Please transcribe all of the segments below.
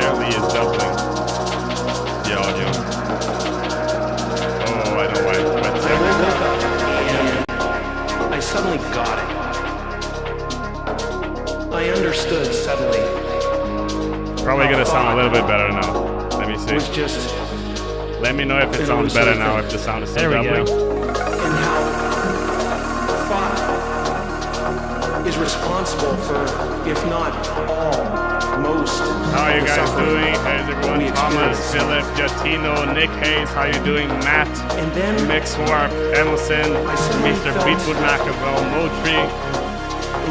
apparently is doubling the audio. Oh, I don't know why. I suddenly got it. I understood suddenly. Probably gonna sound a little bit better now. Let me see. It was just. Let me know if it sounds better now, if the sound is still doubling. And how thought is responsible for, if not all, most. How are you guys doing? How's everyone? Thomas, Philip, Jatino, Nick Hayes, how you doing? Matt, and then Mix Warp, Emerson, Mr. Beatwood Macavell, Motri,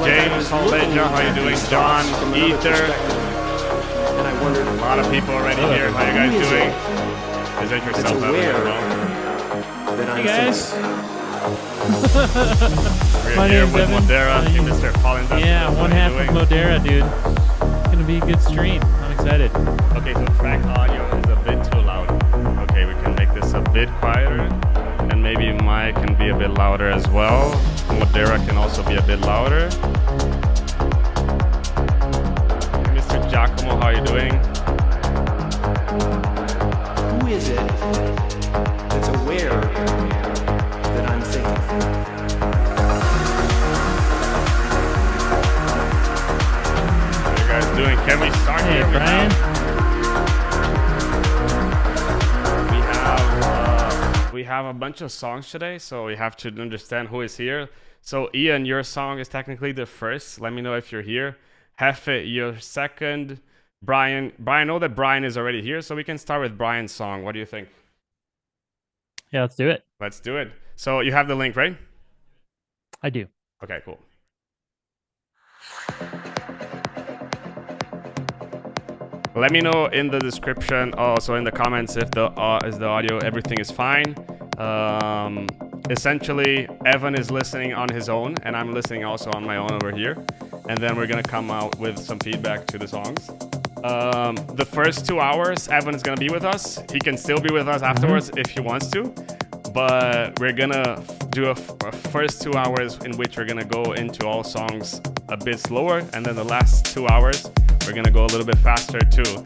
James, Halleja, how you doing? John, Ether. And I wondered, a lot of people already here. How you guys doing? Present yourself out there. Hey guys. We're here with Modera. Hey, Mr. Colin. Yeah, one half of Modera, dude. It's gonna be a good stream. I'm excited. Okay, so track audio is a bit too loud. Okay, we can make this a bit quieter, and maybe mic can be a bit louder as well. Modera can also be a bit louder. Hey, Mr. Giacomo, how are you doing? who is it that's aware that I'm thinking? How are you guys doing? Can we start here, Brian? We have a bunch of songs today, so we have to understand who is here. So Ian, your song is technically the first. Let me know if you're here. Hefe, your second. Brian, I know that Brian is already here, so we can start with Brian's song. What do you think? Yeah, let's do it. Let's do it. So you have the link, right? I do. Okay, cool. Let me know in the description, also in the comments, if the audio, everything is fine. Essentially, Evan is listening on his own, and I'm listening also on my own over here. And then we're gonna come out with some feedback to the songs. The first 2 hours, Evan is gonna be with us. He can still be with us afterwards if he wants to. But we're gonna do a first 2 hours in which we're gonna go into all songs a bit slower, and then the last 2 hours we're gonna go a little bit faster to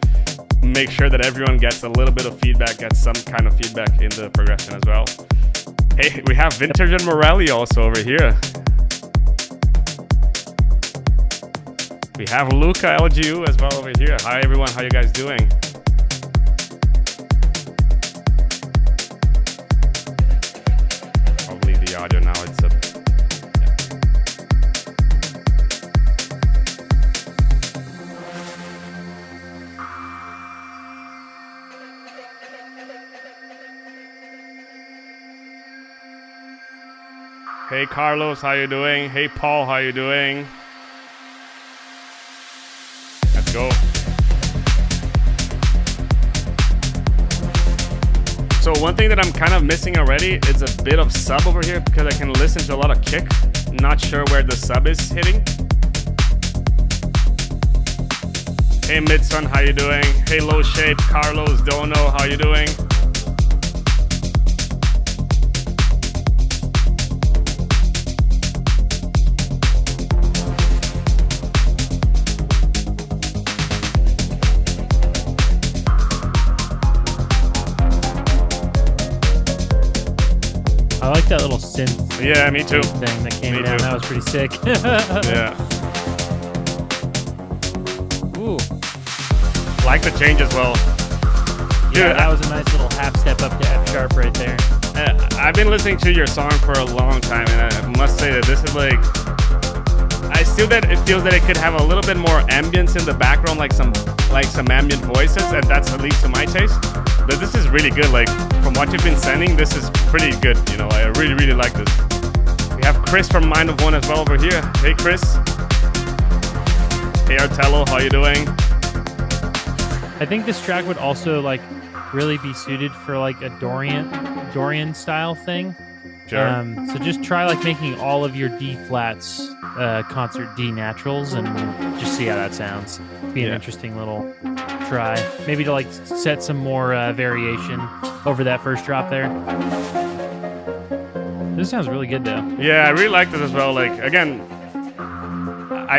make sure that everyone gets a little bit of feedback, gets some kind of feedback in the progression as well. Hey, we have Vintage and Morelli also over here. We have Luca LGU as well over here. Hi everyone, how you guys doing? Probably the audio now, it's a... Hey Carlos, how you doing? Hey Paul, how you doing? Let's go. So one thing that I'm kind of missing already is a bit of sub over here because I can listen to a lot of kick. Not sure where the sub is hitting. Hey Midson, how you doing? Hey Low Shape, Carlos, Dono, how you doing? I like that little synth. Yeah, me too. Thing that came down. That was pretty sick. Yeah. Ooh. Like the change as well. Dude, yeah, that was a nice little half step up to F sharp right there. I've been listening to your song for a long time, and I must say that this is like, I still that it feels that it could have a little bit more ambience in the background, like some ambient voices, and that's at least to my taste. But this is really good. Like from what you've been sending, this is pretty good. You know, I really, really like this. We have Chris from Mind of One as well over here. Hey, Chris. Hey, Artello, how you doing? I think this track would also like really be suited for like a Dorian style thing. Sure. So just try like making all of your D flats concert D naturals and just see how that sounds. Be an interesting little try. Maybe to like set some more variation over that first drop there. This sounds really good though. Yeah, I really like this as well. Like again,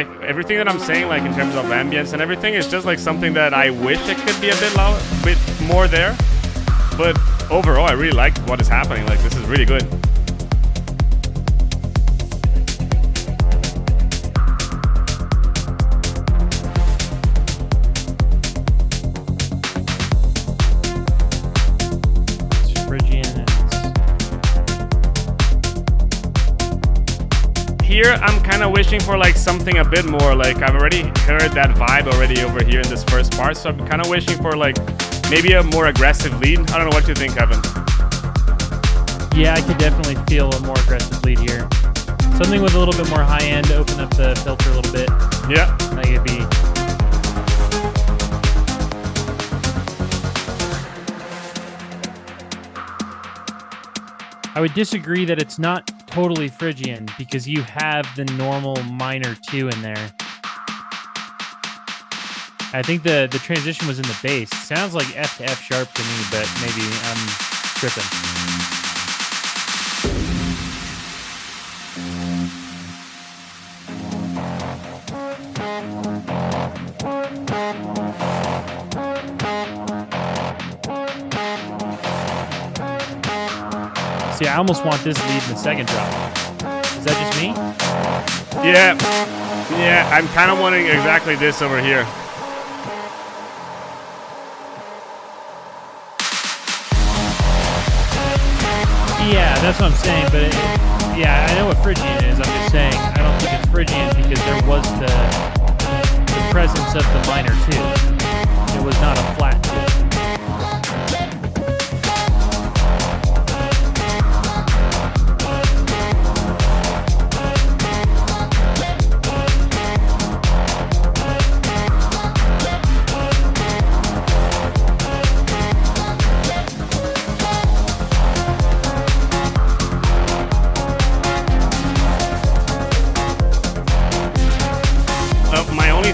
everything that I'm saying, like in terms of ambience and everything, is just like something that I wish it could be a bit loud, bit more there. But overall, I really like what is happening. Like, this is really good. Here, I'm kind of wishing for like something a bit more. Like, I've already heard that vibe already over here in this first part, so I'm kind of wishing for like maybe a more aggressive lead. I don't know what you think, Evan. Yeah, I could definitely feel a more aggressive lead here. Something with a little bit more high end, open up the filter a little bit. Yeah. Like it'd be. I would disagree that it's not totally Phrygian because you have the normal minor 2 in there. I think the transition was in the bass. Sounds like F to F sharp to me, but maybe I'm tripping. See, I almost want this lead in the second drop. Is that just me? Yeah, I'm kind of wanting exactly this over here. Yeah, that's what I'm saying, but yeah, I know what Phrygian is. I'm just saying, I don't think it's Phrygian because there was the presence of the minor 2. It was not a flat 2.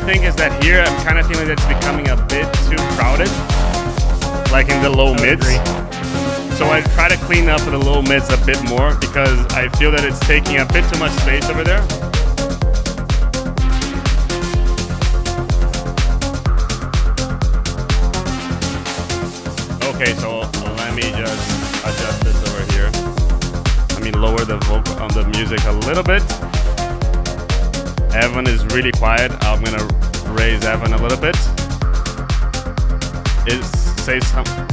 Thing is that here I'm kind of feeling that it's becoming a bit too crowded, like in the low mids. So I try to clean up the low mids a bit more because I feel that it's taking a bit too much space over there. Okay, so let me just adjust this over here. Let me lower the vocal on the music a little bit. Evan is really quiet. I'm gonna raise Evan a little bit. Say something.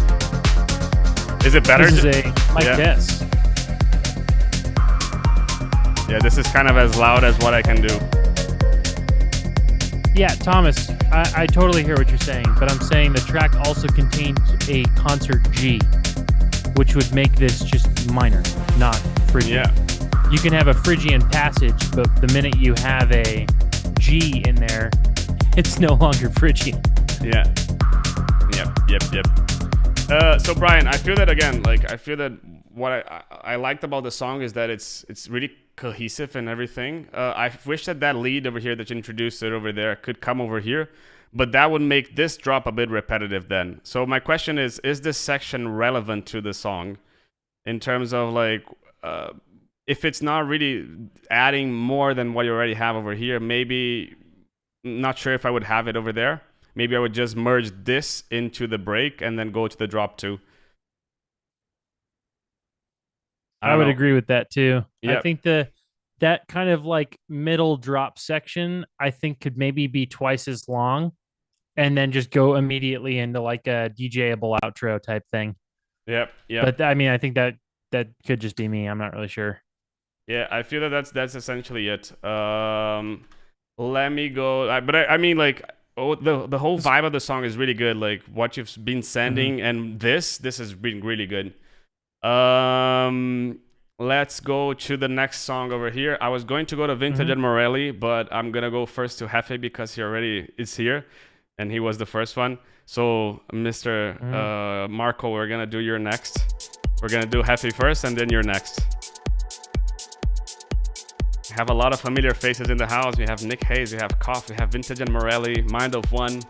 Is it better? This is my guess. Yeah, this is kind of as loud as what I can do. Yeah, Thomas, I totally hear what you're saying, but I'm saying the track also contains a concert G, which would make this just minor, not Phrygian. Yeah. You can have a Phrygian passage, but the minute you have a G in there, it's no longer Phrygian. Yeah. Yep. So Brian, I feel that again. Like I feel that what I liked about the song is that it's really cohesive and everything. I wish that lead over here that you introduced it over there could come over here, but that would make this drop a bit repetitive then. So my question is this section relevant to the song in terms of like? If it's not really adding more than what you already have over here, maybe, not sure if I would have it over there. Maybe I would just merge this into the break and then go to the drop 2. I would agree with that too. Yep. I think that kind of like middle drop section, I think could maybe be twice as long and then just go immediately into like a DJable outro type thing. Yep. But I mean, I think that could just be me. I'm not really sure. Yeah, I feel that that's essentially it. Let me go. But I mean, like, the whole vibe of the song is really good. Like what you've been sending, and this has been really good. Let's go to the next song over here. I was going to go to Vintage and Morelli, but I'm gonna go first to Hefe because he already is here, and he was the first one. So, Mr. Marco, we're gonna do your next. We're gonna do Hefe first, and then you're next. Have a lot of familiar faces in the house. We have Nick Hayes, we have Koff, we have Vintage and Morelli, Mind of One,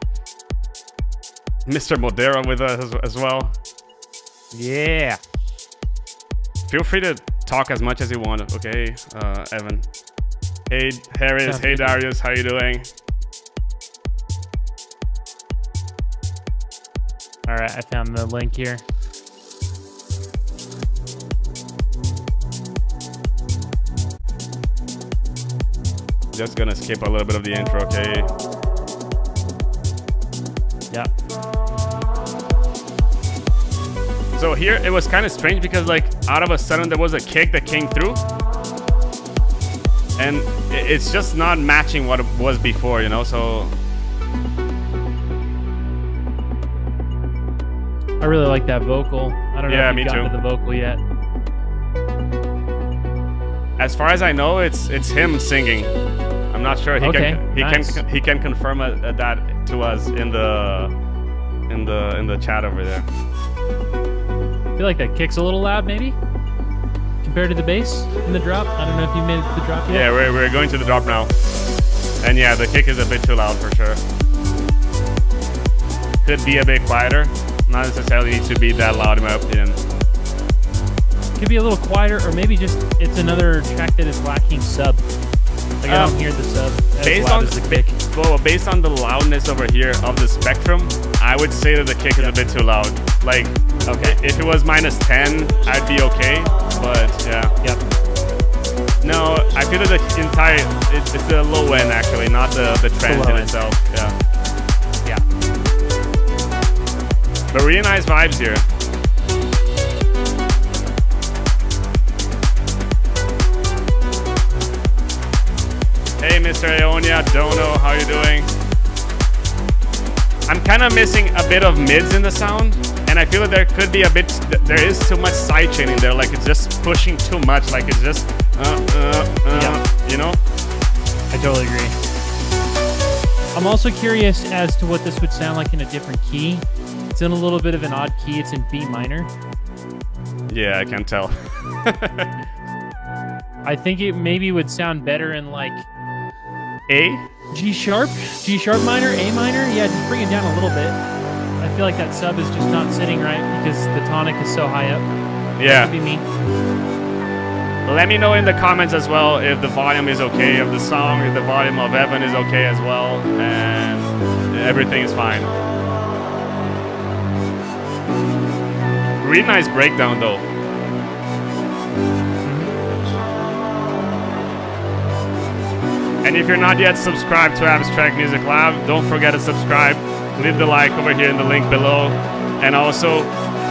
Mr. Modera with us as well. Yeah. Feel free to talk as much as you want, okay, Evan? Hey Harris, Sounds hey good. Darius, how you doing? All right, I found the link here. Just gonna skip a little bit of the intro, okay? Yeah. So here it was kind of strange because like out of a sudden there was a kick that came through, and it's just not matching what it was before, you know. So I really like that vocal. I don't know Yeah, if me you've gotten too. to the vocal yet. as far as I know, it's him singing. I'm not sure. He Okay, can nice. he can confirm that to us in the chat over there. I feel like that kick's a little loud, maybe, compared to the bass in the drop. I don't know if you made the drop yet. Yeah, we're going to the drop now, and yeah, the kick is a bit too loud for sure. Could be a bit quieter. Not necessarily needs to be that loud in my opinion. Could be a little quieter, or maybe just it's another track that is lacking sub. Like I don't hear the sub as Based loud on as the kick. based on the loudness over here of the spectrum, I would say that the kick is a bit too loud. Like, Okay. if it was -10, I'd be okay. But yeah, Yep. no, I feel that the entire it's the low end actually, not the trend low in end. itself. Yeah, Yeah. but really nice vibes here. Hey, Mr. Aeonia, don't know how you're doing. I'm kind of missing a bit of mids in the sound, and I feel that there could be there is too much sidechain in there, like it's just pushing too much, like it's just, you know? I totally agree. I'm also curious as to what this would sound like in a different key. It's in a little bit of an odd key. It's in B minor. Yeah, I can tell. I think it maybe would sound better in like A? G sharp minor, A minor. Yeah, just bring it down a little bit. I feel like that sub is just not sitting right because the tonic is so high up. That Yeah. could be me. Let me know in the comments as well if the volume is okay of the song, if the volume of Evan is okay as well, and everything is fine. Really nice breakdown though. And if you're not yet subscribed to Abstrakt Music Lab, don't forget to subscribe. Leave the like over here in the link below. And also,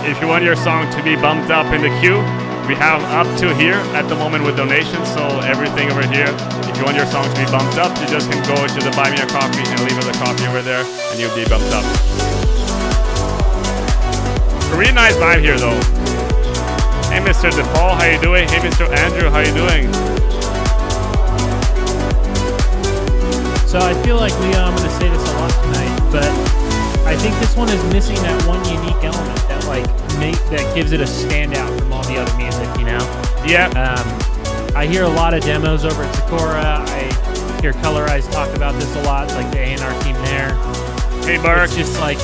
if you want your song to be bumped up in the queue, we have up to here at the moment with donations, so everything over here. If you want your song to be bumped up, you just can go to the Buy Me a Coffee and leave us a coffee over there, and you'll be bumped up. A really nice vibe here though. Hey Mr. DePaul, how you doing? Hey Mr. Andrew, how you doing? So I feel like I'm going to say this a lot tonight, but I think this one is missing that one unique element that that gives it a standout from all the other music, you know? Yeah. I hear a lot of demos over at Sakura. I hear Colorize talk about this a lot, like the A&R team there. Hey Burke. It's just like,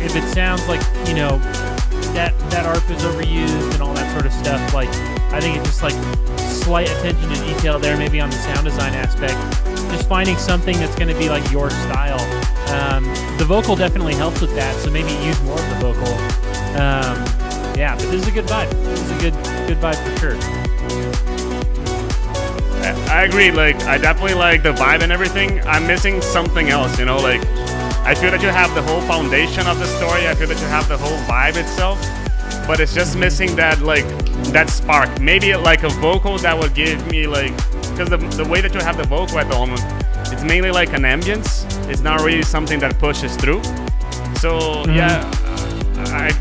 if it sounds like, you know, that ARP is overused and all that sort of stuff, like, I think it's just like slight attention to detail there, maybe on the sound design aspect. Just finding something that's going to be like your style. The vocal definitely helps with that, so maybe use more of the vocal. Yeah, but this is a good vibe. This is a good vibe for sure. I agree. Like, I definitely like the vibe and everything. I'm missing something else, you know. Like, I feel that you have the whole foundation of the story. I feel that you have the whole vibe itself, but it's just missing that that spark. Maybe like a vocal that would give me like, because the way that you have the vocal at the moment, it's mainly like an ambience. It's not really something that pushes through. So yeah,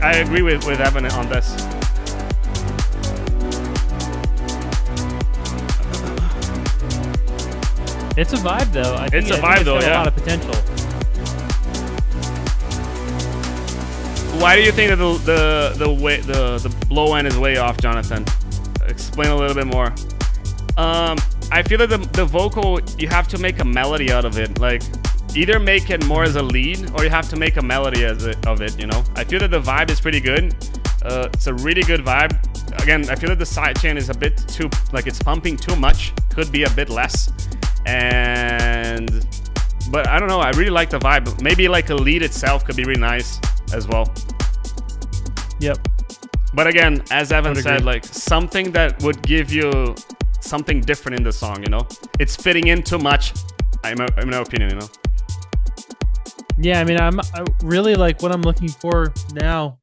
I agree with Evan on this. It's a vibe though. I think It's a vibe, though, got yeah. a lot of potential. Why do you think that the low end is way off, Jonathan? Explain a little bit more. I feel that the vocal, you have to make a melody out of it. Like, either make it more as a lead, or you have to make a melody of it. You know, I feel that the vibe is pretty good. It's a really good vibe. again, I feel that the sidechain is a bit too, like it's pumping too much. Could be a bit less. But I don't know, I really like the vibe. Maybe like a lead itself could be really nice as well. Yep. But again, as Evan said, like something that would give you something different in the song, you know? It's fitting in too much, in my opinion, you know? Yeah, I mean, I really like what I'm looking for now.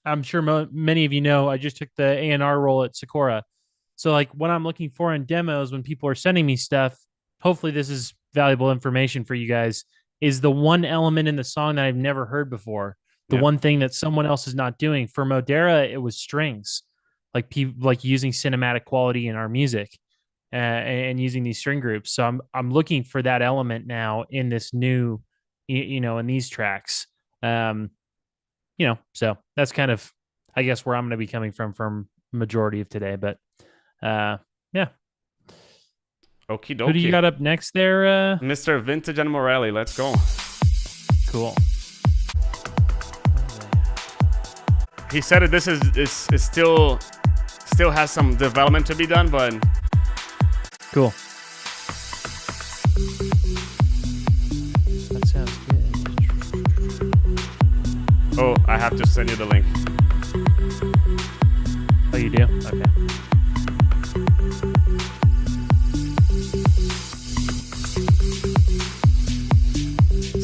I'm sure many of you know, I just took the A&R role at Sakura. So like what I'm looking for in demos when people are sending me stuff, hopefully this is valuable information for you guys, is the one element in the song that I've never heard before. The one thing that someone else is not doing. For Modera, it was strings, like people like using cinematic quality in our music and using these string groups. So I'm looking for that element now in this new, in these tracks. So that's kind of, I guess, where I'm going to be coming from majority of today. But yeah. Okie dokie. Who do you got up next there? Mr. Vintage and Morelli, let's go. Cool. He said that this is still has some development to be done, but cool. That sounds good. Oh, I have to send you the link. Oh, you do? Okay.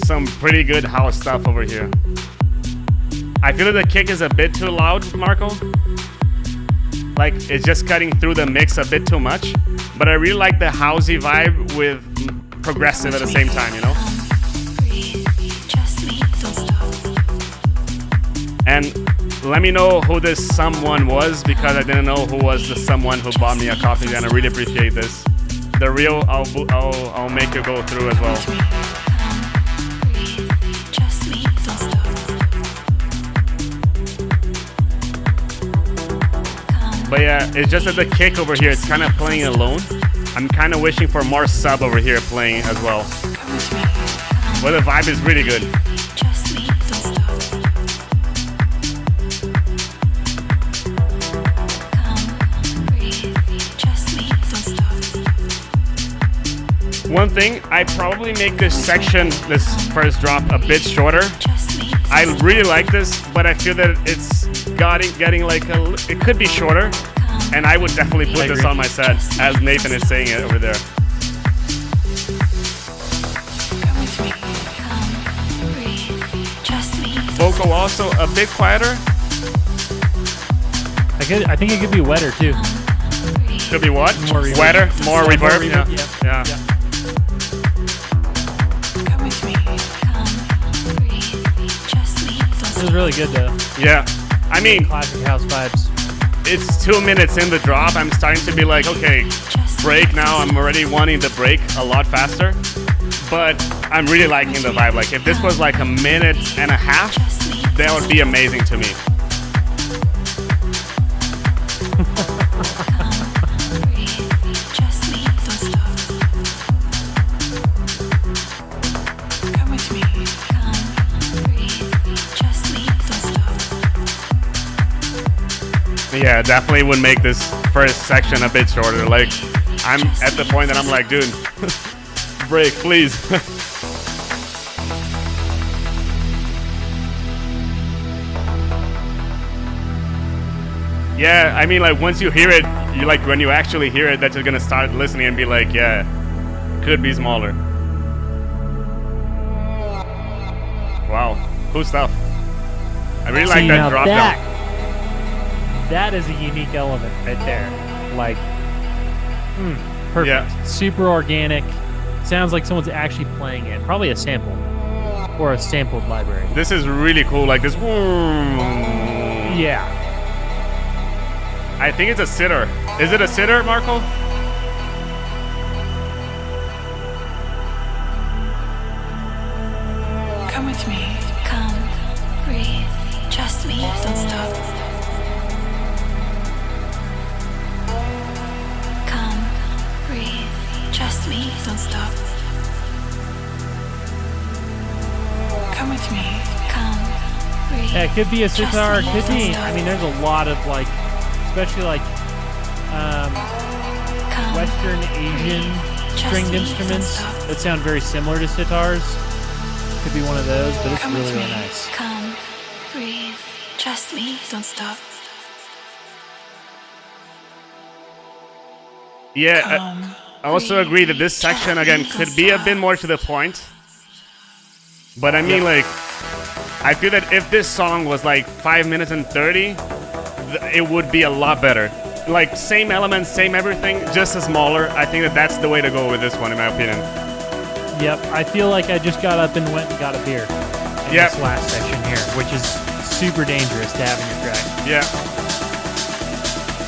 Some pretty good house stuff over here. I feel that the kick is a bit too loud, Marco. Like, it's just cutting through the mix a bit too much. But I really like the housey vibe with progressive at the same time, you know? And let me know who this someone was, because I didn't know who was the someone who bought me a coffee, and I really appreciate this. The real, I'll make you go through as well. But yeah, it's just that the kick over here, it's kind of playing alone. I'm kind of wishing for more sub over here playing as well. But the vibe is really good. One thing, I probably make this section, this first drop, a bit shorter. I really like this, but I feel that it's getting like it could be shorter, and I would definitely put this on my set, as Nathan is saying it over there. Vocal also a bit quieter. I think it could be wetter too. Could be what? More reverb. Wetter, more reverb. Yeah. It was really good though. Yeah. I mean, classic house vibes. It's 2 minutes in the drop. I'm starting to be like, okay, break now. I'm already wanting the break a lot faster. But I'm really liking the vibe. Like, if this was like a minute and a half, that would be amazing to me. Yeah, definitely would make this first section a bit shorter. Like, I'm at the point that I'm like, dude, break, please. Yeah, I mean, like, once you hear it, you like, when you actually hear it, that you're gonna start listening and be like, yeah, could be smaller. Wow, cool stuff. I really like that drop down. That is a unique element right there. Like, perfect. Yeah. Super organic. Sounds like someone's actually playing it. Probably a sample or a sampled library. This is really cool. Like this. Yeah. I think it's a sitter. Is it a sitter, Marco? Come with me. Come. Breathe. Trust me. Don't stop. Trust me, don't stop. Come with me. Come. Breathe. Yeah, it could be a sitar, it could be. I mean, there's a lot of like especially like Come, Western Asian Just stringed me, instruments don't stop. that sound very similar to sitars. Could be one of those, but it's Come really, with really me. nice. Come, breathe, trust me, don't stop. Yeah, Come, I also breathe, agree that this trust section, me, again, don't could be a stop. bit more to the point. But I mean, like, I feel that if this song was like 5 minutes and 30, it would be a lot better. Like, same elements, same everything, just a smaller. I think that that's the way to go with this one, in my opinion. Yep, I feel like I just got up and went and got a beer in Yep. this last section here, which is super dangerous to have in your track. Yeah,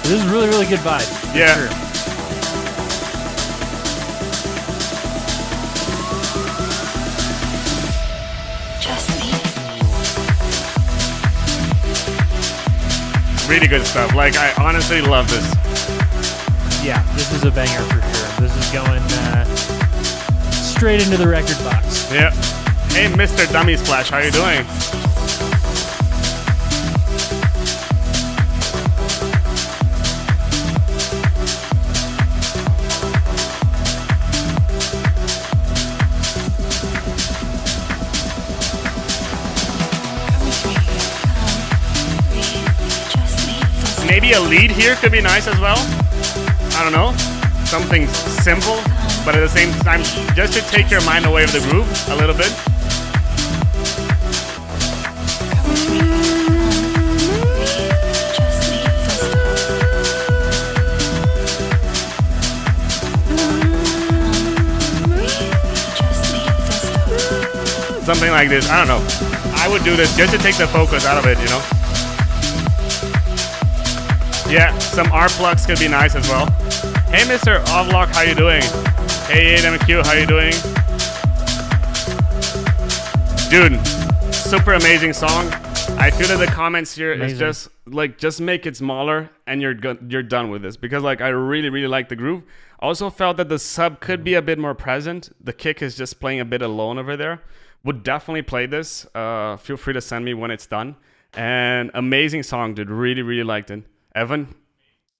This is really, really good vibe. for Yeah. sure. Trust me. really good stuff. Like, I honestly love this. Yeah, this is a banger for sure. This is going straight into the record box. Yeah. Hey, Mr. Dummy Splash, how you doing? Come with me. Come, breathe, trust me, don't stop. Maybe a lead here could be nice as well. I don't know. Something simple, but at the same time, just to take your mind away from the groove a little bit. Come with me. Come, breathe, trust me, don't stop. Come, breathe, trust me, don't stop. Something like this. I don't know. I would do this just to take the focus out of it, you know? Yeah, some art plugs could be nice as well. Hey, Mr. Ovlock, how you doing? Hey, AMQ, how you doing? Dude, super amazing song. I feel that the comments here is Amazing. just like, just make it smaller and you're done with this, because like I really, really like the groove. Also felt that the sub could be a bit more present. The kick is just playing a bit alone over there. Would definitely play this. Feel free to send me when it's done. And amazing song, dude. Really, really liked it. Evan?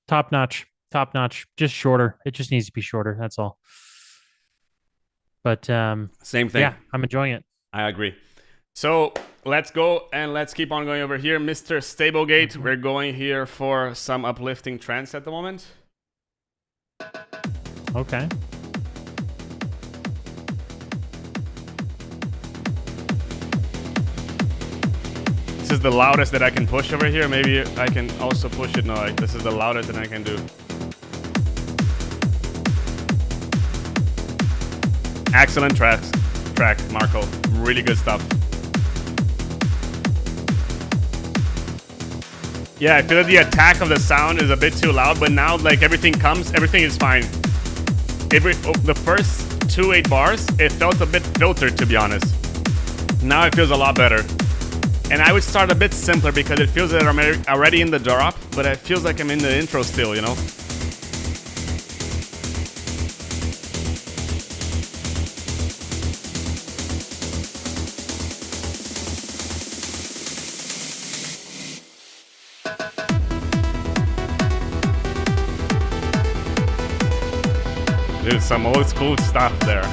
Top notch. Top notch. Just shorter. It just needs to be shorter. That's all. But Same thing. yeah, I'm enjoying it. I agree. So let's go and let's keep on going over here. Mr. Stablegate, we're going here for some uplifting trance at the moment. Okay. This is the loudest that I can push over here. Maybe I can also push it. No, this is the loudest that I can do. Excellent track, Marco. Really good stuff. Yeah, I feel that the attack of the sound is a bit too loud, but now like everything is fine. The first 8 bars, it felt a bit filtered, to be honest. Now it feels a lot better. And I would start a bit simpler because it feels that I'm already in the drop, but it feels like I'm in the intro still, you know? Dude, some old school stuff there.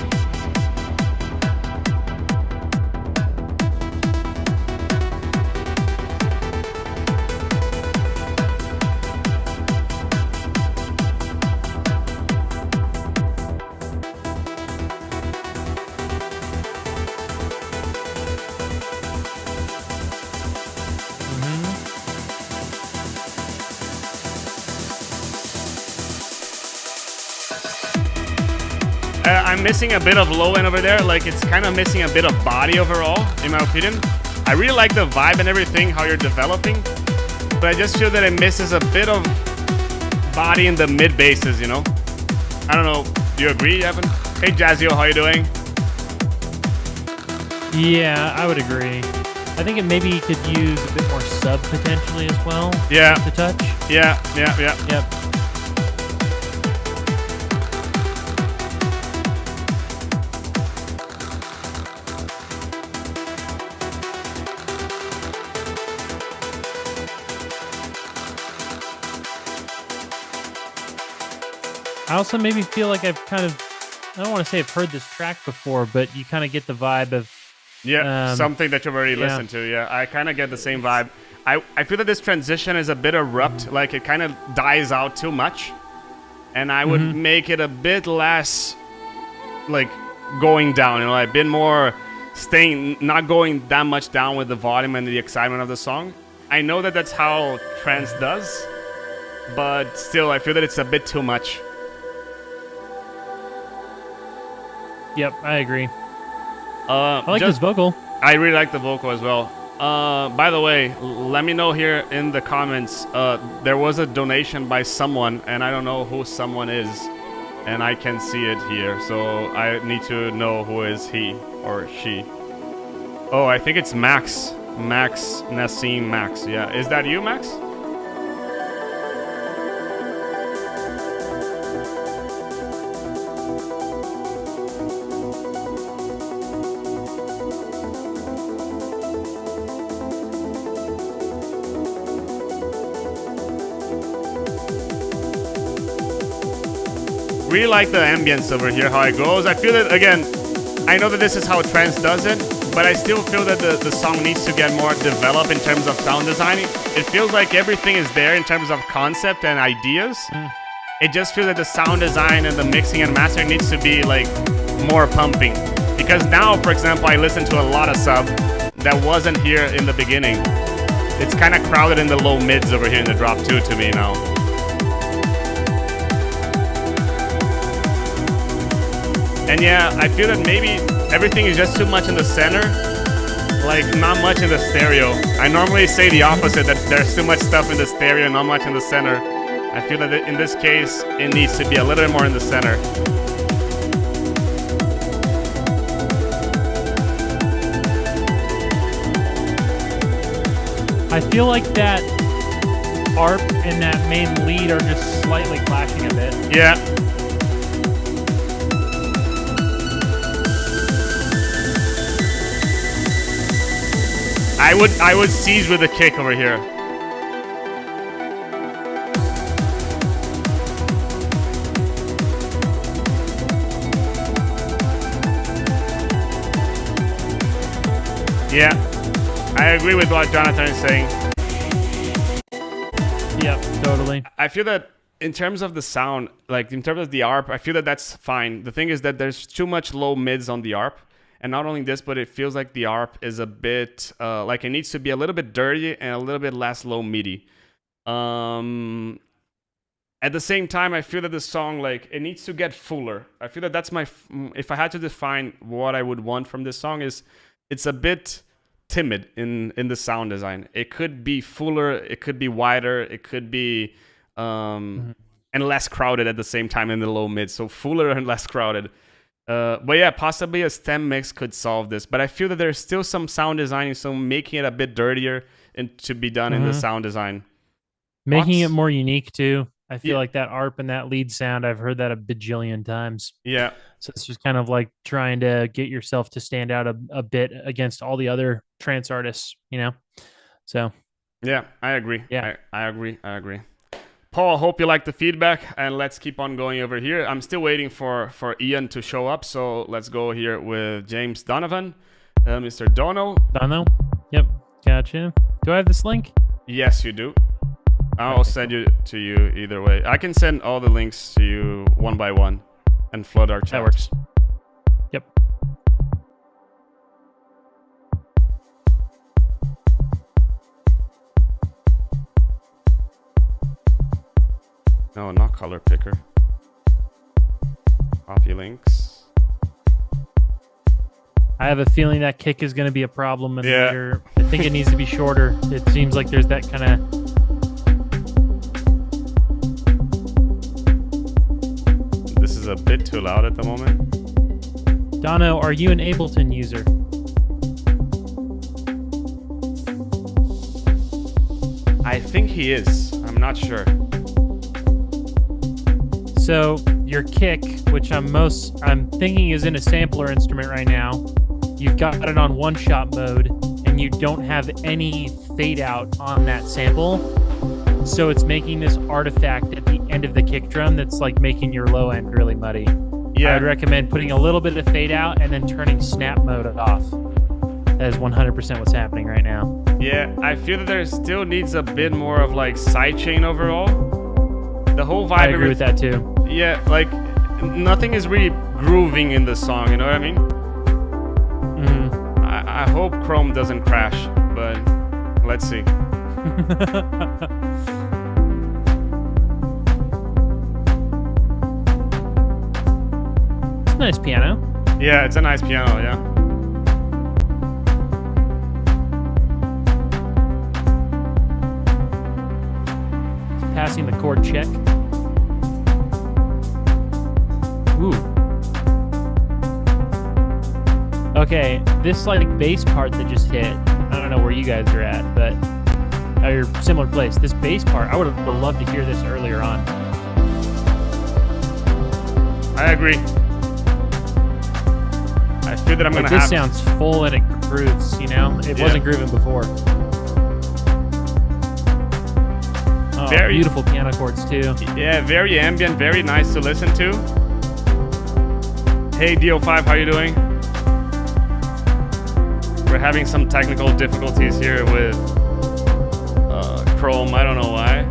I'm missing a bit of low end over there. Like, it's kind of missing a bit of body overall, in my opinion. I really like the vibe and everything, how you're developing, but I just feel that it misses a bit of body in the mid basses, you know? I don't know. Do you agree, Evan? Hey, Jazzio, how you doing? Yeah, I would agree. I think it maybe could use a bit more sub potentially as well. Yeah. To touch. Yeah. Yep. I also maybe feel like I've kind of, I don't want to say I've heard this track before, but you kind of get the vibe of something that you've already listened to. Yeah, I kind of get the same vibe. I feel that this transition is a bit abrupt, like it kind of dies out too much, and I would make it a bit less like going down, a bit more staying, not going that much down with the volume and the excitement of the song. I know that that's how trance does, but still I feel that it's a bit too much. Yep, I agree. I like this vocal. I really like the vocal as well. By the way, let me know here in the comments. There was a donation by someone, and I don't know who someone is, and I can see it here. So I need to know who is he or she. Oh, I think it's Max. Max Nassim Max. Yeah, is that you, Max? Really like the ambience over here, how it goes. I feel that, again, I know that this is how trance does it, but I still feel that the song needs to get more developed in terms of sound designing. It feels like everything is there in terms of concept and ideas. It just feels that the sound design and the mixing and mastering needs to be like more pumping. Because now, for example, I listen to a lot of sub that wasn't here in the beginning. It's kind of crowded in the low mids over here in the drop 2 to me now. And yeah, I feel that maybe everything is just too much in the center, like not much in the stereo. I normally say the opposite, that there's too much stuff in the stereo and not much in the center. I feel that in this case, it needs to be a little bit more in the center. I feel like that ARP and that main lead are just slightly clashing a bit. Yeah. I would seize with a kick over here. Yeah, I agree with what Jonathan is saying. Yep, totally. I feel that in terms of the sound, like in terms of the ARP, I feel that that's fine. The thing is that there's too much low mids on the ARP. And not only this, but it feels like the ARP is a bit, like it needs to be a little bit dirty and a little bit less low midi. At the same time, I feel that the song, like, it needs to get fuller. I feel that that's my, if I had to define what I would want from this song, is it's a bit timid in the sound design. It could be fuller, it could be wider, it could be, and less crowded at the same time in the low mid. So fuller and less crowded. But yeah, possibly a stem mix could solve this. But I feel that there's still some sound designing, so making it a bit dirtier and to be done in the sound design. Making it more unique too. I feel like that ARP and that lead sound, I've heard that a bajillion times. Yeah. So it's just kind of like trying to get yourself to stand out a bit against all the other trance artists, you know? So. Yeah, I agree. Yeah. I agree. Paul, hope you like the feedback, and let's keep on going over here. I'm still waiting for Ian to show up, so let's go here with James Donovan, Mr. Dono. Dono? Yep, gotcha. Do I have this link? Yes, you do. I'll send you to you either way. I can send all the links to you one by one and flood our chat. That works. Yep. No, not color picker. Copy links. I have a feeling that kick is going to be a problem. And later, I think it needs to be shorter. It seems like there's that kind of... This is a bit too loud at the moment. Dono, are you an Ableton user? I think he is. I'm not sure. So your kick, which I'm thinking is in a sampler instrument right now, you've got it on one-shot mode, and you don't have any fade out on that sample. So it's making this artifact at the end of the kick drum that's like making your low end really muddy. Yeah. I would recommend putting a little bit of fade out and then turning snap mode off. That is 100% what's happening right now. Yeah, I feel that there still needs a bit more of like sidechain overall. The whole vibe. I agree with that too. Yeah, like nothing is really grooving in the song. You know what I mean? Mm-hmm. I hope Chrome doesn't crash, but let's see. It's a nice piano. Yeah, it's a nice piano. Yeah. Passing the chord check. Ooh. Okay, this like bass part that just hit, I don't know where you guys are at, but you're similar place. This bass part, I would have loved to hear this earlier on. I agree. I feel that I'm gonna This have. sounds full and it grooves, you know? It Yeah. wasn't grooving before. Oh, Very- beautiful piano chords too. Yeah, very ambient, very nice to listen to. Hey DO5, how you doing? We're having some technical difficulties here with Chrome. I don't know why.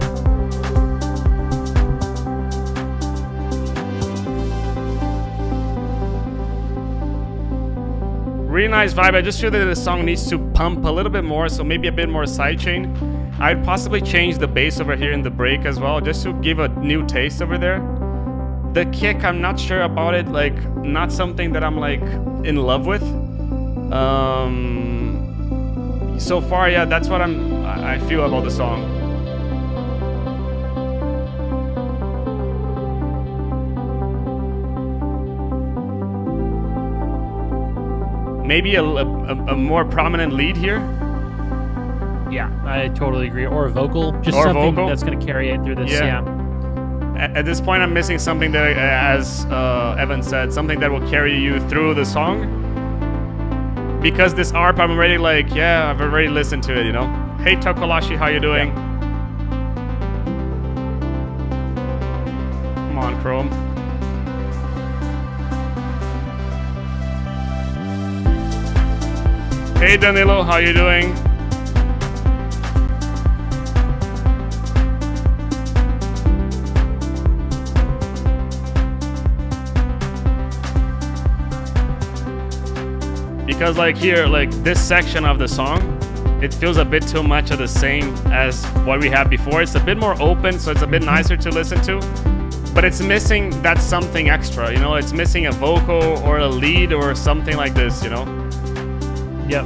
Really nice vibe. I just feel that the song needs to pump a little bit more, so maybe a bit more sidechain. I'd possibly change the bass over here in the break as well, just to give a new taste over there. The kick, I'm not sure about it. Like, not something that I'm like in love with. So far, yeah, that's what I feel about the song. Maybe a more prominent lead here. Yeah, I totally agree. Or a vocal, just Or a something vocal. that's going to carry it through this. Yeah. Yeah. At this point, I'm missing something that, as Evan said, something that will carry you through the song. Because this ARP, I'm already like, yeah, I've already listened to it, you know? Hey, Tokolashi, how you doing? Come on, Chrome. Hey, Danilo, how you doing? Because like here, like this section of the song, it feels a bit too much of the same as what we had before. It's a bit more open, so it's a bit nicer to listen to. But it's missing that something extra, you know? It's missing a vocal or a lead or something like this, you know? Yep.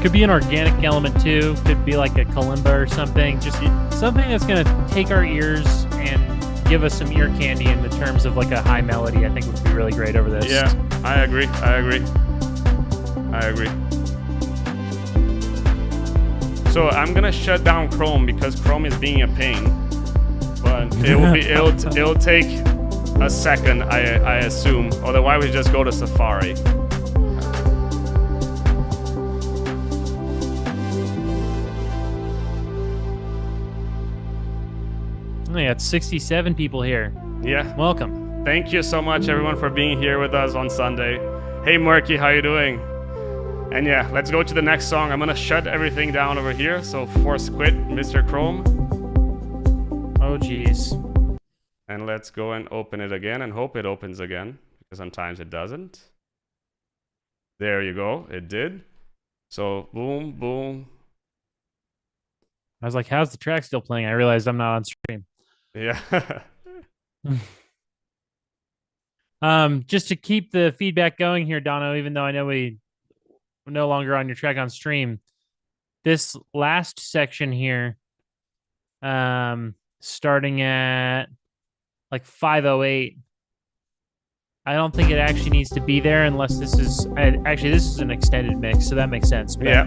Could be an organic element too. Could be like a kalimba or something. Just something that's going to take our ears and give us some ear candy in the terms of like a high melody. I think would be really great over this. Yeah, I agree. So I'm gonna shut down Chrome because Chrome is being a pain. But it'll take a second, I assume. Otherwise we just go to Safari. We got 67 people here. Yeah. Welcome. Thank you so much, everyone, for being here with us on Sunday. Hey, Murky, how you doing? And yeah, let's go to the next song. I'm gonna shut everything down over here. So force quit, Mr. Chrome. Oh, geez. And let's go and open it again and hope it opens again, because sometimes it doesn't. There you go, it did. So boom, boom. I was like, how's the track still playing? I realized I'm not on stream. Yeah. Just to keep the feedback going here, Dono, even though I know we're no longer on your track on stream, this last section here, starting at like 508, I don't think it actually needs to be there unless this is actually this is an extended mix, so that makes sense. But, yeah,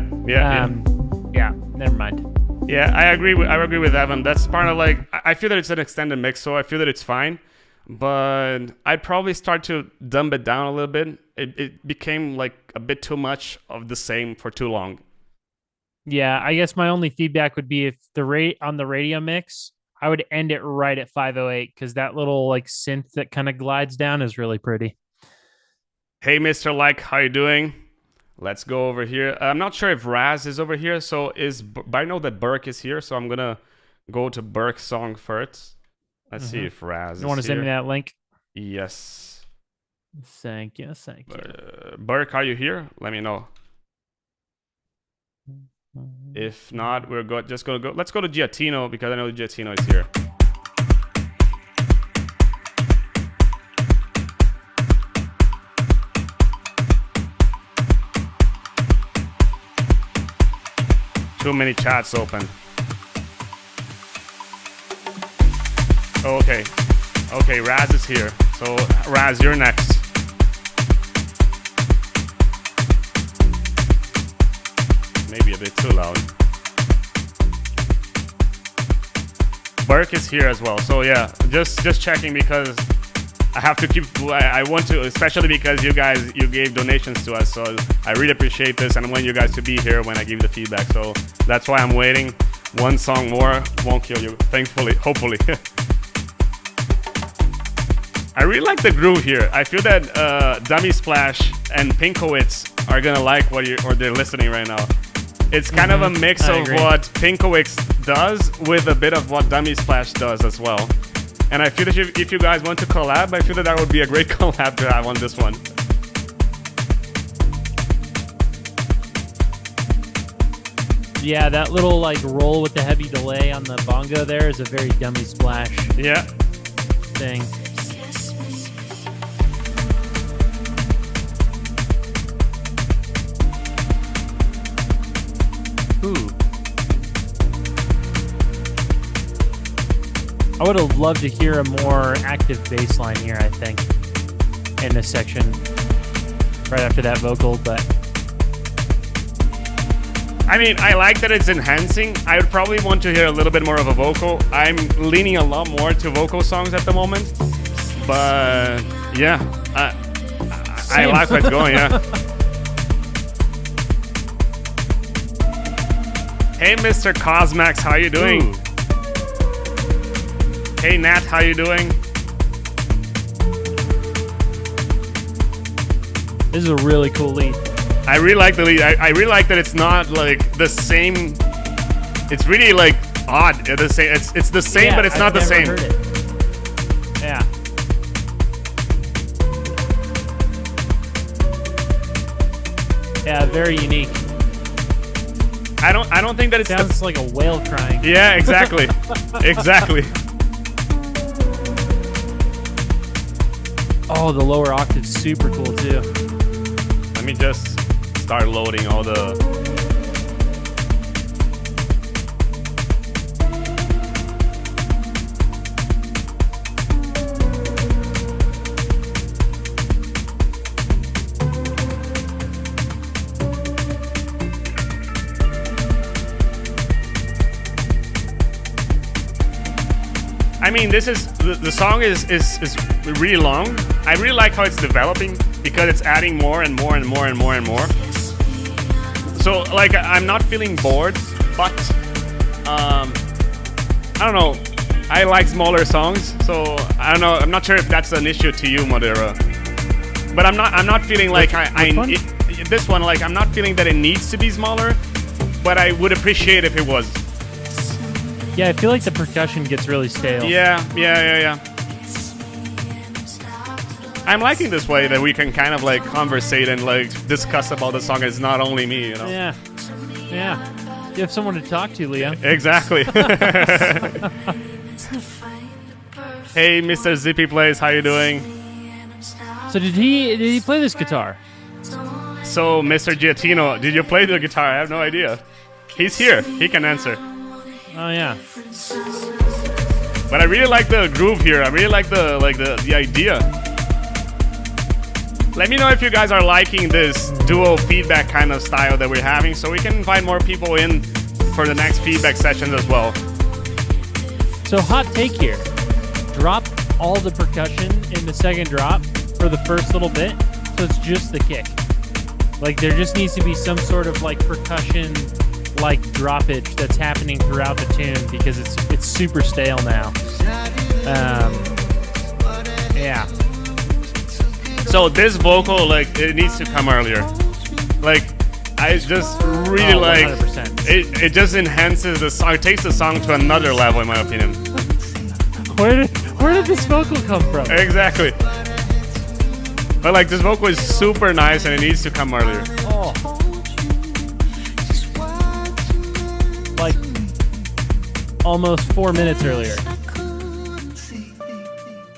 never mind. Yeah, I agree with Evan. That's part of like, I feel that it's an extended mix, so I feel that it's fine. But I'd probably start to dumb it down a little bit. It became like a bit too much of the same for too long. Yeah, I guess my only feedback would be if the rate on the radio mix, I would end it right at 508 because that little like synth that kind of glides down is really pretty. Hey, Mr. Like, how you doing? Let's go over here. I'm not sure if Raz is over here, but I know that Burke is here, so I'm gonna go to Burke's song first. Let's see if Raz is You want to send me here. that link? Yes. Thank you. Burke, are you here? Let me know. If not, just gonna go. Let's go to Giatino because I know Giatino is here. Too many chats open. Okay. Okay, Raz is here. So, Raz, you're next. Maybe a bit too loud. Burke is here as well. So, yeah, just checking because I have to keep... I want to, especially because you gave donations to us. So, I really appreciate this and I want you guys to be here when I give the feedback. So, that's why I'm waiting. One song more won't kill you, thankfully, hopefully. I really like the groove here. I feel that Dummy Splash and Pinkowitz are gonna like what they're listening right now. It's kind of a mix of what Pinkowitz does with a bit of what Dummy Splash does as well. And I feel that if you guys want to collab, I feel that would be a great collab to have on this one. Yeah, that little like roll with the heavy delay on the bongo there is a very Dummy Splash thing. Ooh. I would have loved to hear a more active bass line here, I think, in this section, right after that vocal, but... I mean, I like that it's enhancing. I would probably want to hear a little bit more of a vocal. I'm leaning a lot more to vocal songs at the moment, but yeah, I like where it's going, yeah. Hey, Mr. Cosmax, how you doing? Ooh. Hey, Nat, how you doing? This is a really cool lead. I really like the lead. I really like that it's not like the same. It's really like odd. It's the same, Yeah, but it's not I've the same. never heard it. Yeah. Yeah, very unique. I don't think that it Sounds like a whale crying. Yeah, exactly. Exactly. Oh, the lower octave's super cool too. Let me just start loading all the... I mean, this is the song is really long. I really like how it's developing because it's adding more and more and more and more and more. So like I'm not feeling bored, but I don't know. I like smaller songs, so I don't know. I'm not sure if that's an issue to you, Modera. But I'm not feeling like this one. Like I'm not feeling that it needs to be smaller, but I would appreciate if it was. Yeah, I feel like the percussion gets really stale. Yeah. I'm liking this way that we can kind of like conversate and like discuss about the song. It's not only me, you know. Yeah. You have someone to talk to, Leo. Exactly. Hey, Mr. Zippy Plays, how you doing? So did he play this guitar? So, Mr. Giatino, did you play the guitar? I have no idea. He's here. He can answer. Oh yeah. But I really like the groove here. I really like the idea. Let me know if you guys are liking this dual feedback kind of style that we're having, so we can invite more people in for the next feedback sessions as well. So hot take here. Drop all the percussion in the second drop for the first little bit, so it's just the kick. Like there just needs to be some sort of like percussion like droppage that's happening throughout the tune because it's super stale now. Yeah. So this vocal, like, it needs to come earlier. Like, I just really like 100%. it. It just enhances the song. It takes the song to another level, in my opinion. Where did this vocal come from? Exactly. But like, this vocal is super nice, and it needs to come earlier. Oh. Like almost 4 minutes earlier.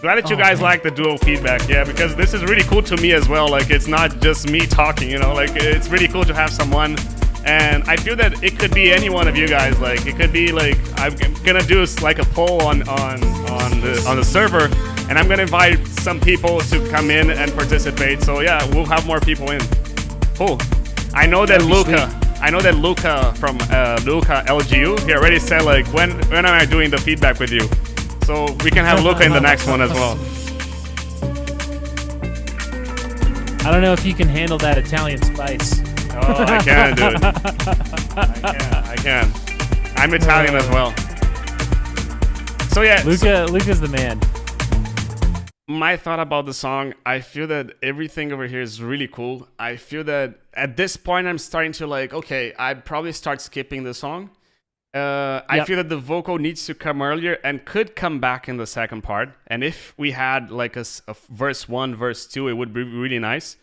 Glad that you guys like the dual feedback, yeah, because this is really cool to me as well. Like, it's not just me talking, you know, like, it's really cool to have someone, and I feel that it could be any one of you guys. Like, it could be like, I'm gonna do like a poll on the server, and I'm gonna invite some people to come in and participate. So yeah, we'll have more people in. Cool. I know that Luca from Luca LGU, he already said like, when am I doing the feedback with you? So we can have Luca in the next one as well. I don't know if you can handle that Italian spice. Oh, I can, dude. I can. I'm Italian as well. So yeah, Luca's the man. my thought about the song, I feel that everything over here is really cool. I feel that at this point I'm starting to like, okay, I'd probably start skipping the song. I feel that the vocal needs to come earlier and could come back in the second part. And if we had like a verse 1, verse 2, it would be really nice.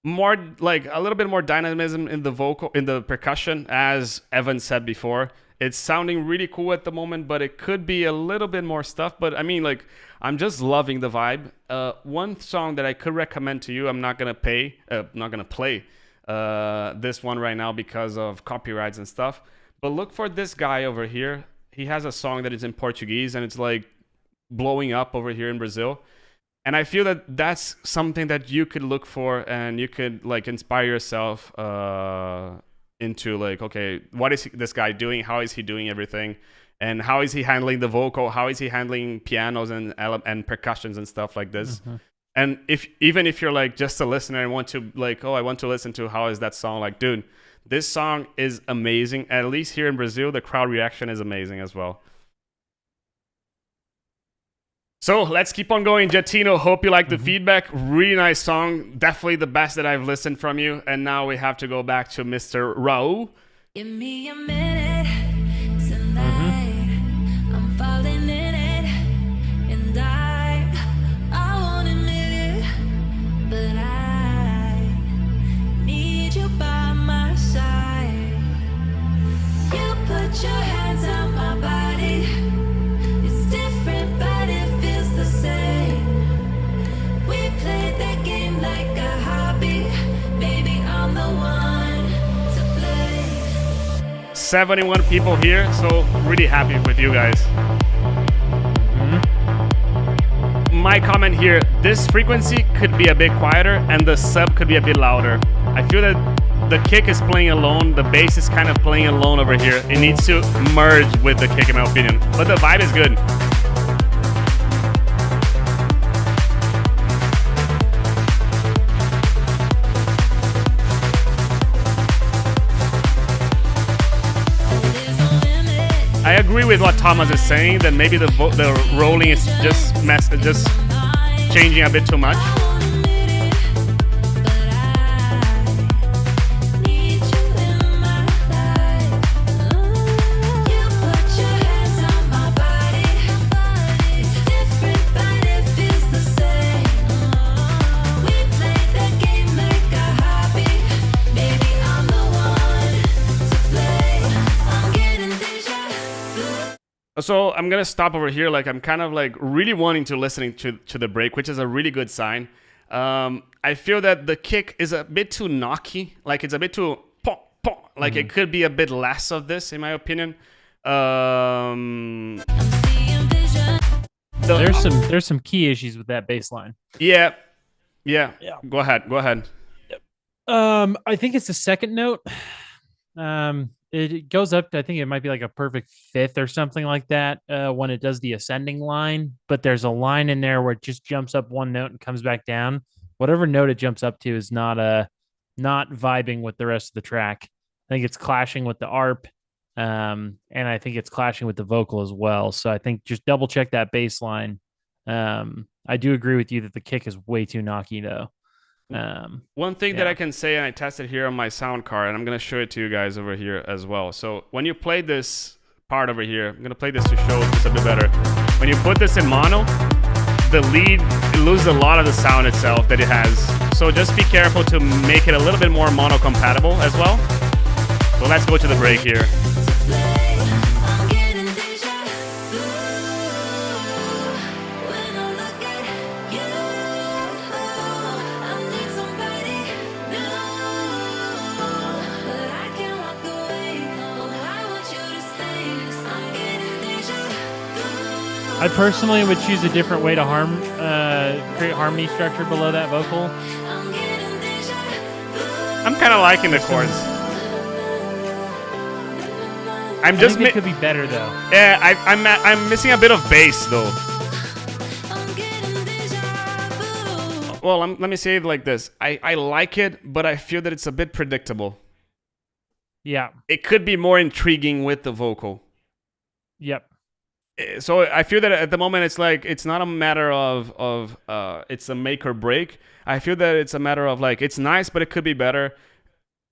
More like a little bit more dynamism in the vocal, in the percussion, as Evan said before. It's sounding really cool at the moment, but it could be a little bit more stuff. But I mean, like, I'm just loving the vibe. One song that I could recommend to you, I'm not gonna play this one right now because of copyrights and stuff. But look for this guy over here. He has a song that is in Portuguese and it's like blowing up over here in Brazil. And I feel that that's something that you could look for and you could like inspire yourself into like, okay, what is this guy doing? How is he doing everything? And how is he handling the vocal? How is he handling pianos and percussions and stuff like this? Mm-hmm. And even if you're like just a listener and want to like, oh, I want to listen to how is that song, like, dude, this song is amazing. At least here in Brazil, the crowd reaction is amazing as well. So let's keep on going. Jatino, hope you like the feedback. Really nice song. Definitely the best that I've listened from you. And now we have to go back to Mr. Raul. Give me a minute tonight. I'm falling in it, and I won't admit it, but I need you by my side. You put your hands on my body. It's different, but it feels the same. We played that game like a hobby. Baby, I'm the one to play. 71 people here, so really happy with you guys. My comment here, this frequency could be a bit quieter and the sub could be a bit louder. I feel that the kick is playing alone, the bass is kind of playing alone over here. It needs to merge with the kick in my opinion, but the vibe is good. I agree with what Thomas is saying, that maybe the rolling is just changing a bit too much. So I'm gonna stop over here. Like I'm kind of like really wanting to listening to the break, which is a really good sign. I feel that the kick is a bit too knocky. Like it's a bit too pop, pop. Like it could be a bit less of this, in my opinion. There's some key issues with that bass line. Yeah. Go ahead. I think it's the second note. It goes up to, I think it might be like a perfect fifth or something like that when it does the ascending line. But there's a line in there where it just jumps up one note and comes back down. Whatever note it jumps up to is not vibing with the rest of the track. I think it's clashing with the arp, and I think it's clashing with the vocal as well. So I think just double check that bass line. I do agree with you that the kick is way too knocky though. One thing that I can say, and I tested here on my sound card, and I'm going to show it to you guys over here as well. So when you play this part over here, I'm going to play this to show this a bit better. When you put this in mono, the lead, it loses a lot of the sound itself that it has. So just be careful to make it a little bit more mono compatible as well. So let's go to the break here. I personally would choose a different way to create harmony structure below that vocal. I'm kind of liking the chords. I think it could be better though. Yeah, I'm missing a bit of bass though. Well, let me say it like this. I like it, but I feel that it's a bit predictable. Yeah. It could be more intriguing with the vocal. Yep. So I feel that at the moment it's not a matter of it's a make or break. I feel that it's a matter of like it's nice, but it could be better.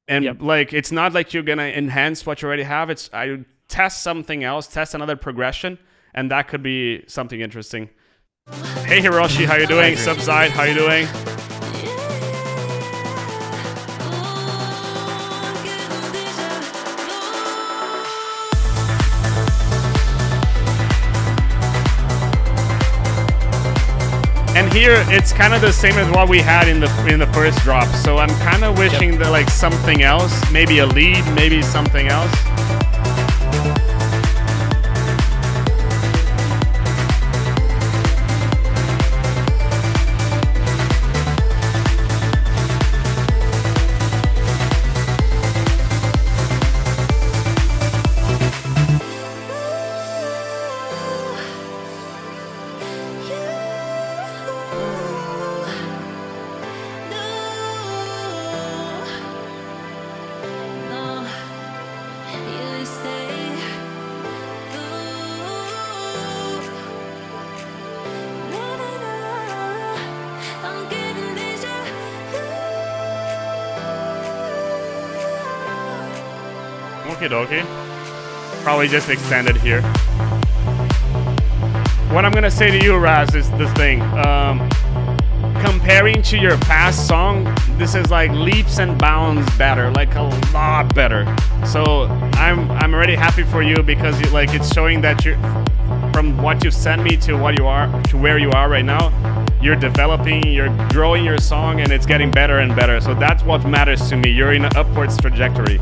And like it's not like you're gonna enhance what you already have. It's I test something else, test another progression, and that could be something interesting. Hey Hiroshi, how you doing? Subside, how you doing? And here it's kind of the same as what we had in the first drop. So I'm kind of wishing that like something else, maybe a lead, maybe something else. Okie dokie. Probably just extended here. What I'm gonna say to you, Raz, is this thing. Comparing to your past song, this is like leaps and bounds better, like a lot better. So I'm already happy for you because it's showing that you, from what you sent me to what you are to where you are right now, you're developing, you're growing your song, and it's getting better and better. So that's what matters to me. You're in an upwards trajectory.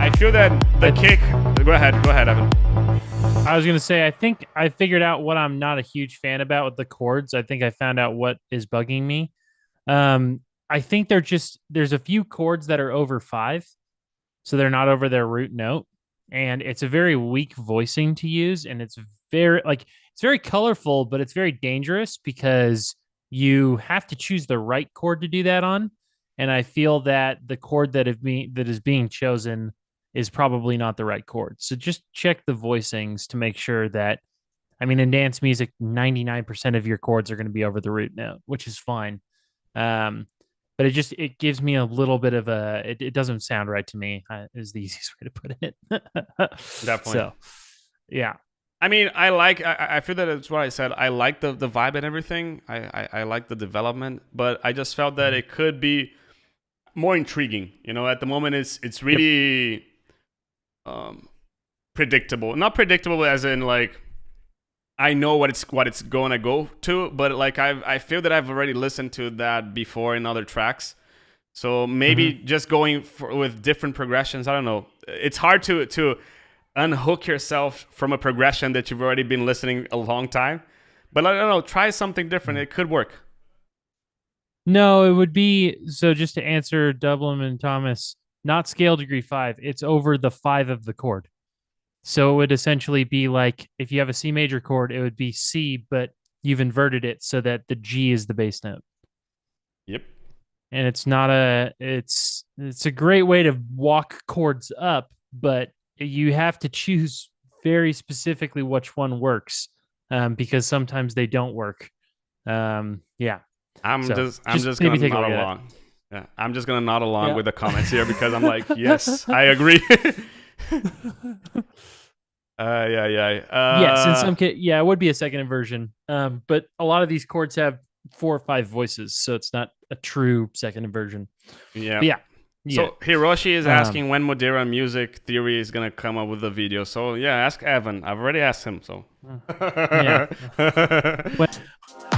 I feel that the kick. Go ahead, Evan. I was gonna say, I think I figured out what I'm not a huge fan about with the chords. I think I found out what is bugging me. I think there's a few chords that are over 5, so they're not over their root note, and it's a very weak voicing to use, and it's very colorful, but it's very dangerous because you have to choose the right chord to do that on, and I feel that the chord that is being chosen is probably not the right chord. So just check the voicings to make sure that, in dance music, 99% of your chords are going to be over the root note, which is fine. But it gives me a little bit of it doesn't sound right to me, is the easiest way to put it. Definitely. So, yeah. I feel that it's what I said. I like the vibe and everything. I like the development, but I just felt that it could be more intriguing. At the moment it's really predictable. Not predictable as in like I know what it's going to go to, but like I feel that I've already listened to that before in other tracks. So maybe just going with different progressions. I don't know. It's hard to unhook yourself from a progression that you've already been listening a long time. But I don't know. Try something different. It could work. No, it would be, so just to answer Dublin and Thomas, not scale degree 5, it's over the 5 of the chord. So it would essentially be like, if you have a C major chord, it would be C, but you've inverted it so that the G is the bass note. Yep. and it's not it's a great way to walk chords up, but you have to choose very specifically which one works, because sometimes they don't work. Yeah. I'm So, just just gonna maybe take a nod look at it. along. Yeah, I'm just gonna nod along Yeah. with the comments here because I'm like, yes, I agree. Yes, in some case, yeah, it would be a second inversion. But a lot of these chords have 4 or 5 voices, so it's not a true second inversion. Yeah. But yeah. So Hiroshi is asking when Modera Music Theory is gonna come up with a video. So yeah, ask Evan. I've already asked him. So Yeah.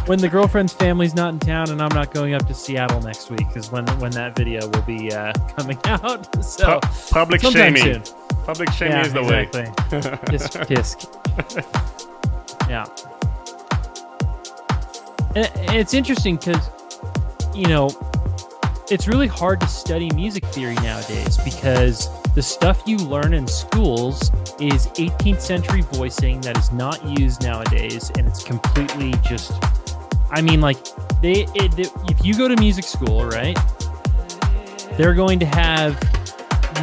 When the girlfriend's family's not in town and I'm not going up to Seattle next week is when that video will be coming out. So public sometime shaming. soon. Public shaming Yeah, is the exactly. way. Tisk. Yeah. And it's interesting because, it's really hard to study music theory nowadays because the stuff you learn in schools is 18th century voicing that is not used nowadays, and it's completely just. I mean, like, if you go to music school, right, they're going to have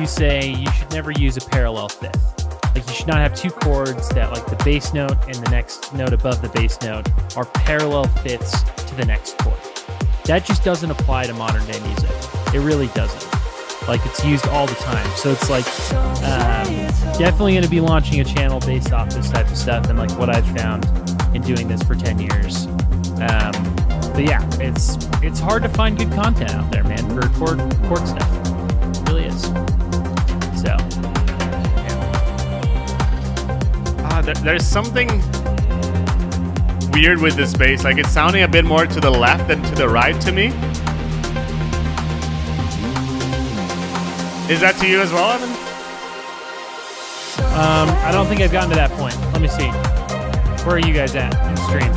you say you should never use a parallel fifth. Like, you should not have 2 chords that, like, the bass note and the next note above the bass note are parallel fifths to the next chord. That just doesn't apply to modern day music. It really doesn't. Like, it's used all the time. So it's like, definitely going to be launching a channel based off this type of stuff and like what I've found in doing this for 10 years. But yeah, it's hard to find good content out there, man, for chord stuff. It really is. So, yeah. There's something weird with this bass. Like, it's sounding a bit more to the left than to the right to me. Is that to you as well, Evan? I don't think I've gotten to that point. Let me see. Where are you guys at in the stream?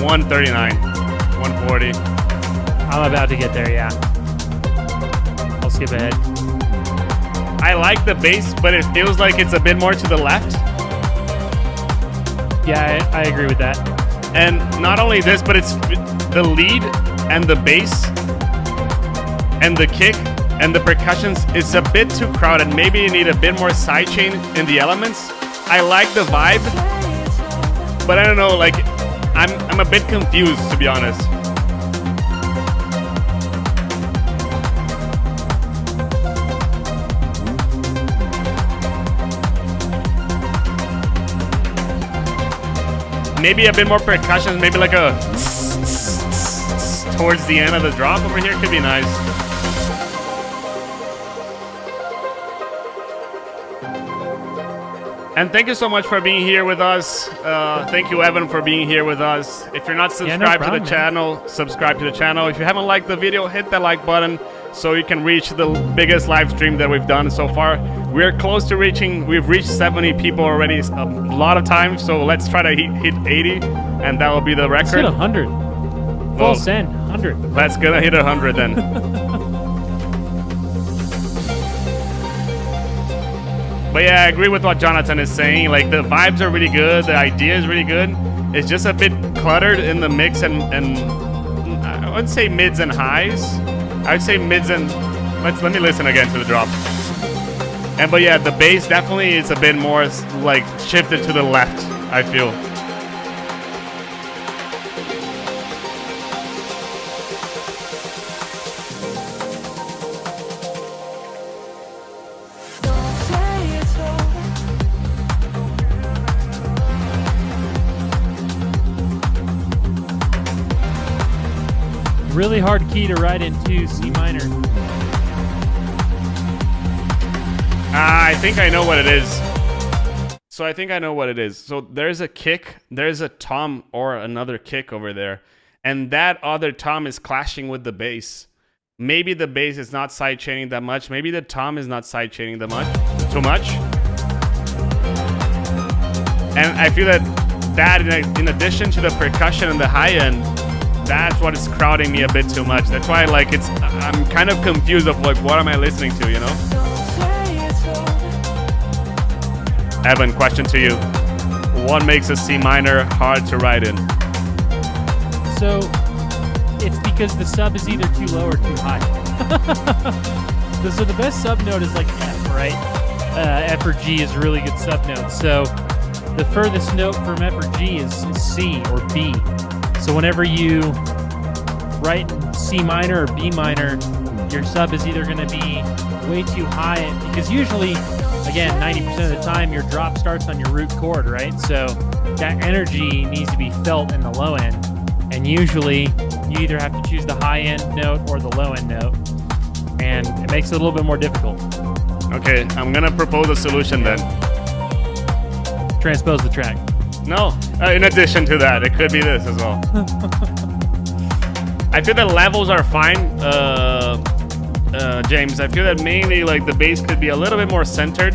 139, 140. I'm about to get there, yeah. I'll skip ahead. I like the bass, but it feels like it's a bit more to the left. Yeah, I agree with that. And not only this, but it's the lead and the bass and the kick and the percussions is a bit too crowded. Maybe you need a bit more sidechain in the elements. I like the vibe, but I don't know, like, I'm a bit confused, to be honest. Maybe a bit more percussion, maybe like a towards the end of the drop over here could be nice. And thank you so much for being here with us. Thank you, Evan, for being here with us. If you're not subscribed to the channel, subscribe to the channel. If you haven't liked the video, hit that like button so you can reach the biggest live stream that we've done so far. We're close to we've reached 70 people already a lot of times, so let's try to hit 80, and that will be the record. Let's hit 100. Full send, 100. Let's gonna hit 100 then. But yeah, I agree with what Jonathan is saying. Like, the vibes are really good, the idea is really good. It's just a bit cluttered in the mix, and I wouldn't say mids and highs. I would say mids and let me listen again to the drop. But yeah, the bass definitely is a bit more like shifted to the left, I feel. Really hard key to write into C minor. I think I know what it is. So there's a kick, there's a tom or another kick over there, and that other tom is clashing with the bass. Maybe the bass is not sidechaining that much. Maybe the tom is not sidechaining too much. And I feel that in addition to the percussion and the high end, that's what is crowding me a bit too much. That's why, like, I'm kind of confused of, like, what am I listening to, you know? Evan, question to you. What makes a C minor hard to write in? So, it's because the sub is either too low or too high. So the best sub note is like F, right? F or G is a really good sub note. So the furthest note from F or G is C or B. So whenever you write in C minor or B minor, your sub is either going to be way too high, because usually, again, 90% of the time, your drop starts on your root chord, right? So that energy needs to be felt in the low end. And usually, you either have to choose the high end note or the low end note. And it makes it a little bit more difficult. Okay, I'm going to propose a solution then. Transpose the track. No, in addition to that, it could be this as well. I feel that levels are fine, James. I feel that mainly like the bass could be a little bit more centered.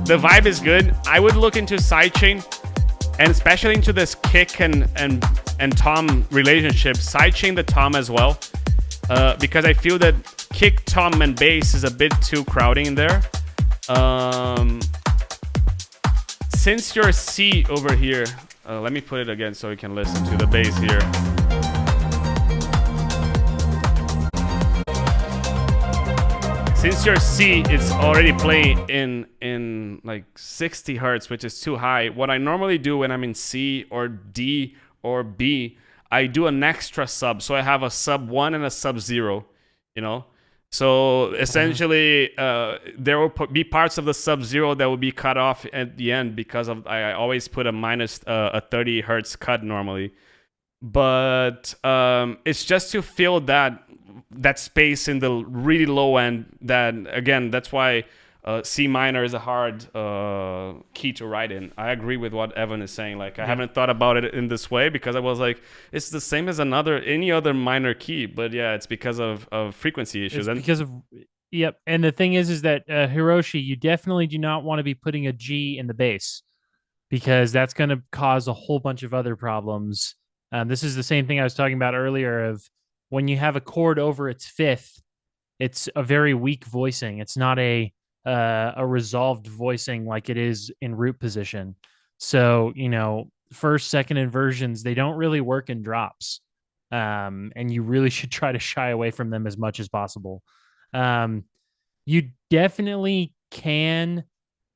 The vibe is good. I would look into sidechain, and especially into this kick and tom relationship. Sidechain the tom as well, because I feel that kick, tom, and bass is a bit too crowding in there. Since you're C over here, let me put it again so you can listen to the bass here. Since you're C, it's already playing in like 60 hertz, which is too high. What I normally do when I'm in C or D or B, I do an extra sub. So I have a sub 1 and a sub 0, you know? So essentially, there will be parts of the sub 0 that will be cut off at the end because of I always put a minus a 30 hertz cut normally. But it's just to fill that space in the really low end. That again, that's why C minor is a hard key to write in. I agree with what Evan is saying. Like I haven't thought about it in this way because I was like, it's the same as any other minor key. But yeah, it's because of frequency issues. It's because of yep. And the thing is that Hiroshi, you definitely do not want to be putting a G in the bass, because that's going to cause a whole bunch of other problems. This is the same thing I was talking about earlier of when you have a chord over its fifth, it's a very weak voicing. It's not a resolved voicing like it is in root position. So, you know, first, second inversions, they don't really work in drops. And you really should try to shy away from them as much as possible. You definitely can,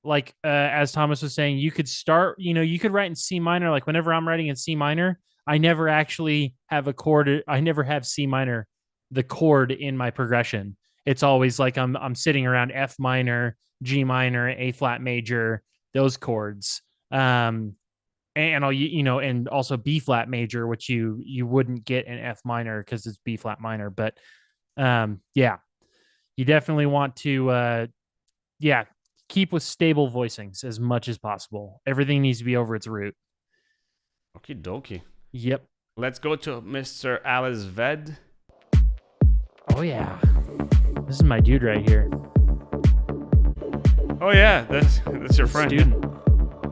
like, as Thomas was saying, you could start, you know, you could write in C minor. Like whenever I'm writing in C minor, I never actually have a chord. I never have C minor, the chord in my progression. It's always like I'm sitting around F minor, G minor, A flat major, those chords. And I'll, you know, and also B flat major, which you wouldn't get in F minor because it's B flat minor. But yeah, you definitely want to keep with stable voicings as much as possible. Everything needs to be over its root. Okie dokie. Yep. Let's go to Mr. Alice Ved. Oh yeah. This is my dude right here. Oh yeah, that's your friend. Student.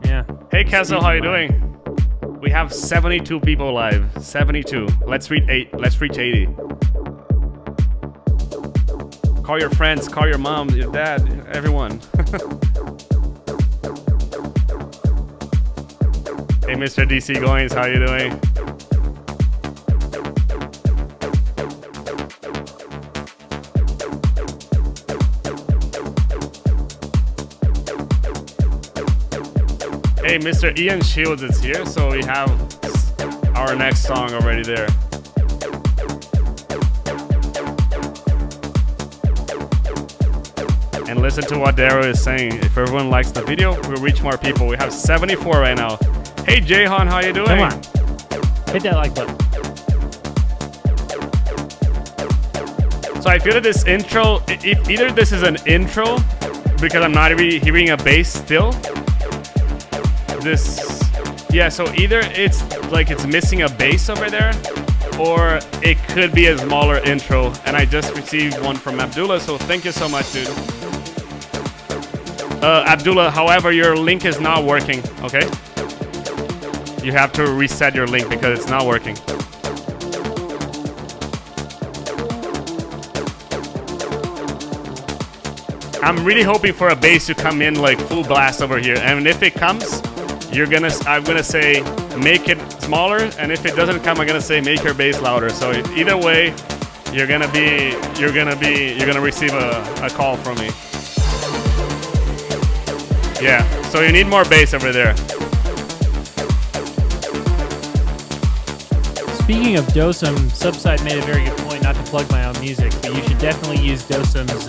Yeah. Hey Kessel, how you doing? We have 72 people live. 72. Let's reach 80. Call your friends, call your mom, your dad, everyone. Hey Mr. DC Goings, how you doing? Hey, Mr. Ian Shields is here, so we have our next song already there. And listen to what Darrow is saying. If everyone likes the video, we'll reach more people. We have 74 right now. Hey, Jahan, how you doing? Come on. Hit that like button. So I feel that this intro, if either this is an intro, because I'm not really hearing a bass still. So either it's like it's missing a bass over there, or it could be a smaller intro. And I just received one from Abdullah, so thank you so much, dude. Abdullah, however, your link is not working, okay? You have to reset your link because it's not working. I'm really hoping for a bass to come in like full blast over here, and if it comes, I'm gonna say make it smaller, and if it doesn't come, I'm gonna say make your bass louder. So either way, you're gonna receive a call from me. Yeah. So you need more bass over there. Speaking of Dosum, Subside made a very good point, not to plug my own music, but you should definitely use Dosum's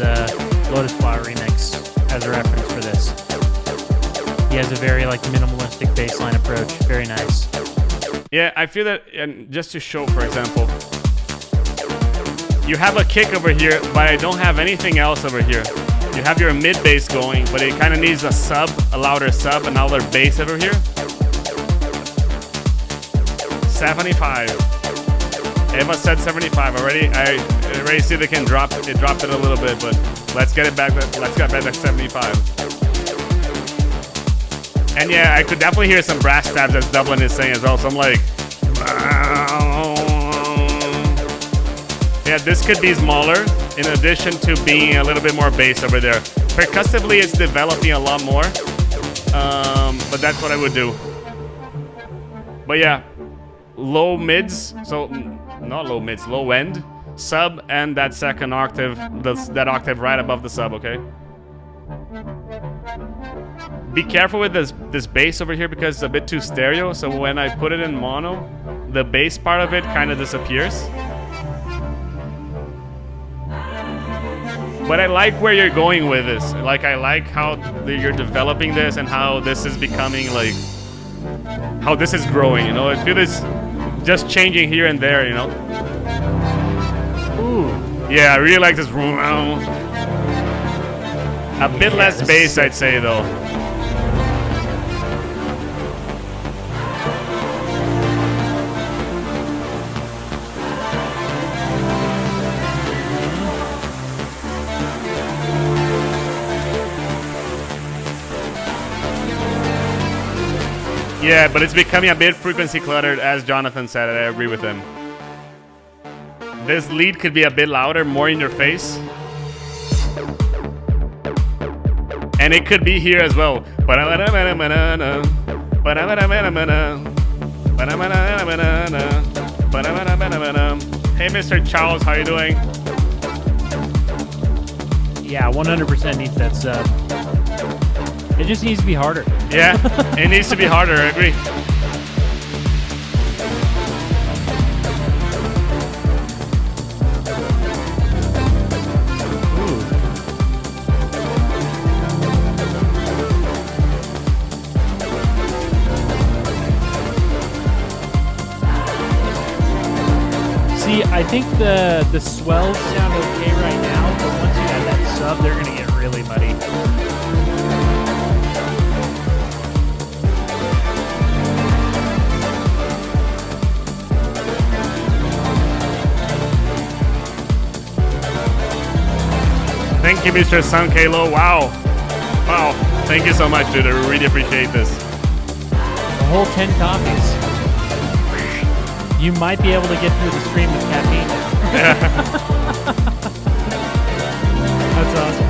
Lotus Flower remix as a reference for this. He has a very like minimalistic bassline approach. Very nice. Yeah, I feel that, and just to show, for example, you have a kick over here, but I don't have anything else over here. You have your mid bass going, but it kind of needs a sub, a louder sub, another bass over here. 75. Eva said 75 already. I already see they can drop it. It dropped it a little bit, but let's get it back. Let's get back to 75. And yeah, I could definitely hear some brass stabs as Dublin is saying as well. So I'm like, yeah, this could be smaller in addition to being a little bit more bass over there. Percussively, it's developing a lot more, but that's what I would do. But yeah, low mids, so not low mids, low end, sub, and that second octave, that octave right above the sub, okay? Be careful with this bass over here because it's a bit too stereo, so when I put it in mono, the bass part of it kind of disappears. But I like where you're going with this. Like, I like how you're developing this and how this is becoming, like, how this is growing, you know? I feel it's just changing here and there, you know? Ooh. Yeah, I really like this. A bit less bass, I'd say, though. Yeah, but it's becoming a bit frequency cluttered, as Jonathan said, and I agree with him. This lead could be a bit louder, more in your face. And it could be here as well. Hey, Mr. Charles, how you doing? Yeah, 100% needs that sub. It just needs to be harder. Yeah, it needs to be harder, I agree. See, I think the swells sound okay right now, but once you add that sub, they're going to get really muddy. Thank you, Mr. Sankalo. Wow. Wow. Thank you so much, dude. I really appreciate this. A whole 10 copies. You might be able to get through the stream with caffeine now. That's awesome.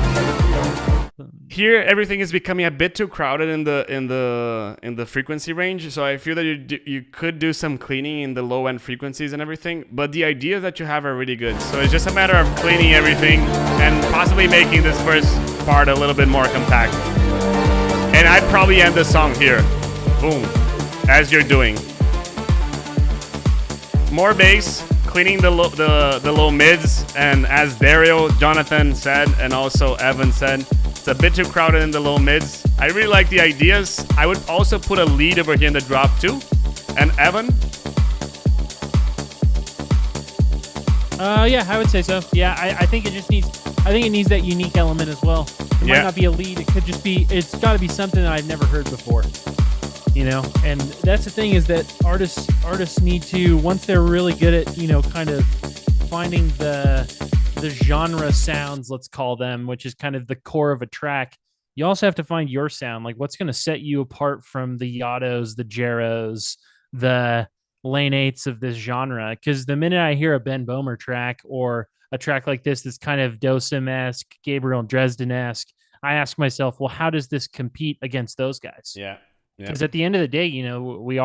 Here, everything is becoming a bit too crowded in the frequency range. So I feel that you could do some cleaning in the low end frequencies and everything. But the ideas that you have are really good. So it's just a matter of cleaning everything and possibly making this first part a little bit more compact. And I'd probably end the song here. Boom. As you're doing. More bass, cleaning the low mids, and as Dario, Jonathan said, and also Evan said, it's a bit too crowded in the low mids. I really like the ideas. I would also put a lead over here in the drop too. And Evan? Yeah, I would say so. Yeah, I think it just needs. I think it needs that unique element as well. It might not be a lead. It could just be. It's got to be something that I've never heard before. You know, and that's the thing is that artists need to, once they're really good at, you know, kind of finding the genre sounds, let's call them, which is kind of the core of a track. You also have to find your sound, like what's going to set you apart from the Yottos, the Jeros, the Lane 8s of this genre. Because the minute I hear a Ben Bomer track or a track like this that's kind of Dosum-esque, Gabriel Dresden-esque, I ask myself, well, how does this compete against those guys? Yeah. Because at the end of the day, you know, you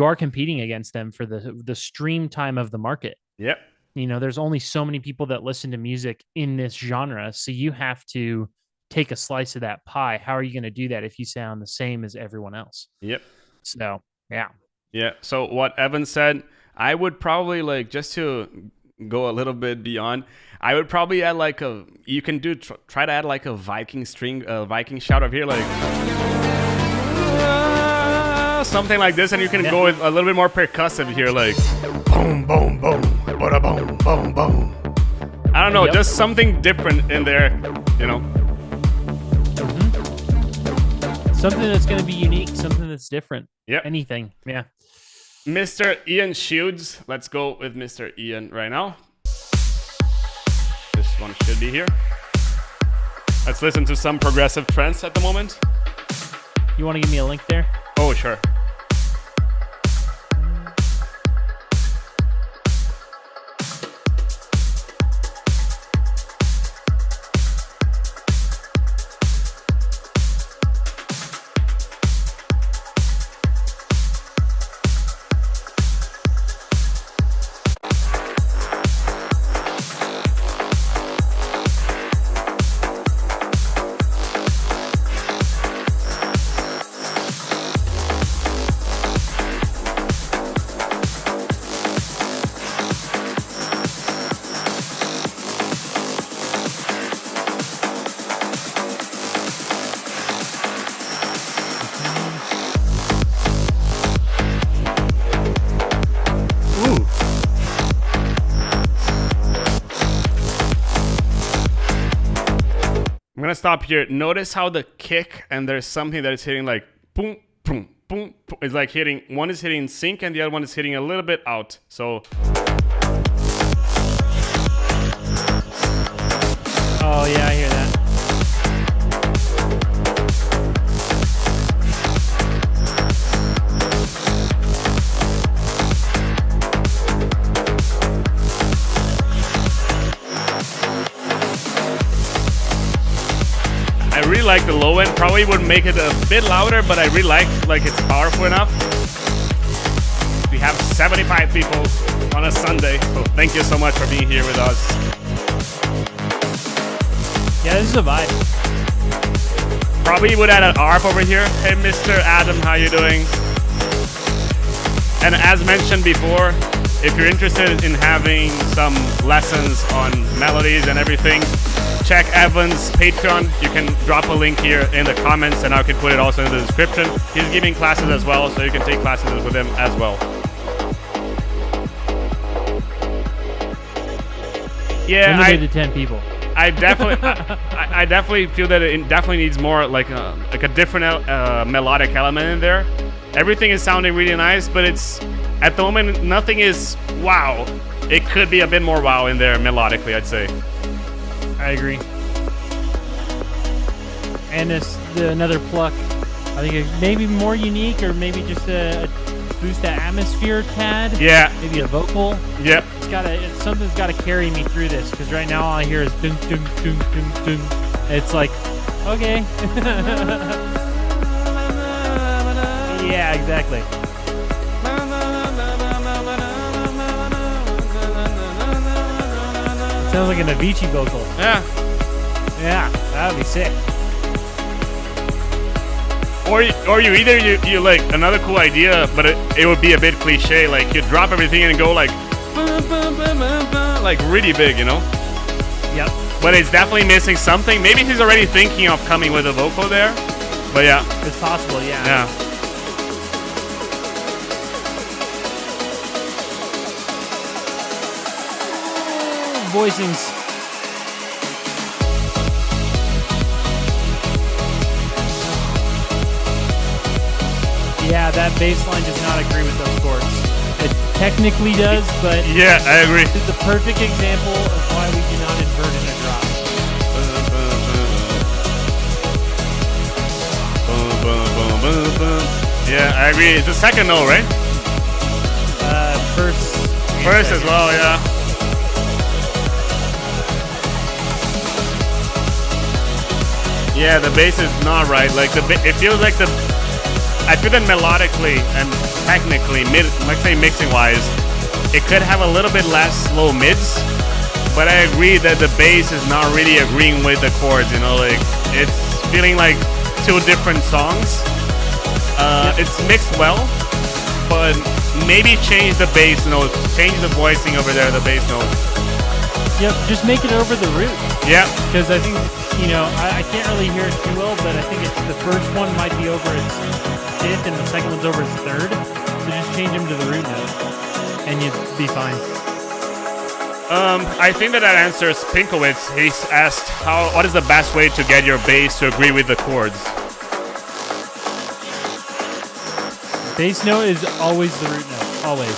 are competing against them for the stream time of the market. Yep. You know, there's only so many people that listen to music in this genre. So you have to take a slice of that pie. How are you going to do that if you sound the same as everyone else? Yep. So, yeah. Yeah. So what Evan said, I would probably like, just to go a little bit beyond, I would probably add like you can do, try to add like a Viking shout over here, like something like this. And you can go with a little bit more percussive here, like boom, boom, boom, bada boom, boom, boom. I don't know, just something different in there, you know. Something that's going to be unique, something that's different. Yep. Anything. Yeah. Mr. Ian Shoods. Let's go with Mr. Ian right now. This one should be here. Let's listen to some progressive trance at the moment. You want to give me a link there? Oh, sure. I'm gonna stop here. Notice how the kick, and there's something that is hitting like boom, boom, boom, boom. It's like hitting, one is hitting sync and the other one is hitting a little bit out. So. Oh yeah, I hear that. I really like the low end. Probably would make it a bit louder, but I really like it's powerful enough. We have 75 people on a Sunday, so thank you so much for being here with us. Yeah, this is a vibe. Probably would add an ARP over here. Hey, Mr. Adam, how you doing? And as mentioned before, if you're interested in having some lessons on melodies and everything, check Evan's Patreon. You can drop a link here in the comments, and I can put it also in the description. He's giving classes as well, so you can take classes with him as well. Yeah, limited to 10 people. I definitely, I definitely feel that it definitely needs more like a different melodic element in there. Everything is sounding really nice, but it's at the moment nothing is wow. It could be a bit more wow in there melodically, I'd say. I agree. And this another pluck. I think it maybe more unique, or maybe just a boost that atmosphere a tad. Yeah. Maybe a vocal. Yep. Something's got to carry me through this, because right now all I hear is dun dun dun dun dun. It's like, okay. Yeah, exactly. Sounds like an Avicii vocal. Yeah. Yeah, that would be sick. Or you either you like another cool idea, but it would be a bit cliche. Like you drop everything and go like really big, you know? Yep. But it's definitely missing something. Maybe he's already thinking of coming with a vocal there. But yeah. It's possible, yeah. Yeah. Voicings. Yeah, that bass line does not agree with those chords. It technically does, but yeah, I agree. It's the perfect example of why we do not invert in a drop. Yeah, I agree. It's the second note, right? First as well, yeah. Yeah, the bass is not right. Like it feels like I feel that melodically and technically, let's say mixing wise, it could have a little bit less low mids. But I agree that the bass is not really agreeing with the chords. You know, like it's feeling like two different songs. It's mixed well, but maybe change the bass note, change the voicing over there, the bass note. Yep, just make it over the root. Yeah. Because I think, you know, I can't really hear it too well, but I think it's the first one might be over its fifth and the second one's over its third. So just change them to the root note and you'd be fine. I think that answers Pinkowitz. He's asked what is the best way to get your bass to agree with the chords? Bass note is always the root note, always.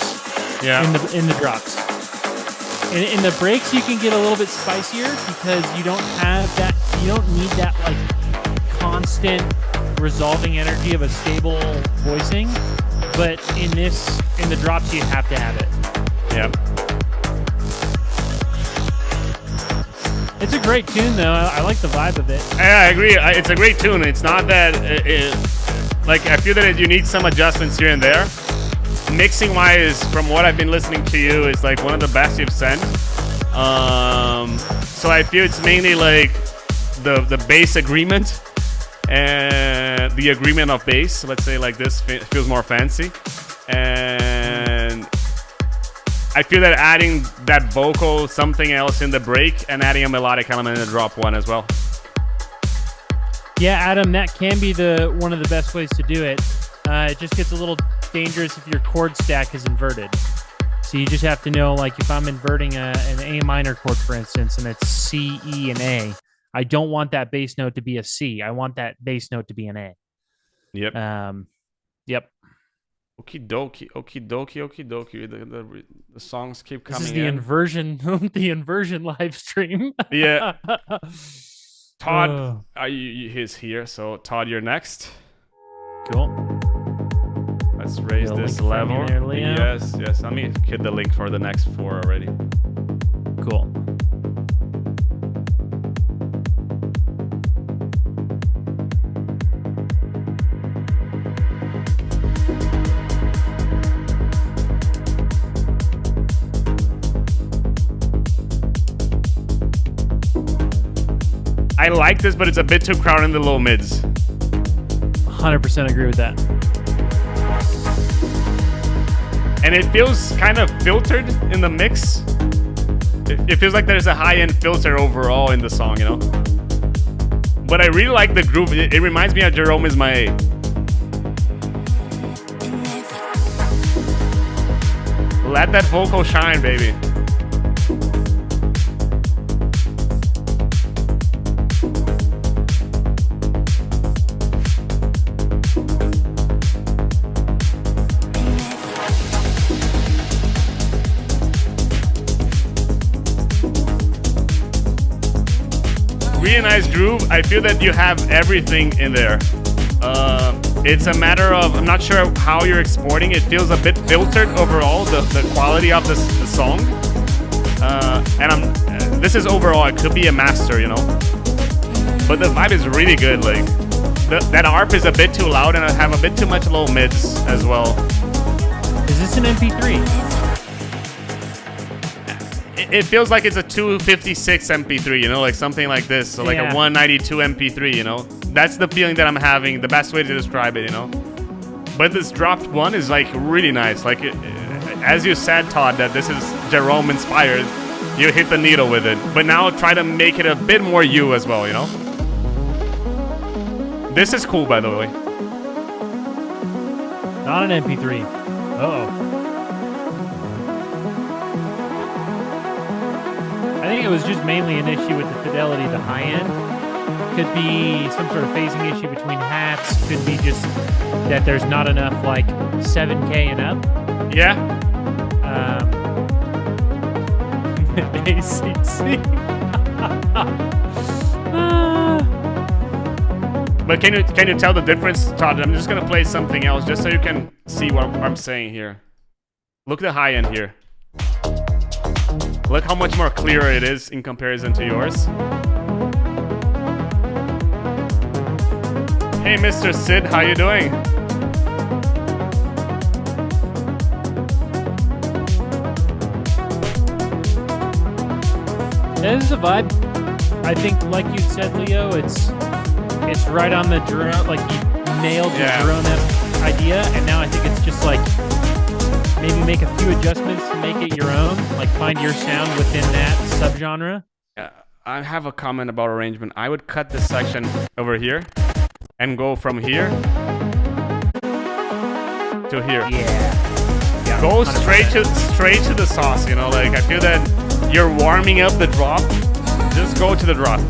Yeah. In the drops. In the breaks, you can get a little bit spicier because you don't have that. You don't need that like constant resolving energy of a stable voicing. But in the drops, you have to have it. Yeah. It's a great tune, though. I like the vibe of it. Yeah, I agree. It's a great tune. It's not that like I feel that you need some adjustments here and there. Mixing wise, from what I've been listening to you, is like one of the best you've sent. So I feel it's mainly like the bass agreement and the agreement of bass. Let's say like this feels more fancy, and I feel that adding that vocal, something else in the break, and adding a melodic element in the drop one as well. Yeah, Adam, that can be one of the best ways to do it. It just gets a little dangerous if your chord stack is inverted. So you just have to know, like, if I'm inverting an A minor chord, for instance, and it's C, E, and A, I don't want that bass note to be a C. I want that bass note to be an A. Yep. Yep. Okie dokie, okie dokie, okie dokie. The songs keep coming in. This is the inversion, the inversion live stream. Yeah. Todd, he's here. So Todd, you're next. Cool. Let's raise this level. There, yes. Let me hit the link for the next 4 already. Cool. I like this, but it's a bit too crowded in the low mids. 100% agree with that. And it feels kind of filtered in the mix. It feels like there's a high-end filter overall in the song, you know? But I really like the groove. It reminds me of Jerome Is My A. Let that vocal shine, baby. Really nice groove. I feel that you have everything in there. It's a matter of, I'm not sure how you're exporting. It feels a bit filtered overall, the quality of the song. And this is overall, it could be a master, you know. But the vibe is really good. Like that ARP is a bit too loud, and I have a bit too much low mids as well. Is this an MP3? It feels like it's a 256 MP3, you know, like something like this. So like a 192 MP3, you know. That's the feeling that I'm having, the best way to describe it, you know. But this dropped one is like really nice. Like, as you said, Todd, that this is Jerome inspired. You hit the needle with it. But now try to make it a bit more you as well, you know. This is cool, by the way. Not an MP3. Uh-oh. I think it was just mainly an issue with the fidelity of the high end. Could be some sort of phasing issue between hats. Could be just that there's not enough like 7K and up. Yeah. ACC. But can you tell the difference, Todd? I'm just gonna play something else just so you can see what I'm saying here. Look at the high end here. Look how much more clearer it is in comparison to yours. Hey, Mr. Sid, how you doing? This is a vibe. I think, like you said, Leo, it's right on the drone. Like you nailed the drone idea, and now I think it's just like maybe make a few adjustments to make it your own. Like find your sound within that subgenre. I have a comment about arrangement. I would cut this section over here and go from here to here. Yeah. Go 100%. straight to the sauce. You know, like I feel that you're warming up the drop. Just go to the drop.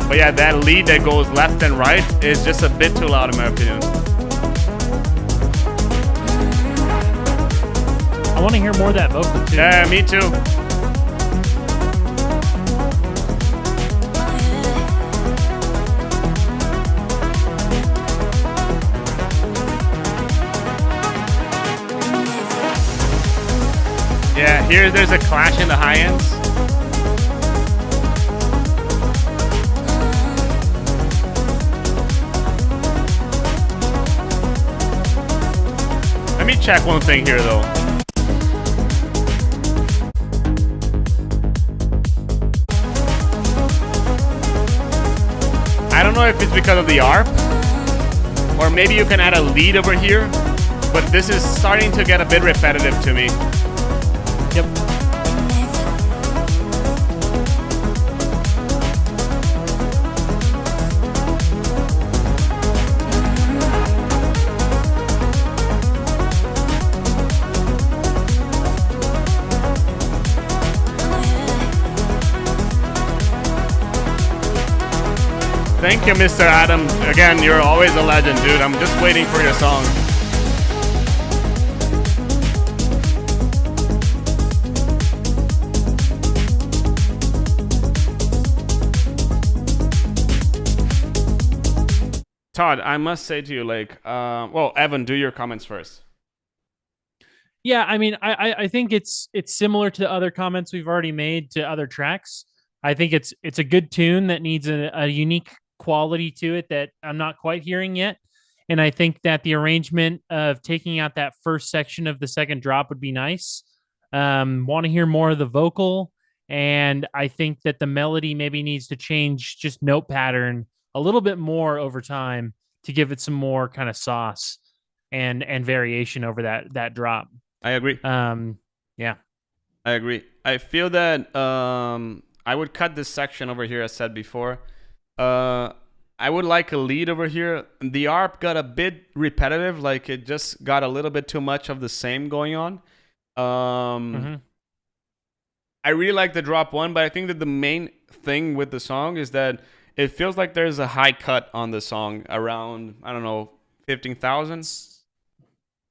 But yeah, that lead that goes left and right is just a bit too loud in my opinion. I want to hear more of that vocal too. Yeah, me too. Yeah, here there's a clash in the high ends. Let me check one thing here though. I don't know if it's because of the ARP, or maybe you can add a lead over here, but this is starting to get a bit repetitive to me. Yep. Thank you, Mr. Adam. Again, you're always a legend, dude. I'm just waiting for your song. Todd, I must say to you, like, well, Evan, do your comments first. Yeah, I mean, I think it's similar to the other comments we've already made to other tracks. I think it's a good tune that needs a unique quality to it that I'm not quite hearing yet. And I think that the arrangement of taking out that first section of the second drop would be nice. Want to hear more of the vocal. And I think that the melody maybe needs to change just note pattern a little bit more over time to give it some more kind of sauce and variation over that drop. I agree. Yeah. I agree. I feel that I would cut this section over here, as said before. I would like a lead over here. The ARP got a bit repetitive, like it just got a little bit too much of the same going on. I really like the drop one, but I think that the main thing with the song is that it feels like there's a high cut on the song around, I don't know, 15,000,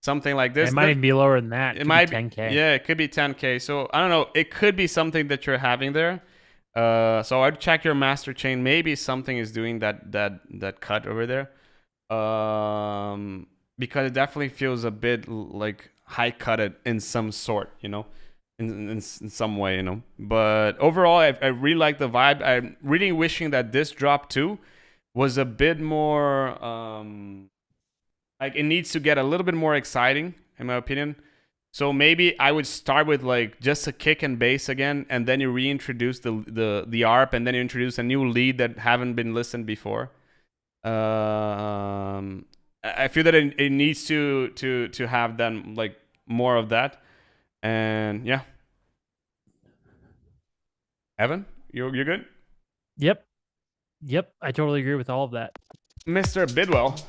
something like this. It might even be lower than that. It might be 10K. Yeah, it could be 10K. So I don't know. It could be something that you're having there. So I'd check your master chain. Maybe something is doing that cut over there. Because it definitely feels a bit like high cutted in some sort, you know, in some way, you know. But overall, I really like the vibe. I'm really wishing that this drop too was a bit more like it needs to get a little bit more exciting, in my opinion. So maybe I would start with like just a kick and bass again, and then you reintroduce the ARP, and then you introduce a new lead that haven't been listened before. I feel that it needs to have then like more of that, and yeah. Evan, you're good? Yep. I totally agree with all of that. Mr. Bidwell.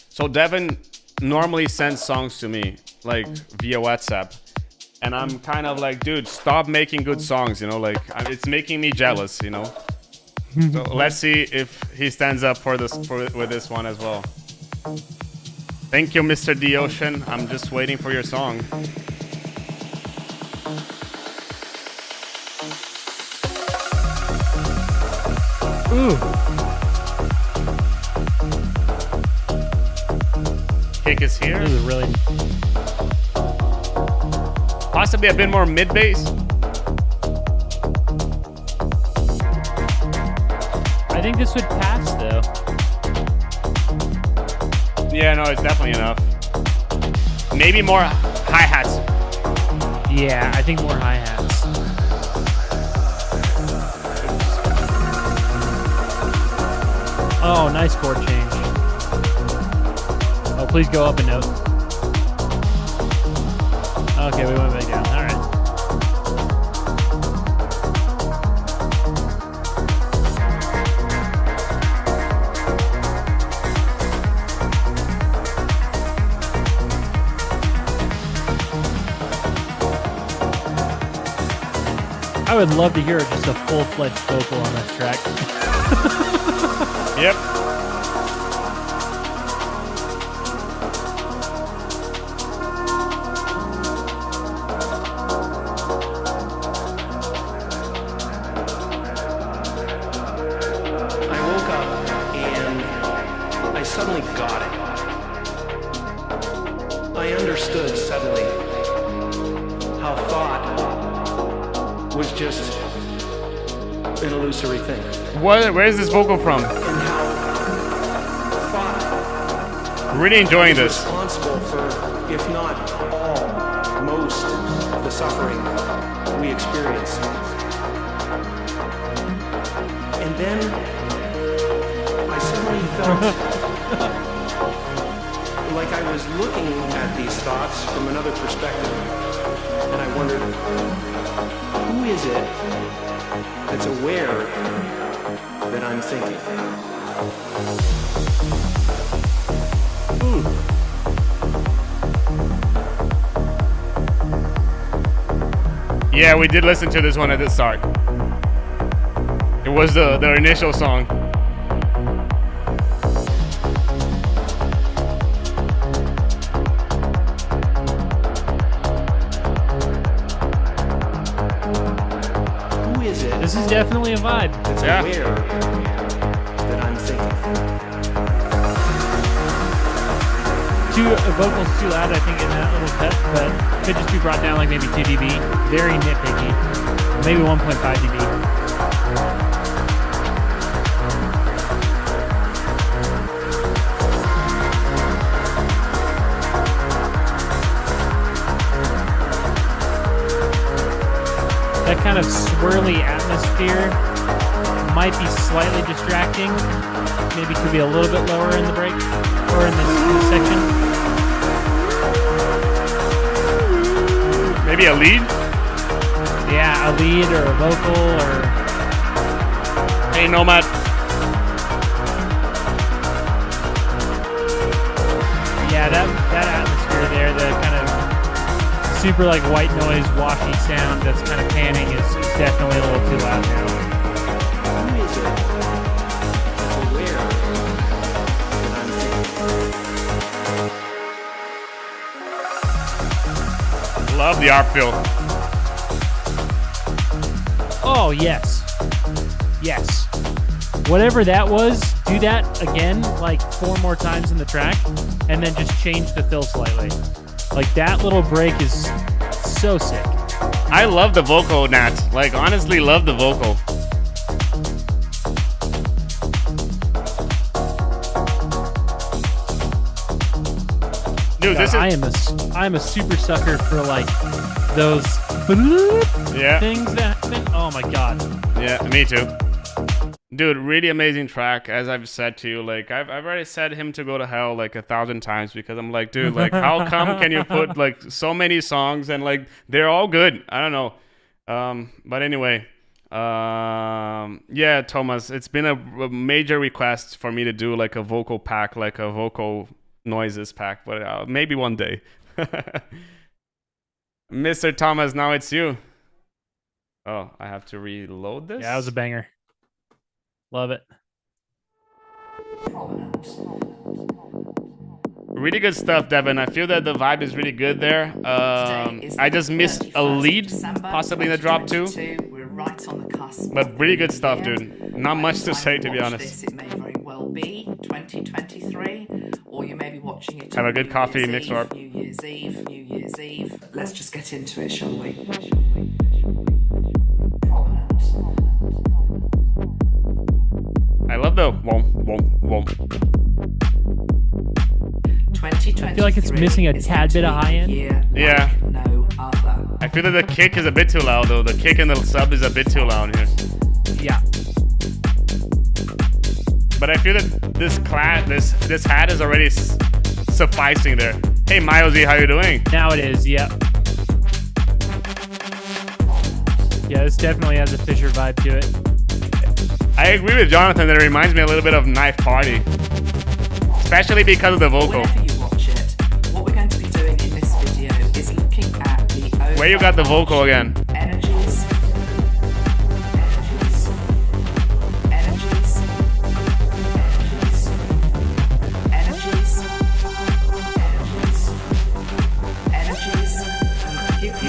So Devin normally sends songs to me like via WhatsApp, and I'm kind of like, dude, stop making good songs, you know, like it's making me jealous, you know. So let's see if he stands up for this with this one as well. Thank you, Mr. D Ocean. I'm just waiting for your song. Ooh. kick is here. This is really. Possibly a bit more mid bass. I think this would pass though. Yeah, no, it's definitely enough. Maybe more hi-hats. Yeah, I think more hi-hats. Oh, nice chord change. Oh, please go up a note. Okay, we went back down. All right. I would love to hear just a full-fledged vocal on this track. Yep. I woke up and I suddenly got it. I understood suddenly how thought was just an illusory thing. Where is this vocal from? And how thought Really enjoying is this. responsible for, if not all, most of the suffering we experience. And then I suddenly felt like I was looking at these thoughts from another perspective. And I wondered, who is it that's aware that I'm thinking? Yeah, we did listen to this one at the start. It was the initial song. Who is it This is definitely a vibe. that's Yeah. aware that I'm thinking? Vocals too loud, I think, in that little cut, but could just be brought down like maybe 2 dB. Very nitpicky. Maybe 1.5 dB. That kind of swirly atmosphere might be slightly distracting. Maybe could be a little bit lower in the break or in this section. Maybe a lead? Yeah, a lead or a vocal or Hey, Nomad. yeah, that atmosphere there, the kind of super like white noise, washy sound that's kind of panning is definitely a little too loud now. Who is it that's aware that I'm thinking? Love the ARP fill. Oh yes, yes. Whatever that was, do that again like 4 more times in the track, and then just change the fill slightly. Like that little break is so sick. I love the vocal, Nat. Like, honestly, love the vocal. Dude, this is... I am a super sucker for like those Yeah. things that happen. Oh my god. Yeah, me too. Dude, really amazing track. As I've said to you, like I've already said him to go to hell like 1,000 times because I'm like, dude, like how come can you put like so many songs and like they're all good? I don't know. But anyway, yeah, Thomas, it's been a major request for me to do like a vocal pack, like a vocal noises pack, but maybe one day. Mr. Thomas, now it's you. Oh, I have to reload this? Yeah, that was a banger. Love it. Really good stuff, Devin. I feel that the vibe is really good there. I just missed a lead, possibly in the drop too. We're right on the cusp. But really good stuff, dude. Not much to say, to be honest. It may very well be 2023, or you may be watching it. Have a good New coffee Year's mix Eve, up. New Year's Eve, New Year's Eve. Let's just get into it, shall we? I love the wom. 2023 I feel like it's missing a is tad bit of going to be high end. a year Yeah. like no other. I feel that the kick is a bit too loud though. The kick and the sub is a bit too loud here. Yeah. But I feel that this hat is already sufficing there. Hey Milesy, how you doing? Now it is. Yep. Yeah, this definitely has a Fisher vibe to it. I agree with Jonathan that it reminds me a little bit of Knife Party. Especially because of the vocal. Whenever you watch it, what we're going to be doing in this video is looking at the Where you got the vocal again? energies,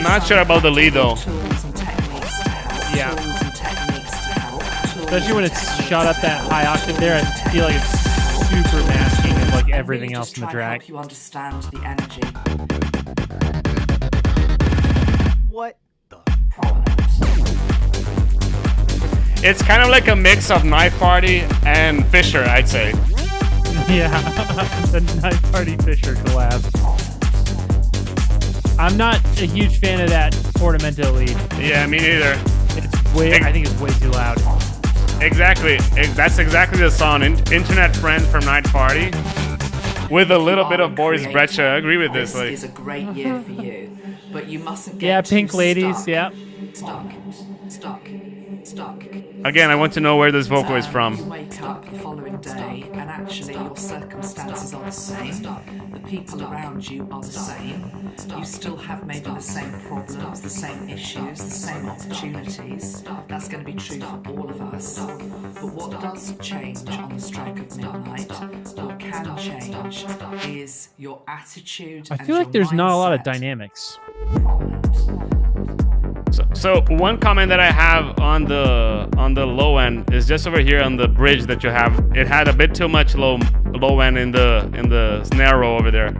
Not sure about the lead though. Yeah. Especially when it's shot up that high octave there, I feel like it's super masking of like everything else in the track. Help you understand the energy. What the? It's kind of like a mix of Knife Party and Fisher, I'd say. Yeah, the Night Party Fisher collab. I'm not a huge fan of that Portamento lead. Yeah, me neither. It's way, I think it's way too loud. Exactly. That's exactly the song. Internet Friend from Night Party. With a little bit of Boris Brecha. I agree with this. Like, is a great year for you, but you mustn't get Yeah, too Pink Ladies, stuck. yeah. Stuck. again, I want to know where this vocal is You from. wake up the following day and actually your circumstances are the same. The people around you are the same. You still have maybe the same problems, the same issues, the same opportunities. That's going to be true for all of us. But what does change on the stroke of midnight, what can change, is your attitude. I and feel like your there's not a lot of mindset. dynamics. So one comment that I have on the low end is just over here on the bridge that you have. It had a bit too much low end in the snare roll over there.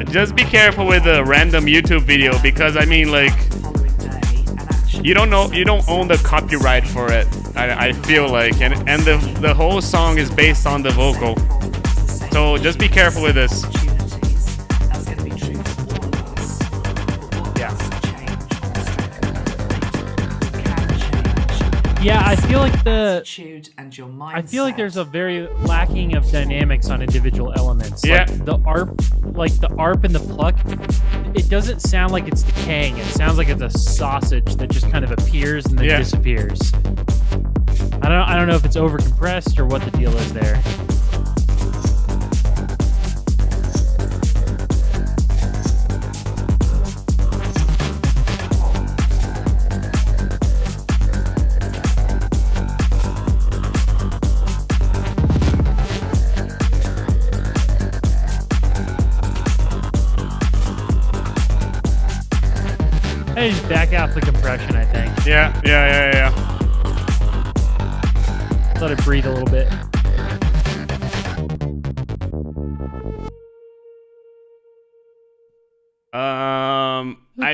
Just be careful with the random YouTube video, because I mean, like, you don't own the copyright for it. I feel like, and the whole song is based on the vocal. So just be careful with this. Yeah, I feel like I feel like there's a very lacking of dynamics on individual elements. Yeah. Like the arp and the pluck, it doesn't sound like it's decaying. It sounds like it's a sausage that just kind of appears and then disappears. I don't know if it's over compressed or what the deal is there. I just back out the compression, I think. Yeah. Let it breathe a little bit.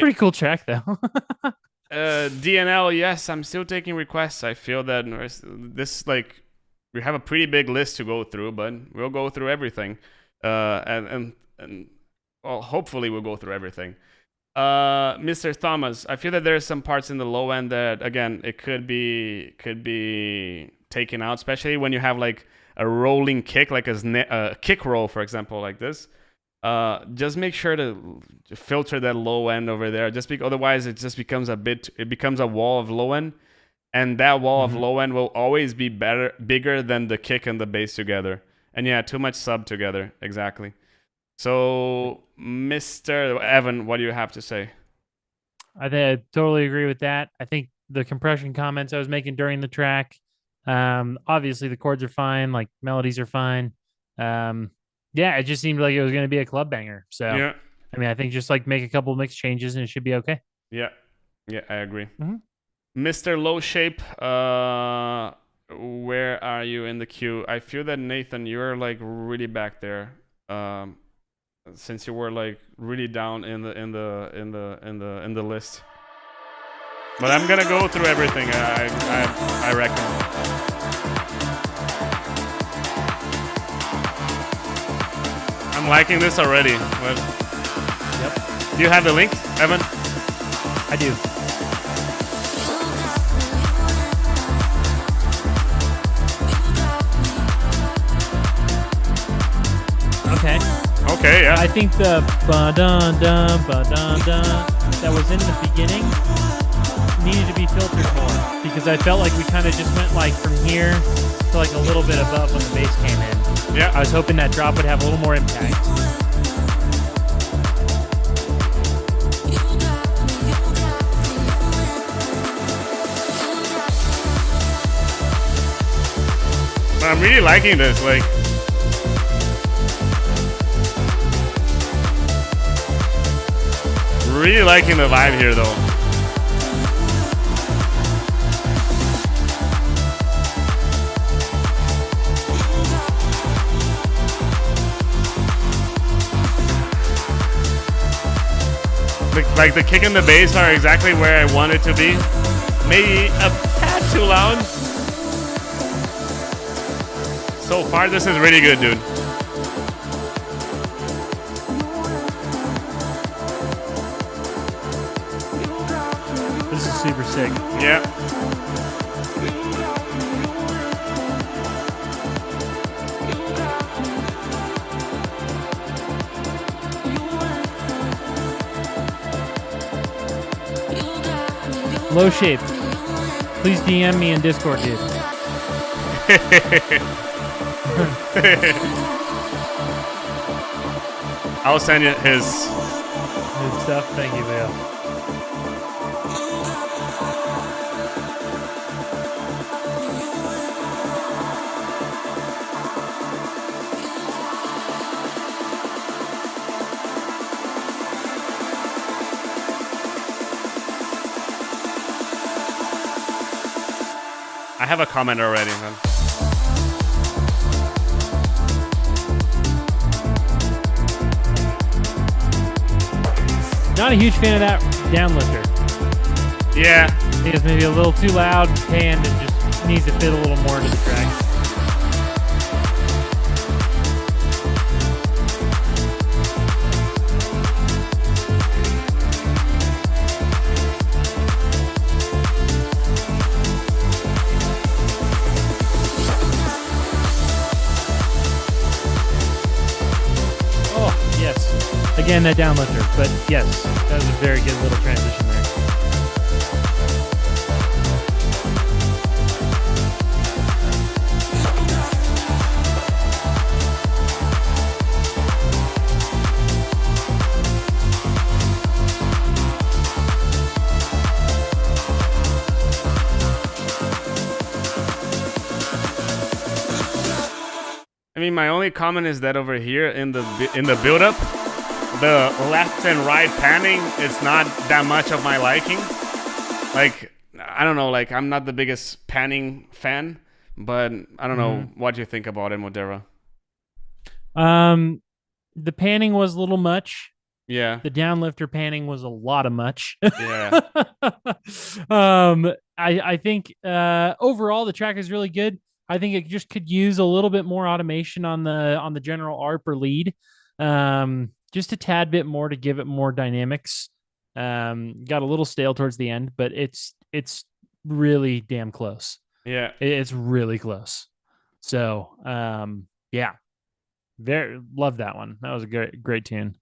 Pretty cool track though. DNL, yes, I'm still taking requests. I feel that this, like, we have a pretty big list to go through, but we'll go through everything. And well, hopefully we'll go through everything. Mr. Thomas, I feel that there's some parts in the low end that, again, it could be taken out, especially when you have like a rolling kick, like a kick roll, for example, like this. Just make sure to filter that low end over there. Otherwise, it just becomes a wall of low end, and that wall of low end will always be bigger than the kick and the bass together. And yeah, too much sub together, exactly. So, Mr. Evan, what do you have to say? I totally agree with that. I think the compression comments I was making during the track, obviously the chords are fine, like melodies are fine. Yeah, it just seemed like it was going to be a club banger. So, Yeah. I mean, I think just like make a couple mix changes and it should be okay. Yeah, I agree. Mm-hmm. Mr. Low Shape, where are you in the queue? I feel that Nathan, you're like really back there. Since you were like really down in the list. But I'm gonna go through everything. I reckon. I'm liking this already. But Yep, do you have the link, Evan? I do. Okay. Okay, yeah. I think the ba-dun-dun, ba-dun-dun that was in the beginning needed to be filtered more because I felt like we kind of just went like from here to like a little bit above when the bass came in. Yeah. I was hoping that drop would have a little more impact. I'm really liking this. Like, really liking the vibe here, though. Like the kick and the bass are exactly where I want it to be. Maybe a tad too loud. So far, this is really good, dude. This is super sick. Yeah. Low shape. Please DM me in Discord, dude. I'll send you his. Good stuff. Thank you, Leo. I have a comment already, man. Not a huge fan of that downlifter. Yeah. I think it's maybe a little too loud, panned, and just needs to fit a little more into the track. Again, that downlifter, but yes, that was a very good little transition there. I mean, my only comment is that over here in the build-up, the left and right panning is not that much of my liking. Like, I don't know, like I'm not the biggest panning fan, but I don't know what you think about it, Modera. The panning was a little much. Yeah. The downlifter panning was a lot of much. Yeah. I think overall the track is really good. I think it just could use a little bit more automation on the general ARP or lead. Just a tad bit more to give it more dynamics. Got a little stale towards the end, but it's really damn close. Yeah. It's really close. So, yeah. Love that one. That was a great tune.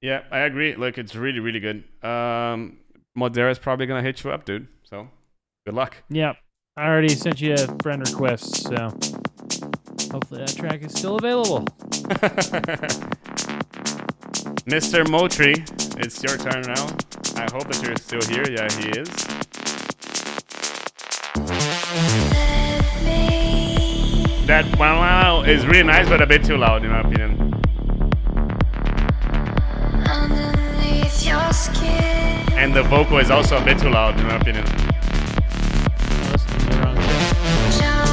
Yeah, I agree. Look, it's really, really good. Modera's probably going to hit you up, dude. So, good luck. Yeah. I already sent you a friend request, so hopefully that track is still available. Mr. Motri, it's your turn now. I hope that you're still here. Yeah, he is. That wow is really nice, but a bit too loud, in my opinion. And the vocal is also a bit too loud, in my opinion. I'm listening to the wrong thing.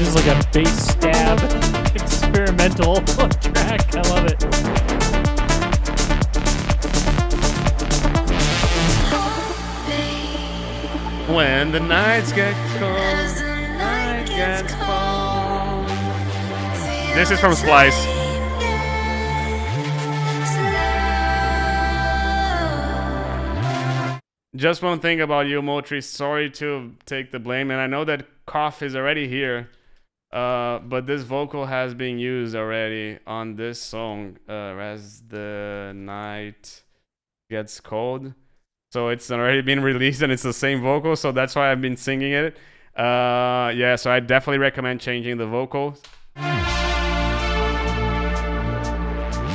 This is like a bass stab experimental track. I love it. When the nights get cold, night gets cold. This is from Splice. Just one thing about you, Motri. Sorry to take the blame, and I know that Cough is already here, but this vocal has been used already on this song as the night gets cold. So it's already been released, and it's the same vocal, so that's why I've been singing it. Yeah, so I definitely recommend changing the vocal.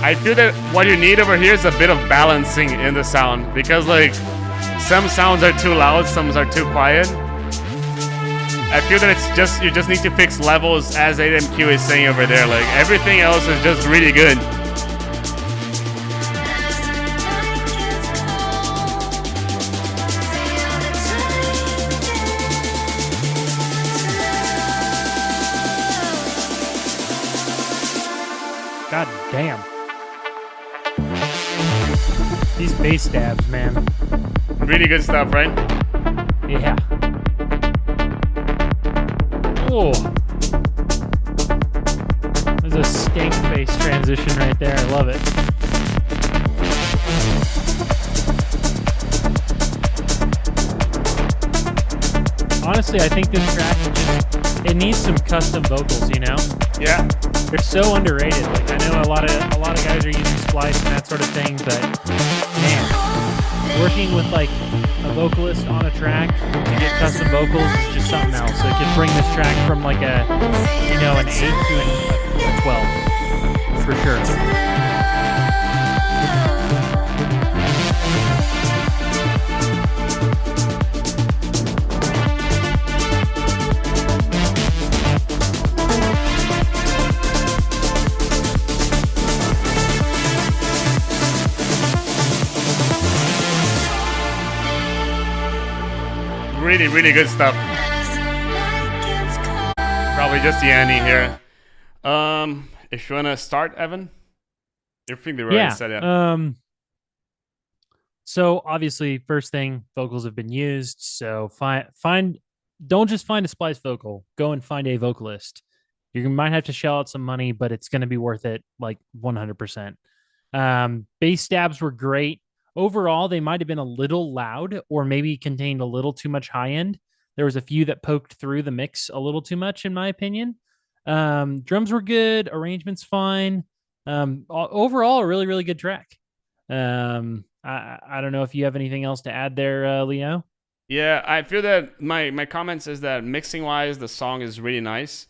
I feel that what you need over here is a bit of balancing in the sound, because like some sounds are too loud, some are too quiet. I feel that it's just you just need to fix levels, as AMQ is saying over there. Like everything else is just really good. God damn. These bass stabs, man. Really good stuff, right? Yeah. Oh. There's a skank bass transition right there. I love it. Honestly, I think this track it needs some custom vocals, you know? Yeah. They're so underrated. Like I know a lot of guys are using Splice and that sort of thing, but man, working with like a vocalist on a track to get custom vocals is just something else. So it can bring this track from like an 8 to a 12 for sure. Really, really good stuff. Probably just the ending here. If you wanna start, Evan, I think they already said it. So obviously, first thing, vocals have been used. So don't just find a Splice vocal. Go and find a vocalist. You might have to shell out some money, but it's going to be worth it, like 100%. Bass stabs were great. Overall, they might have been a little loud or maybe contained a little too much high end. There was a few that poked through the mix a little too much, in my opinion. Drums were good. Arrangements fine. Overall, a really, really good track. I don't know if you have anything else to add there, Leo. Yeah, I feel that my comments is that mixing-wise, the song is really nice.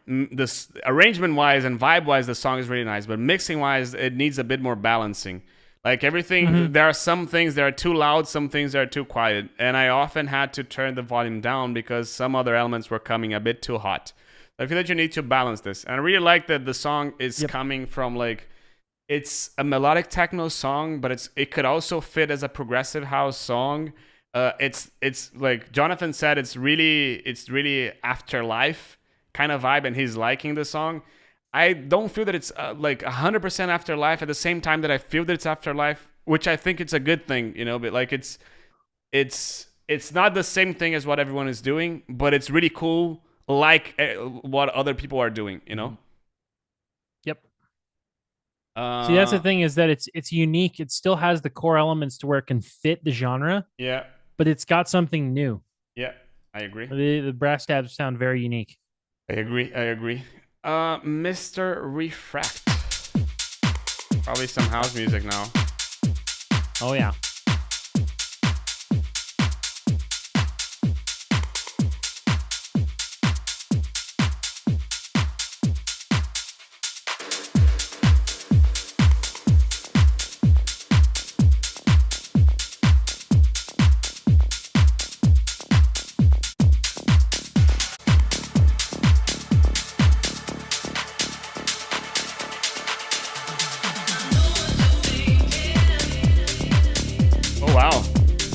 This arrangement-wise and vibe-wise, the song is really nice. But mixing-wise, it needs a bit more balancing. Like everything, there are some things that are too loud, some things that are too quiet. And I often had to turn the volume down because some other elements were coming a bit too hot. I feel that you need to balance this. And I really like that the song is coming from like, it's a melodic techno song, but it could also fit as a progressive house song. It's like Jonathan said, it's really afterlife kind of vibe, and he's liking the song. I don't feel that it's like 100% afterlife at the same time that I feel that it's afterlife, which I think it's a good thing, you know, but like it's not the same thing as what everyone is doing, but it's really cool, like what other people are doing, you know? Yep. See, that's the thing, is that it's unique. It still has the core elements to where it can fit the genre. Yeah. But it's got something new. Yeah, I agree. The brass stabs sound very unique. I agree. Mr. Refract. Probably some house music now. Oh, yeah.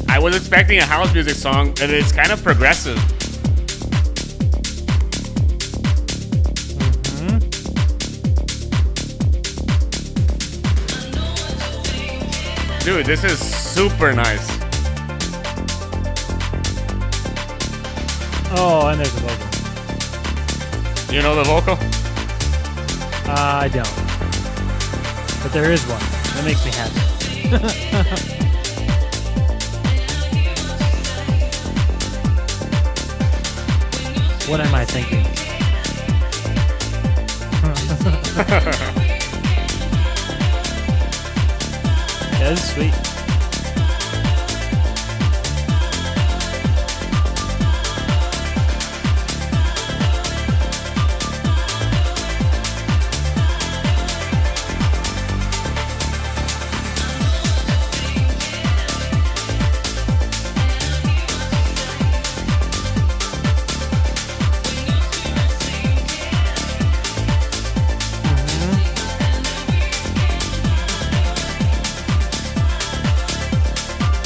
I was expecting a house music song, and it's kind of progressive. Dude, this is super nice. Oh, and there's a vocal. You know the vocal? I don't. But there is one. That makes me happy. What am I thinking? Yeah, this is sweet.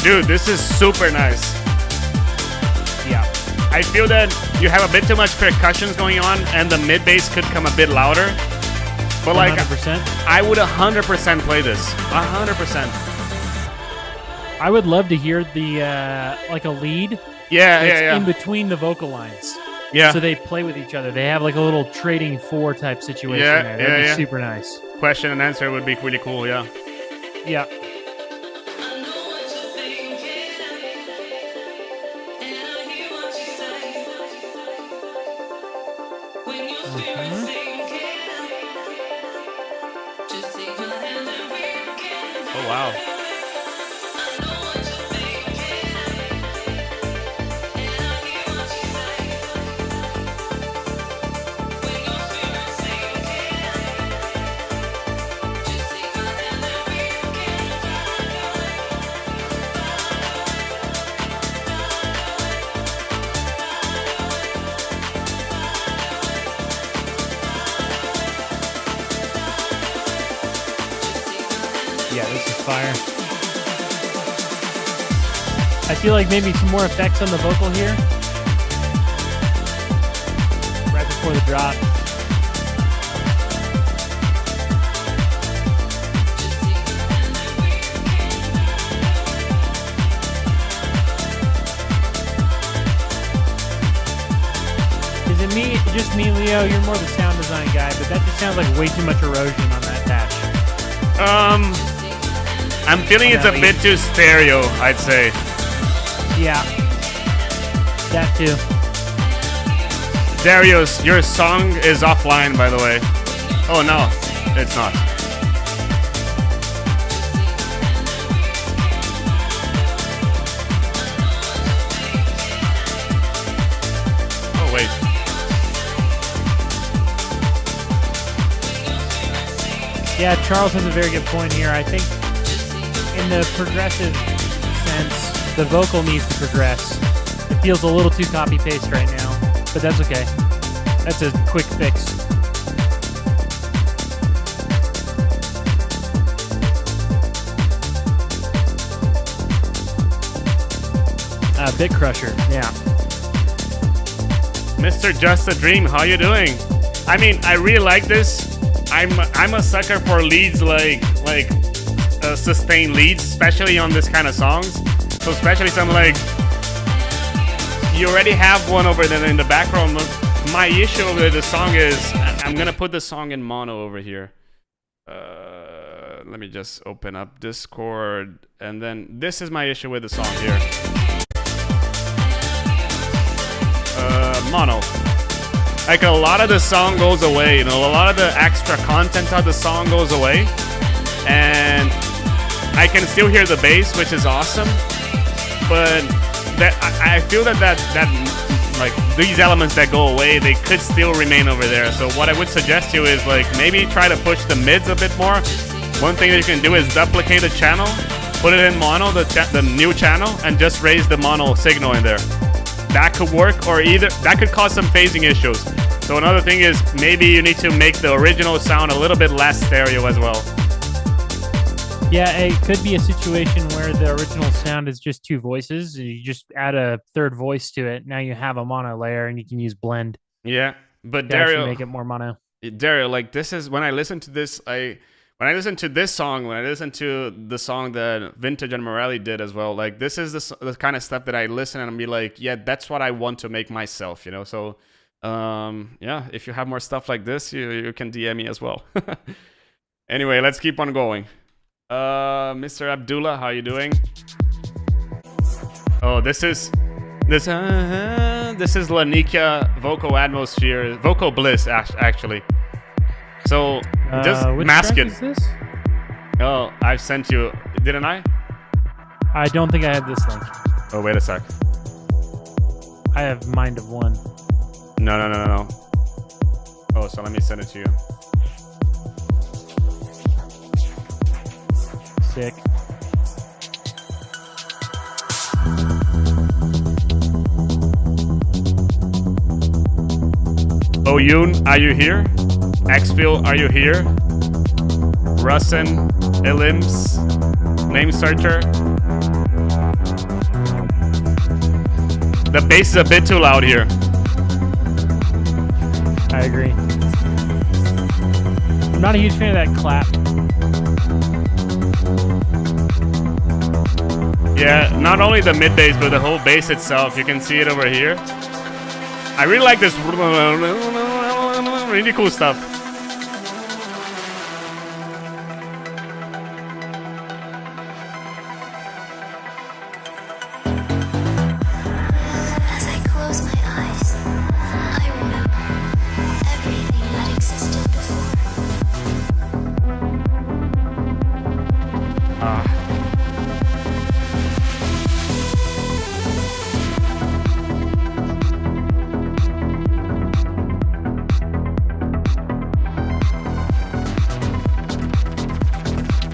Dude, this is super nice. Yeah. I feel that you have a bit too much percussions going on and the mid bass could come a bit louder. But like 100%. I would 100% play this. 100%. I would love to hear the like a lead. Yeah, that's yeah. in between the vocal lines. Yeah. So they play with each other. They have like a little trading four type situation Yeah, there. That'd be yeah. super nice. Question and answer would be really cool, yeah. Yeah. Oh wow. Yeah, this is fire. I feel like maybe some more effects on the vocal here. Right before the drop. Is it me, just me, Leo? You're more the sound design guy, but that just sounds like way too much erosion on that patch. I'm feeling it's a bit too stereo, I'd say. Yeah. That too. Darius, your song is offline, by the way. Oh no, it's not. Oh wait. Yeah, Charles has a very good point here. I think in the progressive sense, the vocal needs to progress. It feels a little too copy-paste right now, but that's okay. That's a quick fix. Bit Crusher, yeah. Mr. Just a Dream, how you doing? I mean, I really like this. I'm a sucker for leads like sustained leads, especially on this kind of songs. So especially something like you already have one over there in the background. My issue with the song is I'm gonna put the song in mono over here. Let me just open up Discord, and then this is my issue with the song here. Mono. Like a lot of the song goes away, you know, a lot of the extra content of the song goes away, and I can still hear the bass, which is awesome. But that I feel that like these elements that go away, they could still remain over there. So what I would suggest you is like maybe try to push the mids a bit more. One thing that you can do is duplicate a channel, put it in mono, the new channel, and just raise the mono signal in there. That could work, or either that could cause some phasing issues. So another thing is maybe you need to make the original sound a little bit less stereo as well. Yeah, it could be a situation where the original sound is just two voices. You just add a third voice to it. Now you have a mono layer, and you can use blend. Yeah, but to actually Dario, make it more mono. Dario, like this is when I listen to this, when when I listen to this song, when I listen to the song that Vintage and Morelli did as well, like this is the kind of stuff that I listen and be like, yeah, that's what I want to make myself, you know. So yeah, if you have more stuff like this, you can DM me as well. Anyway, let's keep on going. Mr. Abdullah, how you doing? Oh, this is Lanika Vocal Atmosphere, Vocal Bliss actually. So just which mask track it. is this? Oh, I've sent you, didn't I? I don't think I have this link. Oh, wait a sec. I have Mind of One. No. Oh, so let me send it to you. Sick. Oh, Yoon, are you here? Xfil, are you here? Russen, Elims, Name Searcher. The bass is a bit too loud here. I agree. I'm not a huge fan of that clap. Yeah, not only the mid bass, but the whole bass itself. You can see it over here. I really like this really cool stuff. As I close my eyes, I remember everything that existed before.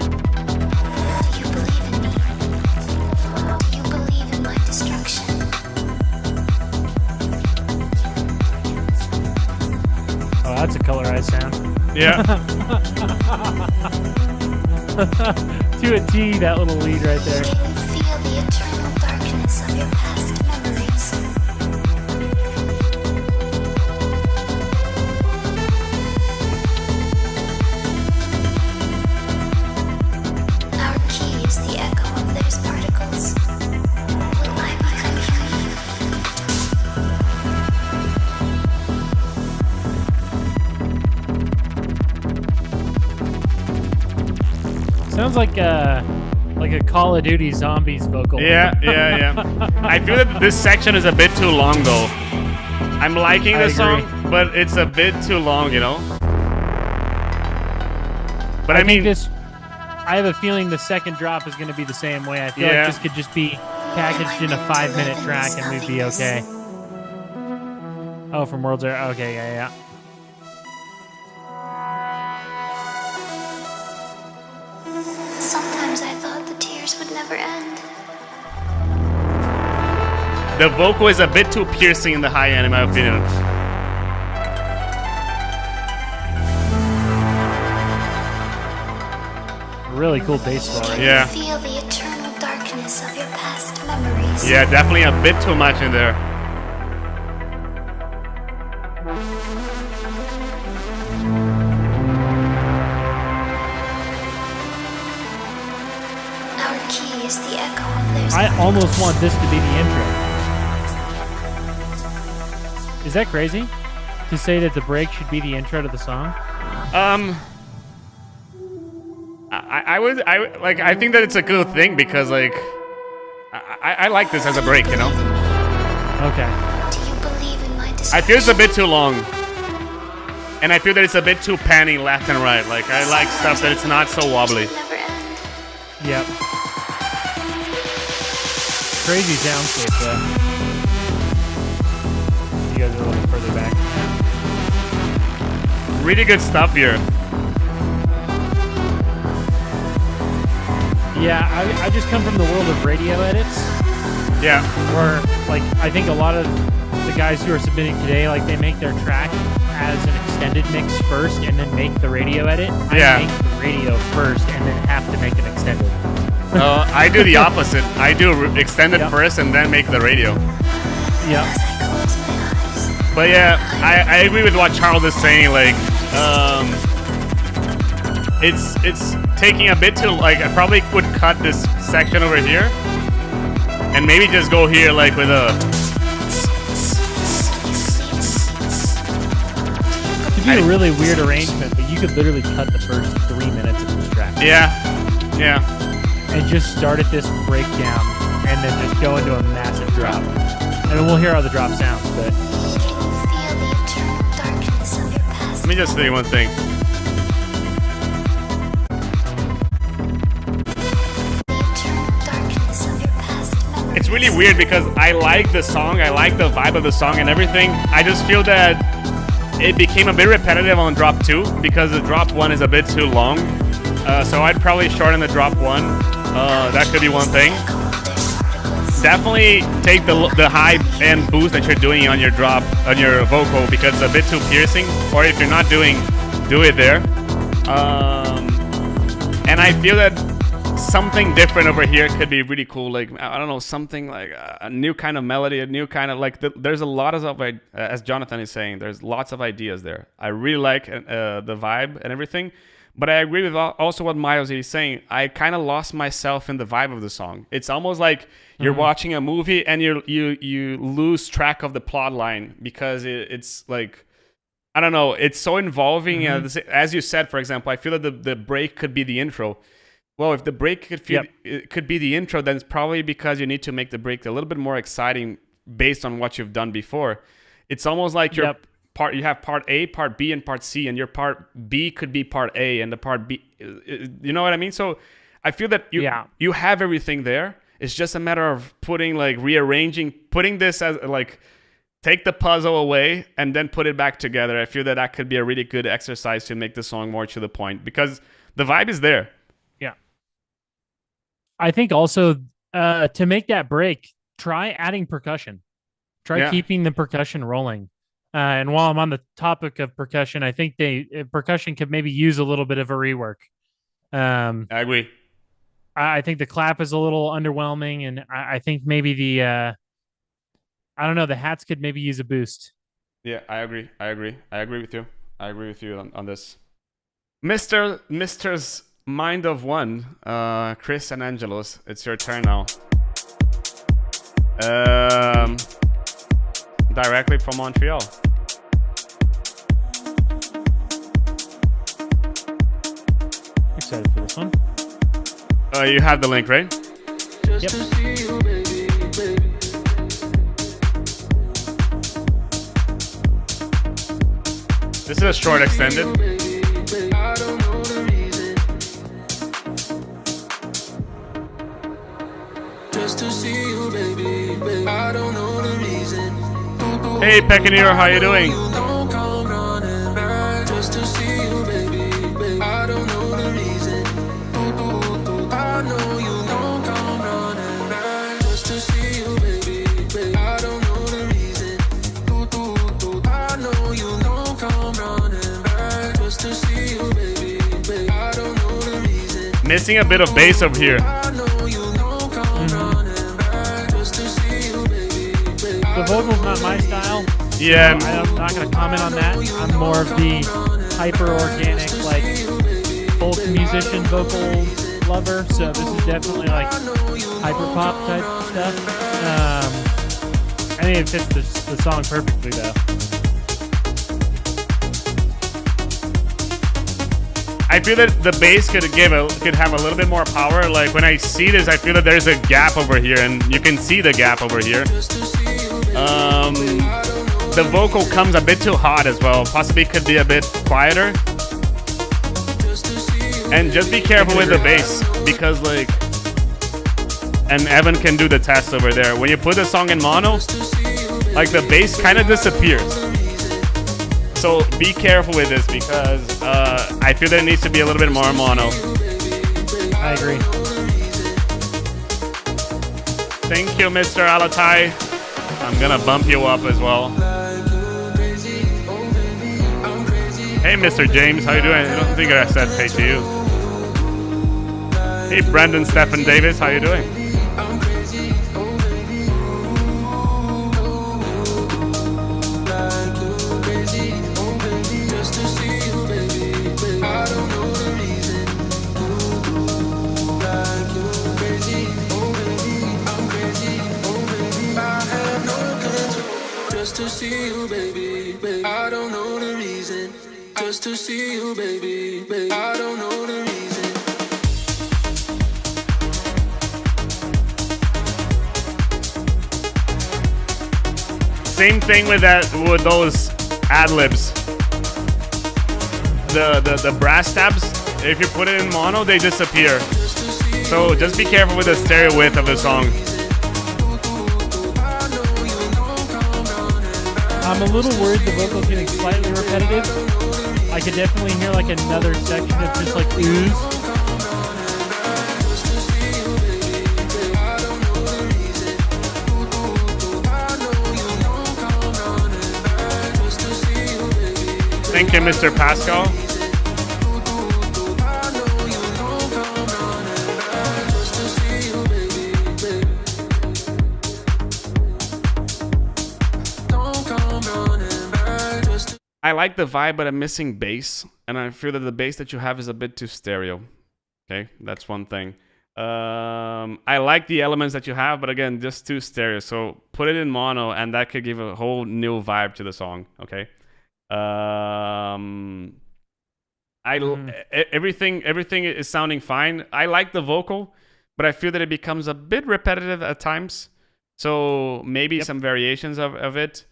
Do you believe in me? Do you believe in my destruction? Oh, that's a colorized sound. Yeah. To a T, that little lead right there. Can you feel the eternal darkness of your past memories? Our key is the echo of those particles. Will I become you? Sounds like a Call of Duty Zombies vocal. Yeah. I feel that this section is a bit too long though. I'm liking I the song, agree. but it's a bit too long, you know? But I mean, I have a feeling the second drop is going to be the same way. I feel Yeah. like this could just be packaged in a 5-minute track and we'd be okay. Oh, from World's Air. Okay, yeah. Sometimes I thought the tears would never end. the vocal is a bit too piercing in the high end, in my opinion. Really cool bass line. Can Yeah. you feel the eternal darkness of your past memories? Yeah, definitely a bit too much in there. Our key is the echo of those I particles. almost want this to be the intro. Is that crazy? To say that the break should be the intro to the song? I think that it's a good thing because like I like this as a break, you know. Okay. Do you believe in my I feel it's a bit too long, and I feel that it's a bit too panning left and right. Like I like stuff that it's not so wobbly. Never end. Yep. Crazy soundscape though. You guys are a little further back. Really good stuff here. Yeah, I just come from the world of radio edits, Yeah, where like I think a lot of the guys who are submitting today, like they make their track as an extended mix first and then make the radio edit. Yeah. I make the radio first and then have to make an extended. I do the opposite. I do extend it Yep. first and then make the radio. Yep. As I close my eyes, But yeah, I agree with what Charles is saying. Like, it's taking a bit too, like, I probably would cut this section over here and maybe just go here like with a. It'd be a really weird arrangement, but you could literally cut the first 3 minutes of this track. Yeah. And just start at this breakdown and then just go into a massive drop. I mean, we'll hear how the drop sounds, but Let me just say one thing. It's really weird because I like the song, I like the vibe of the song and everything. I just feel that it became a bit repetitive on drop 2 because the drop 1 is a bit too long. So I'd probably shorten the drop 1. That could be one thing. Definitely take the high end boost that you're doing on your drop, on your vocal, because it's a bit too piercing. Or if you're not doing, do it there. And I feel that something different over here could be really cool. Like, I don't know, something like a new kind of melody, a new kind of like. There's a lot of, as Jonathan is saying, there's lots of ideas there. I really like the vibe and everything. But I agree with also what Miles is saying. I kind of lost myself in the vibe of the song. It's almost like you're watching a movie and you lose track of the plot line because it's like, I don't know, it's so involving. As you said, for example, I feel that the break could be the intro. Well, if the break it could be the intro, then it's probably because you need to make the break a little bit more exciting based on what you've done before. It's almost like you have part A, part B, and part C, and your part B could be part A, and the part B, you know what I mean? So I feel that you have everything there. It's just a matter of rearranging, putting this as like, take the puzzle away and then put it back together. I feel that could be a really good exercise to make the song more to the point because the vibe is there. Yeah. I think also to make that break, try adding percussion. Try keeping the percussion rolling. And while I'm on the topic of percussion, I think percussion could maybe use a little bit of a rework. I agree. I think the clap is a little underwhelming, and I think maybe the the hats could maybe use a boost. Yeah, I agree with you. I agree with you on this. Mister's Mind of One, Chris and Angelos, it's your turn now. Directly from Montreal. Excited for this one. You have the link, right? Yep. This is a short extended. Hey, Peccaneer, how you doing? Missing a bit of bass over here. The vocal's not my style. Yeah. So I'm not going to comment on that. I'm more of the hyper-organic, like, folk musician vocal lover. So this is definitely, like, hyper-pop type stuff. I think it fits the song perfectly, though. I feel that the bass could have a little bit more power. Like when I see this, I feel that there's a gap over here, and you can see the gap over here. The vocal comes a bit too hot as well. Possibly could be a bit quieter. And just be careful with the bass because and Evan can do the test over there. When you put the song in mono, like the bass kind of disappears. So be careful with this because I feel that it needs to be a little bit more mono. I agree. Thank you, Mr. Alatai. I'm gonna bump you up as well. Hey, Mr. James, how you doing? I don't think I said hey to you. Hey, Brandon Stephen Davis, how you doing? see you, baby, baby. I don't know the reason. Just to see you, baby, baby. I don't know the reason. Same thing with that, with those ad-libs. The brass tabs, if you put it in mono, they disappear. So just be careful with the stereo width of the song. I'm a little worried the vocal's getting slightly repetitive. I could definitely hear like another section of just like ooze. Thank you, Mr. Pascal. I like the vibe, but I'm missing bass, and I feel that the bass that you have is a bit too stereo. Okay, that's one thing. I like the elements that you have, but again, just too stereo. So put it in mono, and that could give a whole new vibe to the song. Okay. Everything is sounding fine. I like the vocal, but I feel that it becomes a bit repetitive at times. So maybe some variations of it.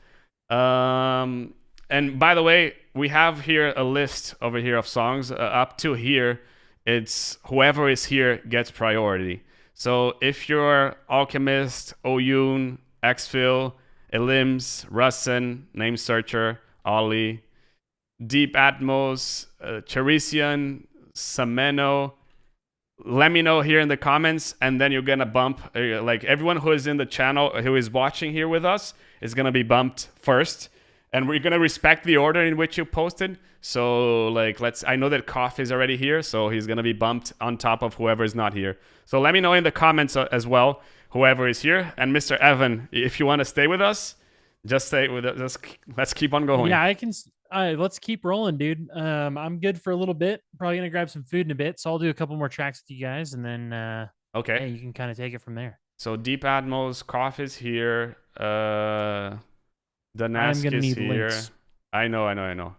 And by the way, we have here a list over here of songs. Up to here, it's whoever is here gets priority. So if you're Alchemist, Oyun, Xfil, Elims, Russen, Name Searcher, Ollie, Deep Atmos, Charisian, Sameno, let me know here in the comments, and then you're gonna bump like everyone who is in the channel, who is watching here with us, is gonna be bumped first. And we're gonna respect the order in which you posted. So like, I know that Koff is already here, so he's gonna be bumped on top of whoever is not here. So let me know in the comments as well, whoever is here. And Mr. Evan, if you want to stay with us, just stay with us. Let's keep on going. Yeah, I can. Let's keep rolling, dude. I'm good for a little bit. Probably gonna grab some food in a bit, so I'll do a couple more tracks with you guys, and then okay, hey, you can kind of take it from there. So Deep Atmos, Koff is here. Danask is here. Links. I know.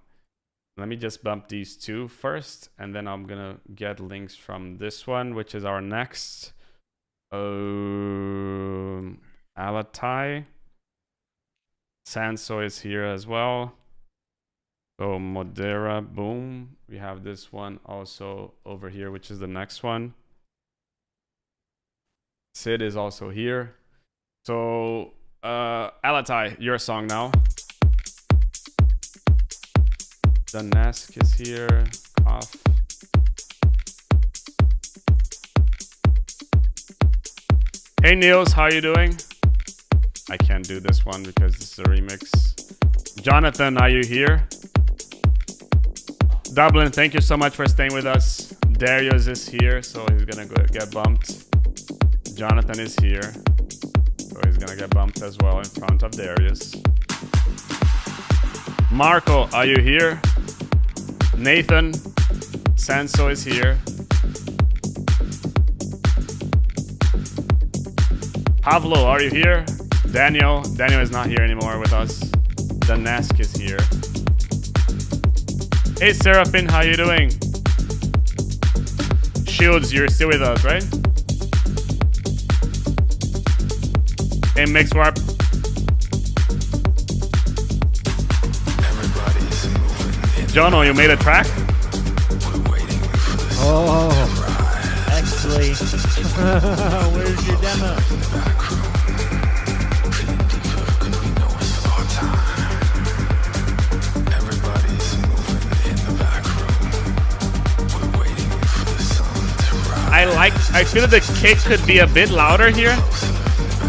Let me just bump these two first, and then I'm gonna get links from this one, which is our next. Alatai. Sanso is here as well. So Modera, boom. We have this one also over here, which is the next one. Sid is also here. So Alatai, your song now. Danask is here. Koff. Hey Niels, how you doing? I can't do this one because this is a remix. Jonathan, are you here? Dublin, thank you so much for staying with us. Darius is here, so he's gonna get bumped. Jonathan is here. So he's gonna get bumped as well in front of Darius. Marco, are you here? Nathan, Sanso is here. Pablo, are you here? Daniel is not here anymore with us. Danask is here. Hey Seraphine, how you doing? Shields, you're still with us, right? Hey, Mix Warp. Jono, you made a track? Oh, actually, where's your demo? I feel that the kick could be a bit louder here.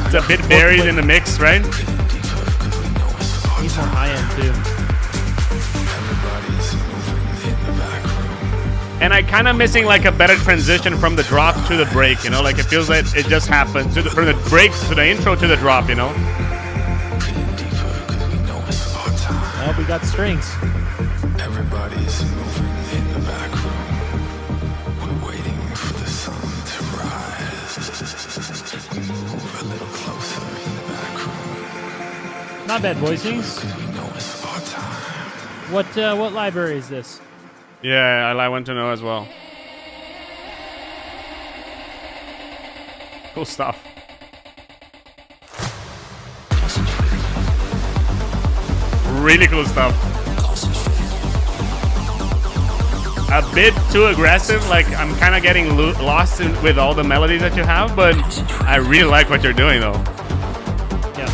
It's a bit buried in the mix, right? He's on high end too. And I kind of missing like a better transition from the drop to the break, you know? Like it feels like it just happened from the break to the intro to the drop, you know? Well, we got strings. Everybody's moving in the back room. We're waiting for the sun to rise. We move a little closer in the back room. Not bad voicings. What library is this? Yeah, I want to know as well. Cool stuff. Really cool stuff. A bit too aggressive, like I'm kind of getting lost with all the melodies that you have, but I really like what you're doing though. Yeah.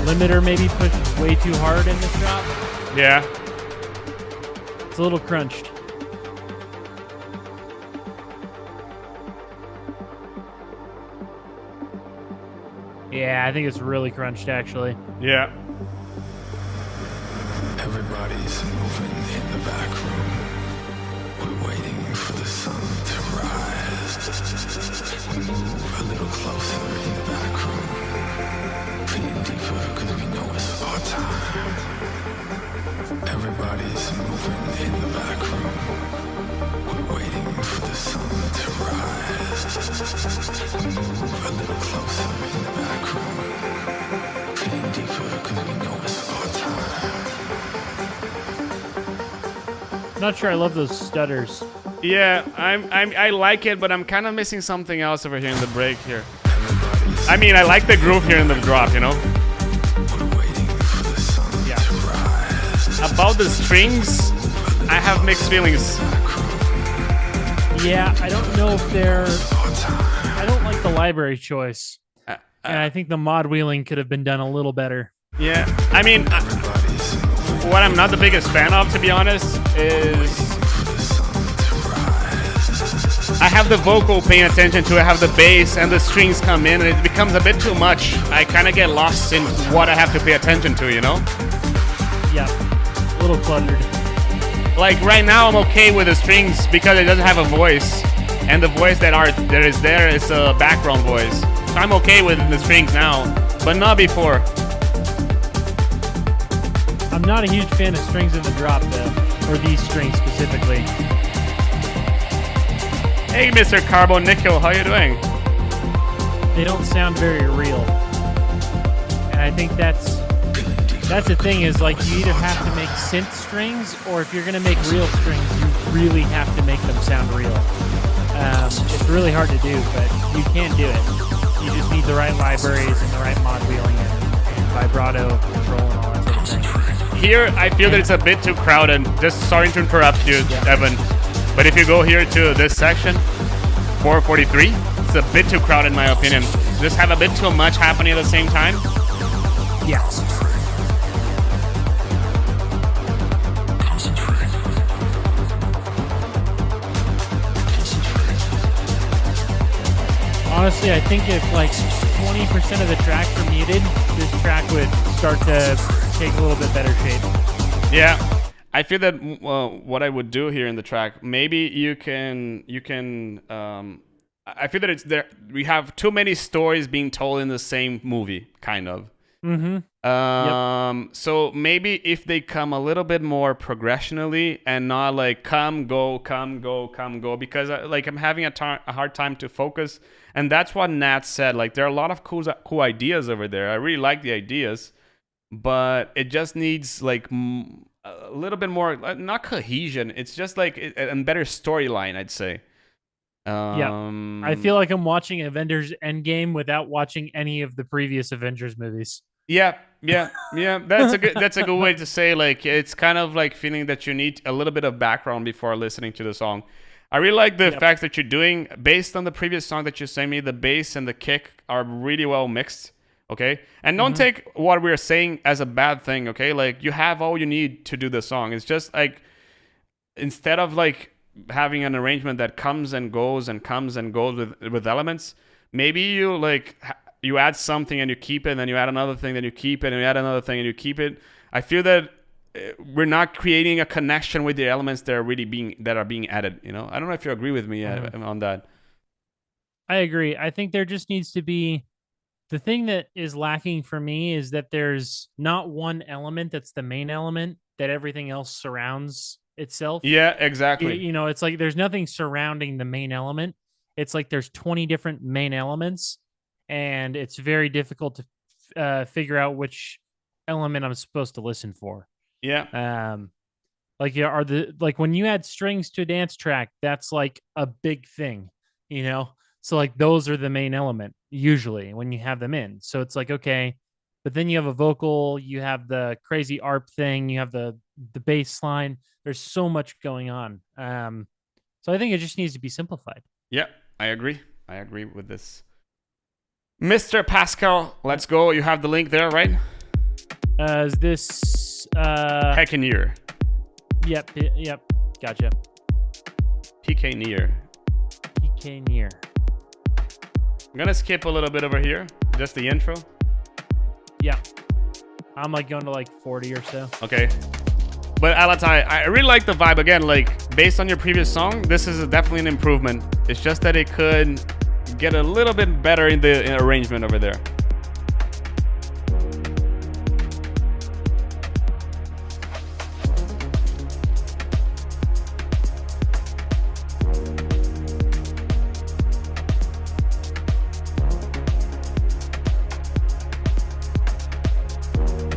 Limiter maybe pushed way too hard in this drop. Yeah. It's a little crunched. Yeah, I think it's really crunched actually. Yeah. Everybody's moving in the back room. We're waiting for the sun to rise. We move a little closer in the back room. Feeling deeper because we know it's our time. Everybody's moving in the back room. We're waiting for the sun to rise. We move a little closer in the back room. Feeling deeper because we know it's our time. Not sure I love those stutters. Yeah, I like it, but I'm kind of missing something else over here in the break here. I mean, I like the groove here in the drop, you know? Yeah. About the strings, I have mixed feelings. Yeah, I don't know if they're... I don't like the library choice. And I think the mod wheeling could have been done a little better. Yeah, I mean, what I'm not the biggest fan of, to be honest, is... I have the vocal paying attention to it, I have the bass and the strings come in, and it becomes a bit too much. I kind of get lost in what I have to pay attention to, you know? Yeah, a little cluttered. Like right now, I'm okay with the strings because it doesn't have a voice, and the voice that is there is a background voice. So I'm okay with the strings now, but not before. I'm not a huge fan of strings in the drop, though, or these strings specifically. Hey, Mr. Carbon Nickel, how you doing? They don't sound very real, and I think that's the thing is like you either have to make synth strings, or if you're gonna make real strings, you really have to make them sound real. It's really hard to do, but you can do it. You just need the right libraries and the right mod wheeling and vibrato control and all that sort of thing. Here, I feel that it's a bit too crowded. Just sorry to interrupt you, Evan. But if you go here to this section, 443, it's a bit too crowded in my opinion. Just have a bit too much happening at the same time. Yeah. Honestly, I think if like 20% of the tracks were muted, this track would start to take a little bit better shape. Yeah. I feel that what I would do here in the track, maybe you can. I feel that it's there. We have too many stories being told in the same movie, kind of. Mm-hmm. So maybe if they come a little bit more progressionally and not like come go, because I'm having a hard time to focus, and that's what Nat said. Like there are a lot of cool ideas over there. I really like the ideas, but it just needs like a little bit more, not cohesion. It's just like a better storyline, I'd say. I feel like I'm watching Avengers Endgame without watching any of the previous Avengers movies. Yeah. That's a good way to say. Like it's kind of like feeling that you need a little bit of background before listening to the song. I really like the fact that you're doing, based on the previous song that you sent me, the bass and the kick are really well mixed. Okay, and don't take what we're saying as a bad thing. Okay, like you have all you need to do the song. It's just like instead of like having an arrangement that comes and goes with elements, maybe you like you add something and you keep it, and then you add another thing, then you keep it, and you add another thing and you keep it. I feel that we're not creating a connection with the elements that are being added. You know, I don't know if you agree with me on that. I agree. I think there just needs to be The thing that is lacking for me is that there's not one element that's the main element that everything else surrounds itself. Yeah, exactly. You know, it's like there's nothing surrounding the main element. It's like there's 20 different main elements, and it's very difficult to figure out which element I'm supposed to listen for. Yeah. Like are the like when you add strings to a dance track, that's like a big thing, you know? So like those are the main element usually when you have them in. So it's like, okay, but then you have a vocal, you have the crazy ARP thing, you have the bass line. There's so much going on. So I think it just needs to be simplified. Yeah, I agree. I agree with this. Mr. Pascal, let's go. You have the link there, right? Is this Heckineer. Yep, gotcha. PK Near. PK Near. I'm gonna skip a little bit over here, just the intro. Yeah. I'm like going to like 40 or so. Okay. But Alatai, I really like the vibe. Again, like based on your previous song, this is definitely an improvement. It's just that it could get a little bit better in the arrangement over there.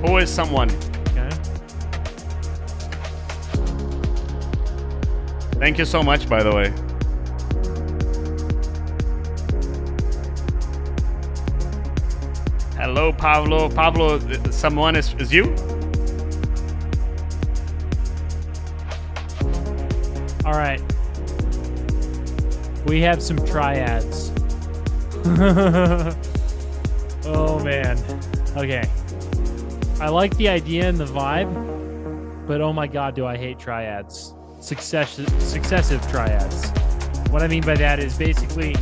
Who is someone? Okay. Thank you so much, by the way. Hello, Pablo. Pablo, someone is you? All right. We have some triads. Oh, man. Okay. I like the idea and the vibe, but oh my god, do I hate triads. Successive triads. What I mean by that is basically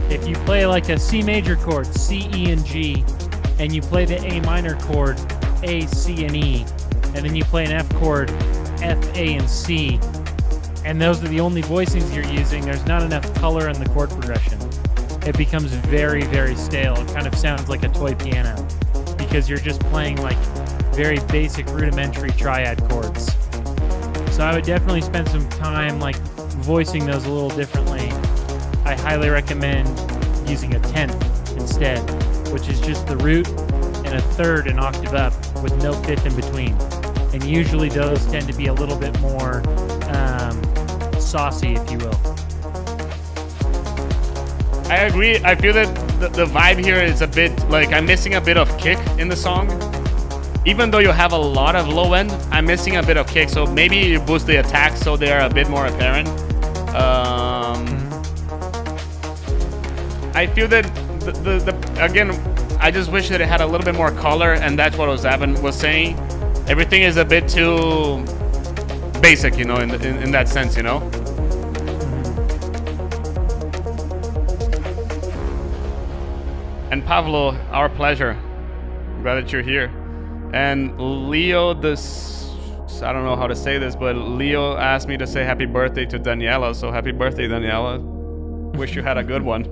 if you play like a C major chord, C, E, and G, and you play the A minor chord, A, C, and E, and then you play an F chord, F, A, and C, and those are the only voicings you're using, there's not enough color in the chord progression. It becomes very, very stale. It kind of sounds like a toy piano because you're just playing like very basic rudimentary triad chords. So I would definitely spend some time like voicing those a little differently. I highly recommend using a 10th instead, which is just the root and a third an octave up with no fifth in between. And usually those tend to be a little bit more saucy, if you will. I agree. I feel that the vibe here is a bit like I'm missing a bit of kick in the song. Even though you have a lot of low end, I'm missing a bit of kick. So maybe you boost the attacks so they are a bit more apparent. I feel that again, I just wish that it had a little bit more color, and that's what Evan was saying. Everything is a bit too basic, you know, in that sense, you know. And Pablo, our pleasure. I'm glad that you're here. And Leo, I don't know how to say this, but Leo asked me to say happy birthday to Daniela. So happy birthday, Daniela. Wish you had a good one.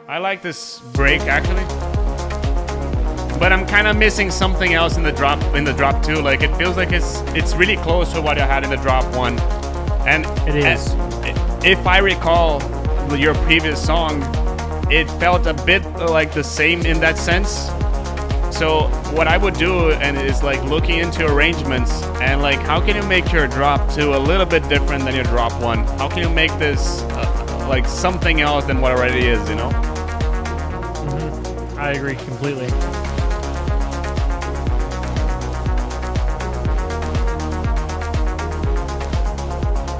I like this break actually, but I'm kind of missing something else in the drop too. Like it feels like it's really close to what I had in the drop one, and it is. If I recall your previous song, it felt a bit like the same in that sense. So what I would do and is like looking into arrangements and like how can you make your drop two a little bit different than your drop one? How can you make this like something else than what already is, you know? I agree completely.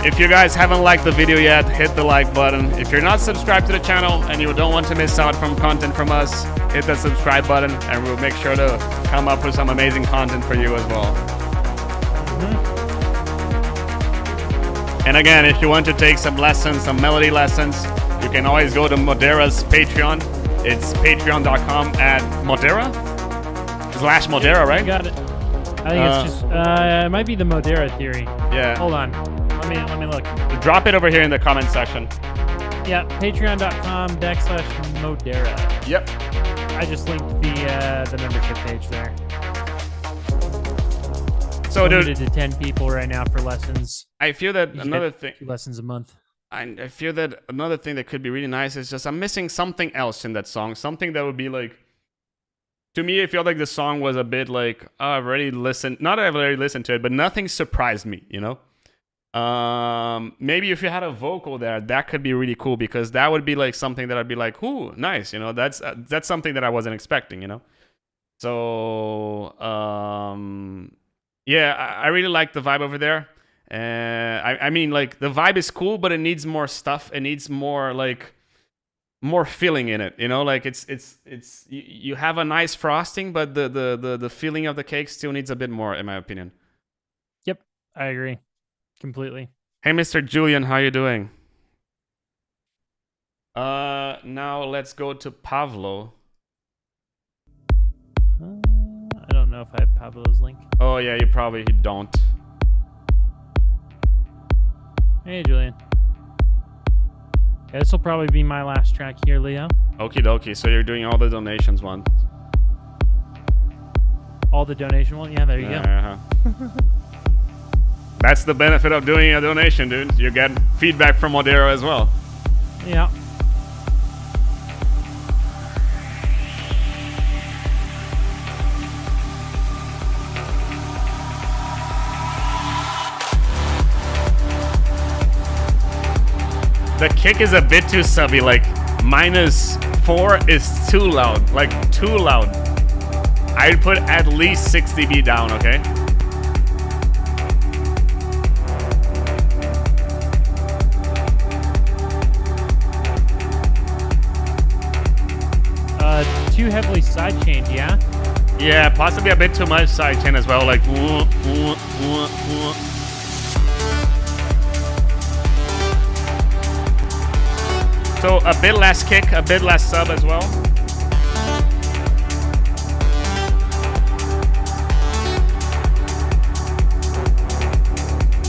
If you guys haven't liked the video yet, hit the like button. If you're not subscribed to the channel and you don't want to miss out from content from us, hit the subscribe button and we'll make sure to come up with some amazing content for you as well. And again, if you want to take some lessons, some melody lessons, you can always go to Modera's Patreon. It's patreon.com/Modera, right? Got it. I think it's just it might be the Modera theory. Yeah. Hold on. Let me look. Drop it over here in the comment section. Yeah, patreon.com/Modera. Yep. I just linked the membership page there. So, Limited dude, to 10 people right now for lessons. I feel that You another get thing. 2 lessons a month. I feel that another thing that could be really nice is just I'm missing something else in that song. Something that would be like, to me, I feel like the song was a bit like, oh, I've already listened. Not that I've already listened to it, but nothing surprised me, you know? Maybe if you had a vocal there, that could be really cool because that would be like something that I'd be like, ooh, nice, you know? That's something that I wasn't expecting, you know? So, yeah, I really like the vibe over there. I mean, like, the vibe is cool, but it needs more stuff. It needs more, like, more feeling in it, you know? Like, it's you have a nice frosting, but the feeling of the cake still needs a bit more, in my opinion. Yep, I agree completely. Hey, Mr. Julian, how you doing? Now let's go to Pavlo. I don't know if I have Pablo's link. Oh, yeah, you probably don't. Hey, Julian. Yeah, this will probably be my last track here, Leo. Okie dokie, so you're doing all the donations ones. All the donation one? Yeah, there you go. That's the benefit of doing a donation, dude. You get feedback from Modera as well. Yeah. The kick is a bit too subby, like -4 is too loud, like too loud. I'd put at least 6 dB down, okay? Too heavily sidechained, yeah? Yeah, possibly a bit too much sidechain as well, like So a bit less kick, a bit less sub as well.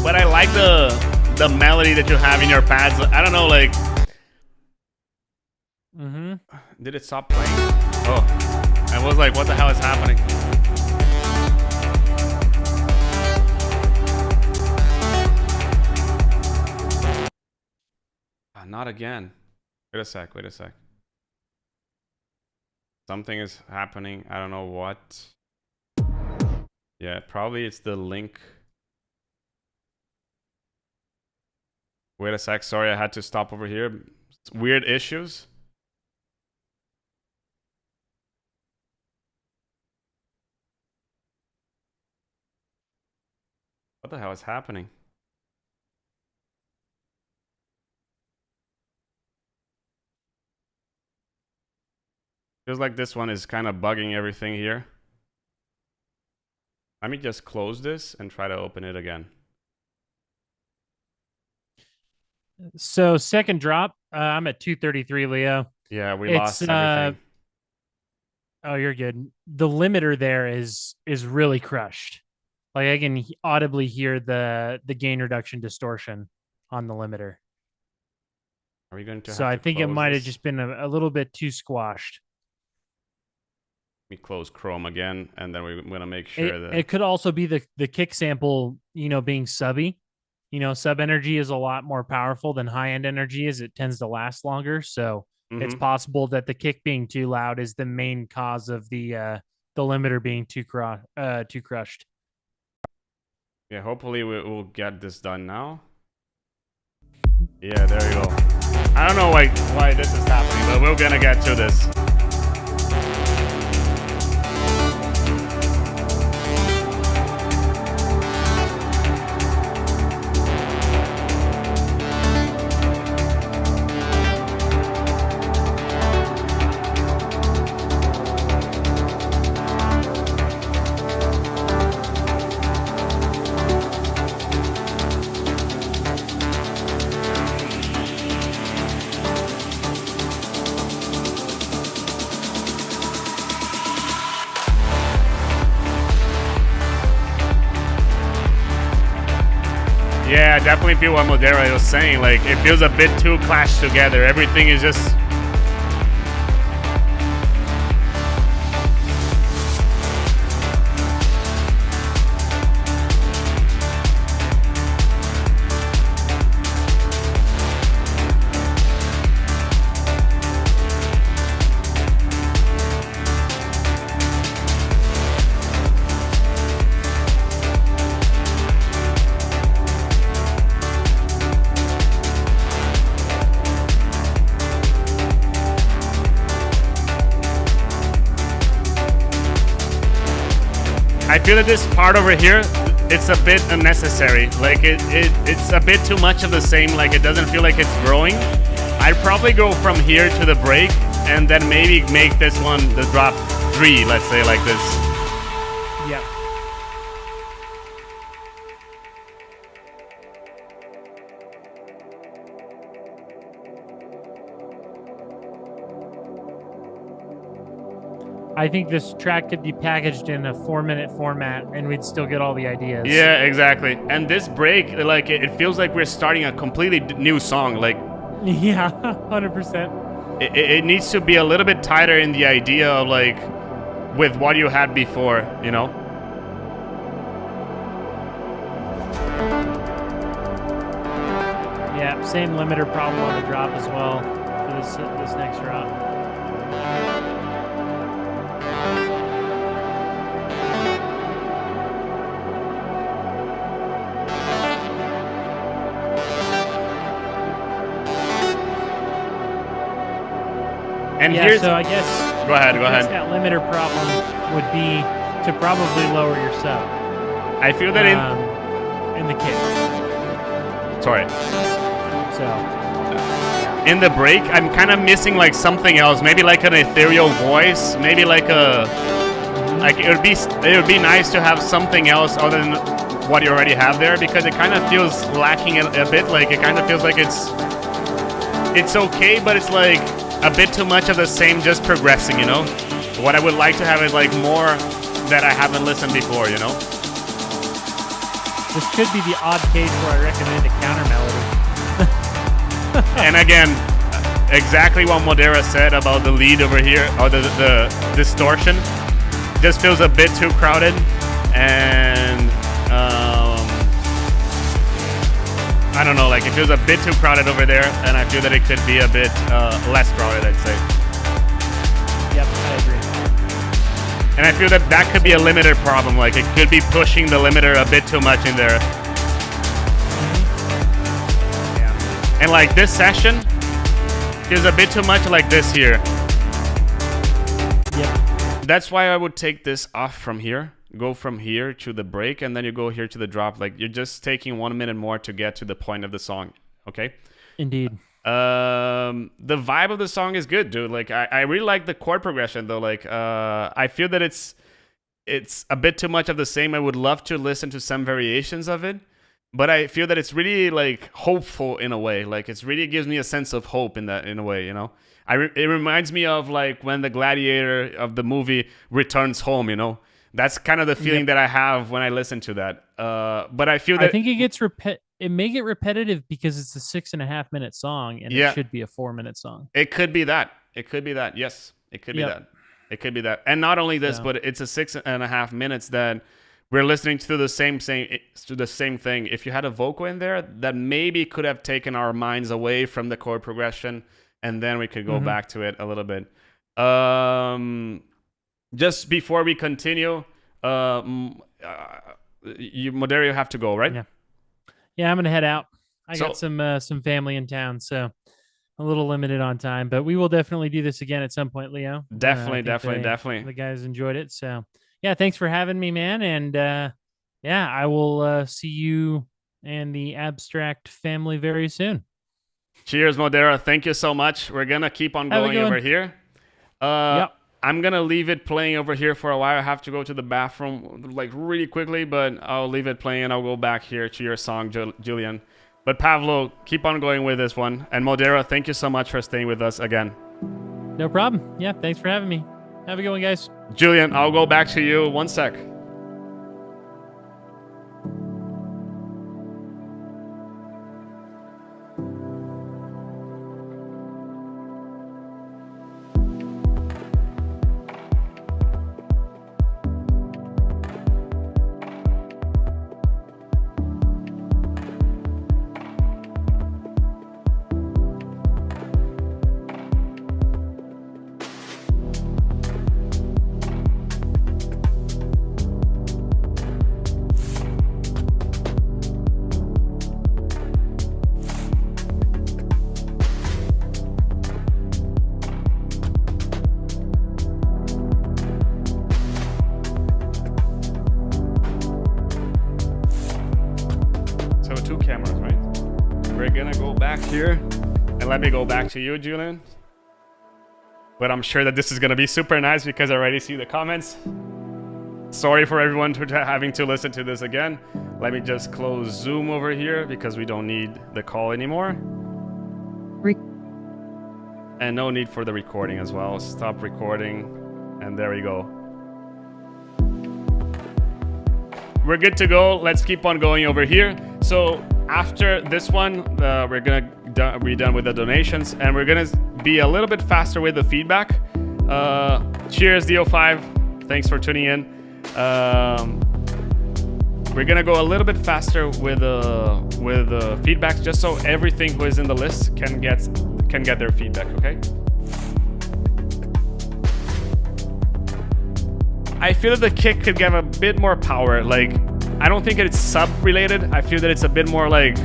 But I like the melody that you have in your pads. I don't know, like. Did it stop playing? Oh, I was like, what the hell is happening? Not again. Wait a sec. Something is happening. I don't know what. Yeah, probably it's the link. Wait a sec. Sorry, I had to stop over here. Weird issues. What the hell is happening? Feels like this one is kind of bugging everything here. Let me just close this and try to open it again. So second drop, I'm at 233, Leo. Yeah, we lost everything. Oh, you're good. The limiter there is really crushed. Like I can audibly hear the gain reduction distortion on the limiter. Are we going to? So I think it might have just been a little bit too squashed. Let me close Chrome again, and then we're gonna make sure that it could also be the kick sample, you know, being subby. You know, sub energy is a lot more powerful than high end energy is. It tends to last longer, so it's possible that the kick being too loud is the main cause of the limiter being too crushed. Yeah, hopefully we'll get this done now. Yeah, there you go. I don't know why this is happening, but we're gonna get to this. Yeah, I definitely feel what Modera was saying. Like, it feels a bit too clashed together. Everything is just... I feel that this part over here, it's a bit unnecessary. Like it's a bit too much of the same. Like it doesn't feel like it's growing. I'd probably go from here to the break and then maybe make this one the drop 3, let's say like this. Yep. I think this track could be packaged in a 4-minute format and we'd still get all the ideas. Yeah, exactly. And this break, like it feels like we're starting a completely new song. Like, yeah, 100%. It needs to be a little bit tighter in the idea of like with what you had before, you know? Yeah, same limiter problem on the drop as well for this next drop. And yeah, here's... so I guess... Go ahead. That limiter problem would be to probably lower your sub. I feel that in the kick. Sorry. So... In the break, I'm kind of missing like something else. Maybe like an ethereal voice. Maybe like a... Like it would be nice to have something else other than what you already have there, because it kind of feels lacking a bit. Like it kind of feels like it's okay, but it's like a bit too much of the same, just progressing, you know? What I would like to have is like more that I haven't listened before, you know? This could be the odd case where I recommend a counter melody. And again, exactly what Modera said about the lead over here, or the distortion, just feels a bit too crowded, and I don't know, like it feels a bit too crowded over there, and I feel that it could be a bit less crowded, I'd say. Yep, I agree. And I feel that that could be a limiter problem, like it could be pushing the limiter a bit too much in there. Yeah. And like this session feels a bit too much like this here. Yep. That's why I would take this off from here. Go from here to the break, and then you go here to the drop. Like you're just taking 1 minute more to get to the point of the song. Okay. Indeed. The vibe of the song is good, dude. Like I really like the chord progression though. Like I feel that it's a bit too much of the same. I would love to listen to some variations of it, but I feel that it's really like hopeful in a way. Like it's really gives me a sense of hope in a way, you know. It reminds me of like when the gladiator of the movie returns home, you know. That's kind of the feeling that I have when I listen to that. But I feel that I think it gets it may get repetitive because it's a 6.5 minute song, and it should be a 4-minute song. It could be that. It could be that. Yes, it could be that. It could be that. And not only this, but it's a 6.5 minutes that we're listening to the same thing. If you had a vocal in there, that maybe could have taken our minds away from the chord progression, and then we could go back to it a little bit. Just before we continue, Modera, you have to go, right? Yeah, I'm gonna head out. I got some family in town, so a little limited on time. But we will definitely do this again at some point, Leo. Definitely. The guys enjoyed it, so yeah. Thanks for having me, man. And yeah, I will see you and the Abstrakt family very soon. Cheers, Modera. Thank you so much. We're gonna keep on going over here. Yep. I'm going to leave it playing over here for a while. I have to go to the bathroom like really quickly, but I'll leave it playing and I'll go back here to your song, Julian. But Pavlo, keep on going with this one. And Modera, thank you so much for staying with us again. No problem. Yeah, thanks for having me. Have a good one, guys. Julian, I'll go back to you. 1 sec. two cameras, right? We're gonna go back here, and let me go back to you, Julian. But I'm sure that this is gonna be super nice because I already see the comments. Sorry for everyone having to listen to this again. Let me just close Zoom over here because we don't need the call anymore. And no need for the recording as well. Stop recording, and there we go. We're good to go. Let's keep on going over here. So after this one, we're gonna be done with the donations, and we're gonna be a little bit faster with the feedback. Cheers, DO5. Thanks for tuning in. We're gonna go a little bit faster with the feedback, just so everything who is in the list can get their feedback. Okay. I feel that the kick could give a bit more power. Like, I don't think it's sub related. I feel that it's a bit more like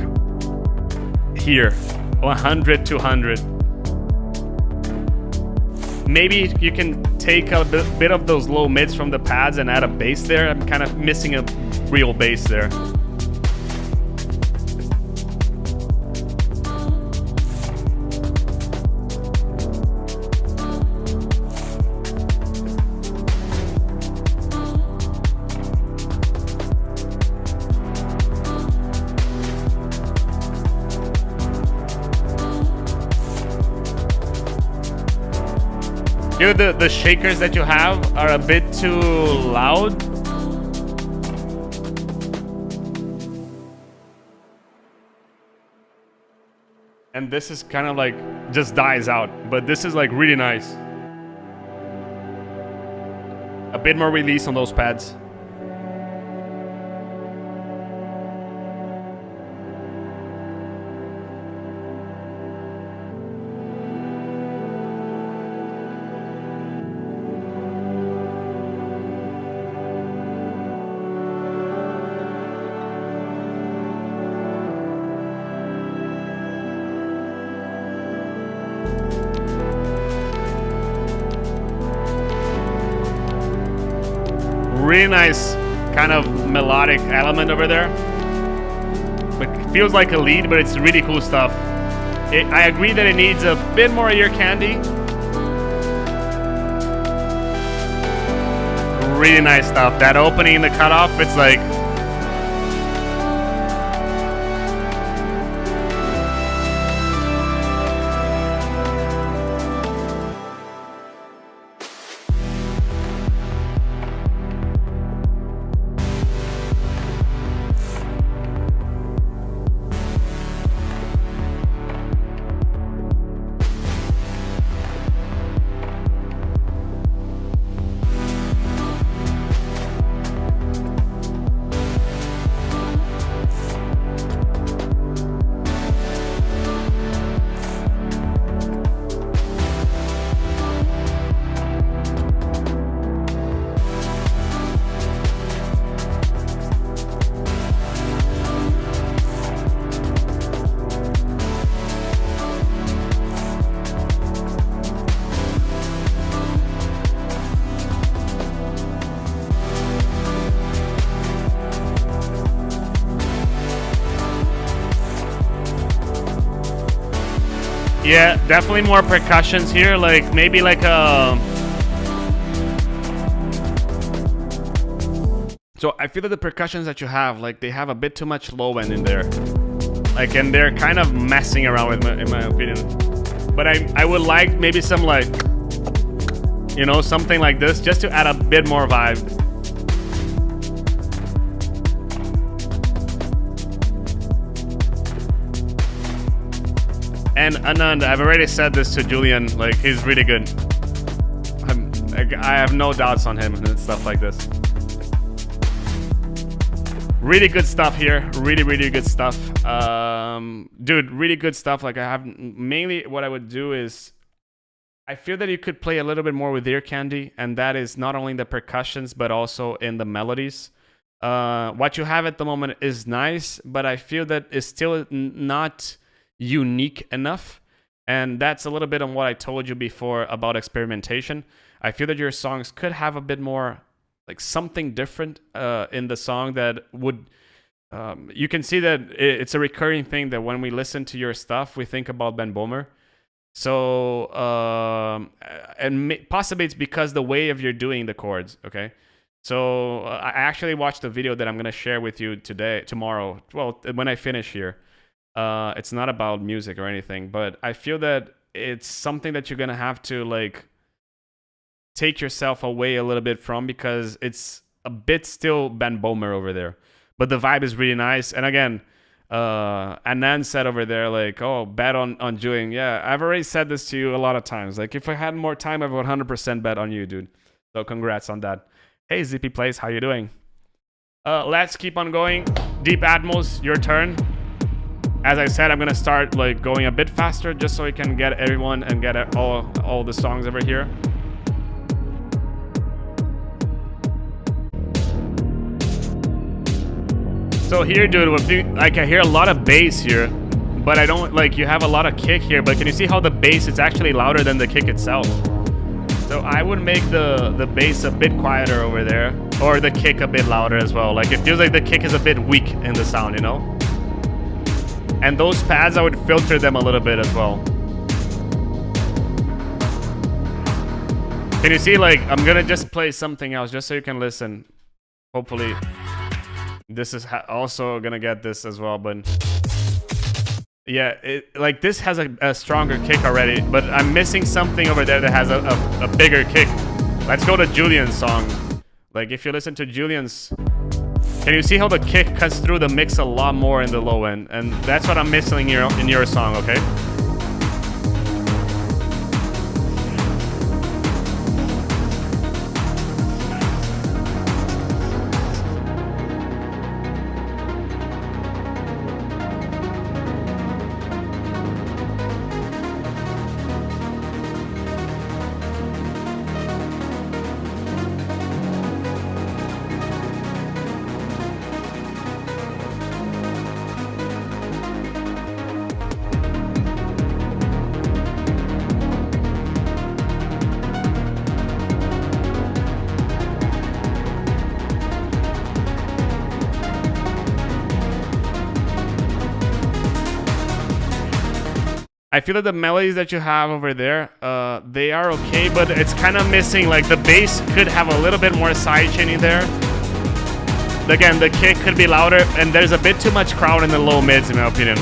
here, 100 to 100. Maybe you can take a bit of those low mids from the pads and add a bass there. I'm kind of missing a real bass there. Dude, the shakers that you have are a bit too loud. And this is kind of like just dies out, but this is like really nice. A bit more release on those pads. Really nice kind of melodic element over there. It feels like a lead, but it's really cool stuff. I agree that it needs a bit more ear candy. Really nice stuff. That opening in the cutoff, it's like... Yeah, definitely more percussions here, like maybe like a... So I feel that the percussions that you have, like they have a bit too much low end in there. Like, and they're kind of messing around with in my opinion. But I would like maybe some like, you know, something like this just to add a bit more vibe. And Anand, I've already said this to Julian, like he's really good. I have no doubts on him and stuff like this. Really good stuff here. Really, really good stuff. Dude, really good stuff. Like I have mainly what I would do is I feel that you could play a little bit more with ear candy, and that is not only in the percussions but also in the melodies. What you have at the moment is nice, but I feel that it's still not unique enough, and that's a little bit on what I told you before about experimentation. I feel that your songs could have a bit more like something different in the song that would you can see that it's a recurring thing that when we listen to your stuff, we think about Ben Bomer. So, possibly it's because the way of you're doing the chords, okay? So, I actually watched a video that I'm going to share with you tomorrow, well, when I finish here. It's not about music or anything, but I feel that it's something that you're going to have to, like, take yourself away a little bit from, because it's a bit still Ben Bomer over there. But the vibe is really nice. And again, Anand said over there, like, oh, bet on Julian. Yeah, I've already said this to you a lot of times. Like, if I had more time, I would 100% bet on you, dude. So congrats on that. Hey, Zippy Plays, how you doing? Let's keep on going. Deep Atmos, your turn. As I said, I'm going to start, like, going a bit faster just so we can get everyone and get all the songs over here. So here, dude, like, I hear a lot of bass here, but I don't, like, you have a lot of kick here, but can you see how the bass is actually louder than the kick itself? So I would make the bass a bit quieter over there, or the kick a bit louder as well. Like, it feels like the kick is a bit weak in the sound, you know? And those pads, I would filter them a little bit as well. Can you see, like, I'm gonna just play something else just so you can listen. Hopefully this is also gonna get this as well, but yeah, like, this has a stronger kick already, but I'm missing something over there that has a bigger kick. Let's go to Julian's song. Like, if you listen to Julian's, can you see how the kick cuts through the mix a lot more in the low end? And that's what I'm missing here in your song, okay? I feel that the melodies that you have over there, they are okay, but it's kind of missing. Like, the bass could have a little bit more side chaining there. Again, the kick could be louder, and there's a bit too much crowd in the low mids, in my opinion.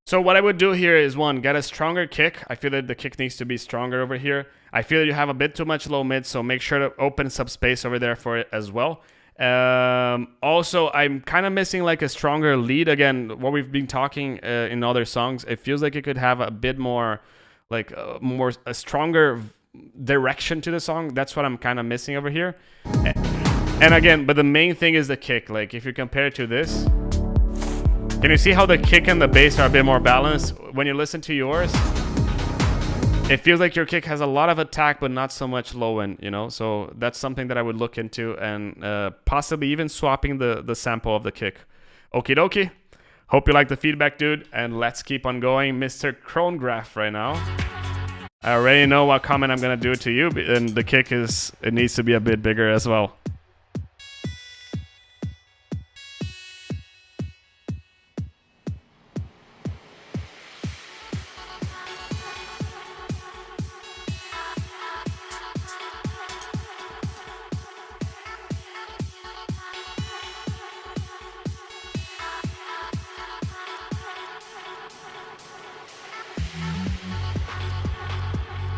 So what I would do here is, one, get a stronger kick. I feel that the kick needs to be stronger over here. I feel that you have a bit too much low mid, so make sure to open some space over there for it as well. Also, I'm kind of missing, like, a stronger lead. Again, what we've been talking in other songs, it feels like it could have a bit more, like, a stronger direction to the song. That's what I'm kind of missing over here. And again, but the main thing is the kick. Like, if you compare it to this, can you see how the kick and the bass are a bit more balanced? When you listen to yours, it feels like your kick has a lot of attack, but not so much low end, you know? So that's something that I would look into, and possibly even swapping the sample of the kick. Okie dokie. Hope you like the feedback, dude. And let's keep on going. Mr. Krongraf right now. I already know what comment I'm going to do to you, and the kick it needs to be a bit bigger as well.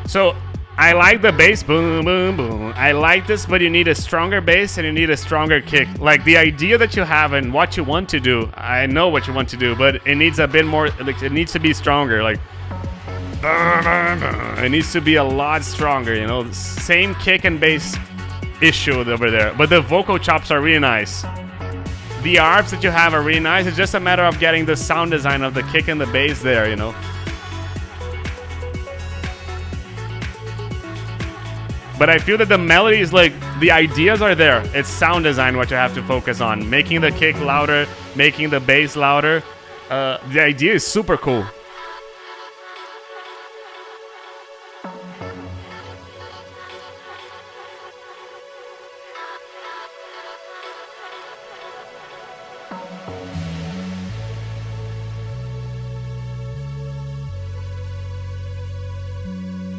So I like the bass, boom, boom, boom. I like this, but you need a stronger bass and you need a stronger kick. Like the idea that you have and what you want to do, I know what you want to do, but it needs a bit more, like, it needs to be stronger. Like, it needs to be a lot stronger, you know? Same kick and bass issue over there, but the vocal chops are really nice. The arps that you have are really nice. It's just a matter of getting the sound design of the kick and the bass there, you know? But I feel that the melodies, like, the ideas are there. It's sound design what you have to focus on. Making the kick louder, making the bass louder. The idea is super cool.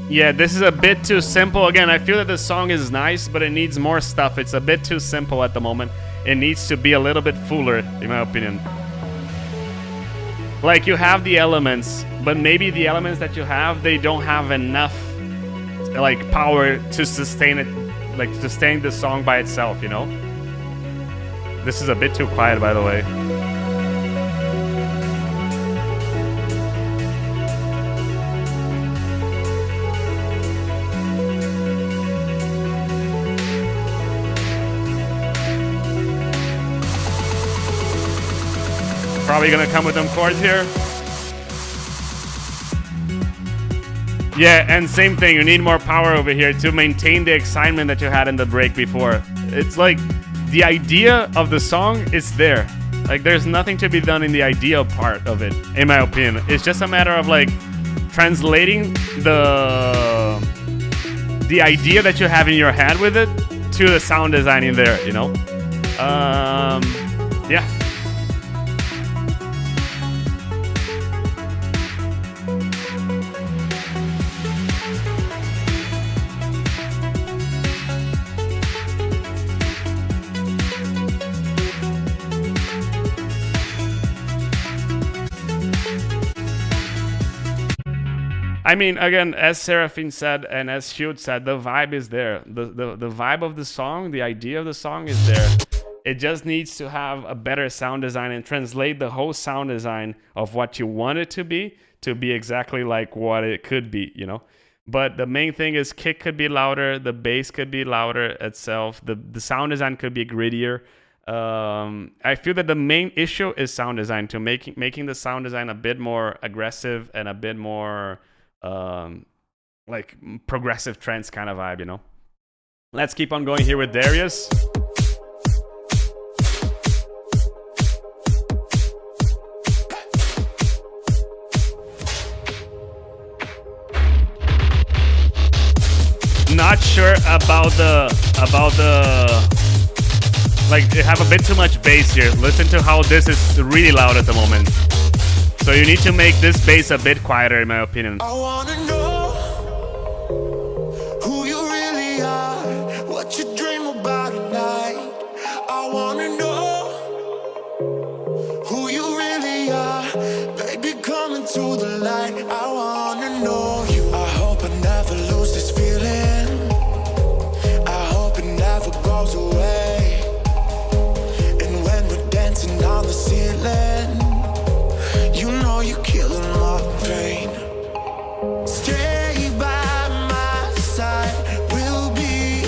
Yeah, this is a bit too simple. Again, I feel that the song is nice, but it needs more stuff. It's a bit too simple at the moment. It needs to be a little bit fuller, in my opinion. Like, you have the elements, but maybe the elements that you have, they don't have enough, like, power to sustain it, like, sustain the song by itself, you know? This is a bit too quiet, by the way. Probably gonna come with them chords here. Yeah, and same thing, you need more power over here to maintain the excitement that you had in the break before. It's like, the idea of the song is there. Like, there's nothing to be done in the idea part of it, in my opinion. It's just a matter of, like, translating the idea that you have in your head with it to the sound design in there, you know? Yeah. I mean, again, as Seraphine said and as Shield said, the vibe is there. The vibe of the song, the idea of the song is there. It just needs to have a better sound design and translate the whole sound design of what you want it to be exactly like what it could be, you know? But the main thing is kick could be louder, the bass could be louder itself, the sound design could be grittier. I feel that the main issue is sound design, to making the sound design a bit more aggressive and a bit more like progressive trance kind of vibe, you know. Let's keep on going here with Darius. Not sure about the like, they have a bit too much bass here. Listen to how this is really loud at the moment. So you need to make this bass a bit quieter, in my opinion. I wanna know who you really are, what you dream about at night. I wanna know who you really are, baby, come into the light. I wanna know you. I hope I never lose this feeling. I hope it never goes away. And when we're dancing on the ceiling, you're killing my pain. Stay by my side. We'll be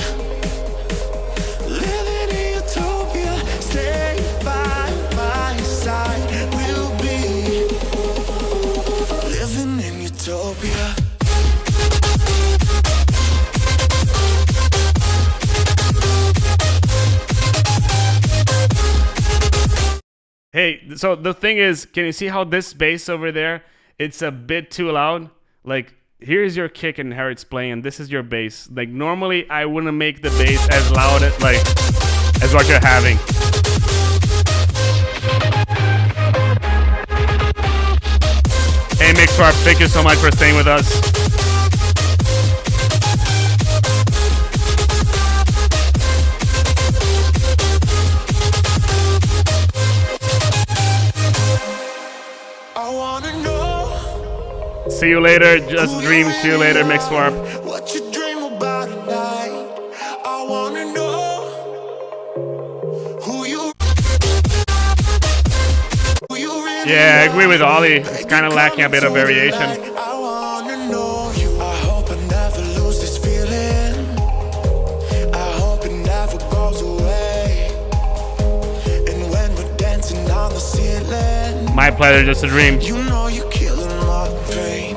living in utopia. Stay by my side. We'll be living in utopia. Hey, so the thing is, can you see how this bass over there, it's a bit too loud? Like, here's your kick and how it's playing, and this is your bass. Like, normally I wouldn't make the bass as loud as, like, as what you're having. Hey, Mixwarp, thank you so much for staying with us. wanna know. See you later, Just Dream. See you later, Mixwarp. What you dream Yeah, I agree with Ollie. It's kind of lacking a bit of variation. I wanna know you. I hope I never lose this feeling. I hope it never goes away. And when we're dancing on the ceiling, My pleasure, just a dream. you know you're killing my pain.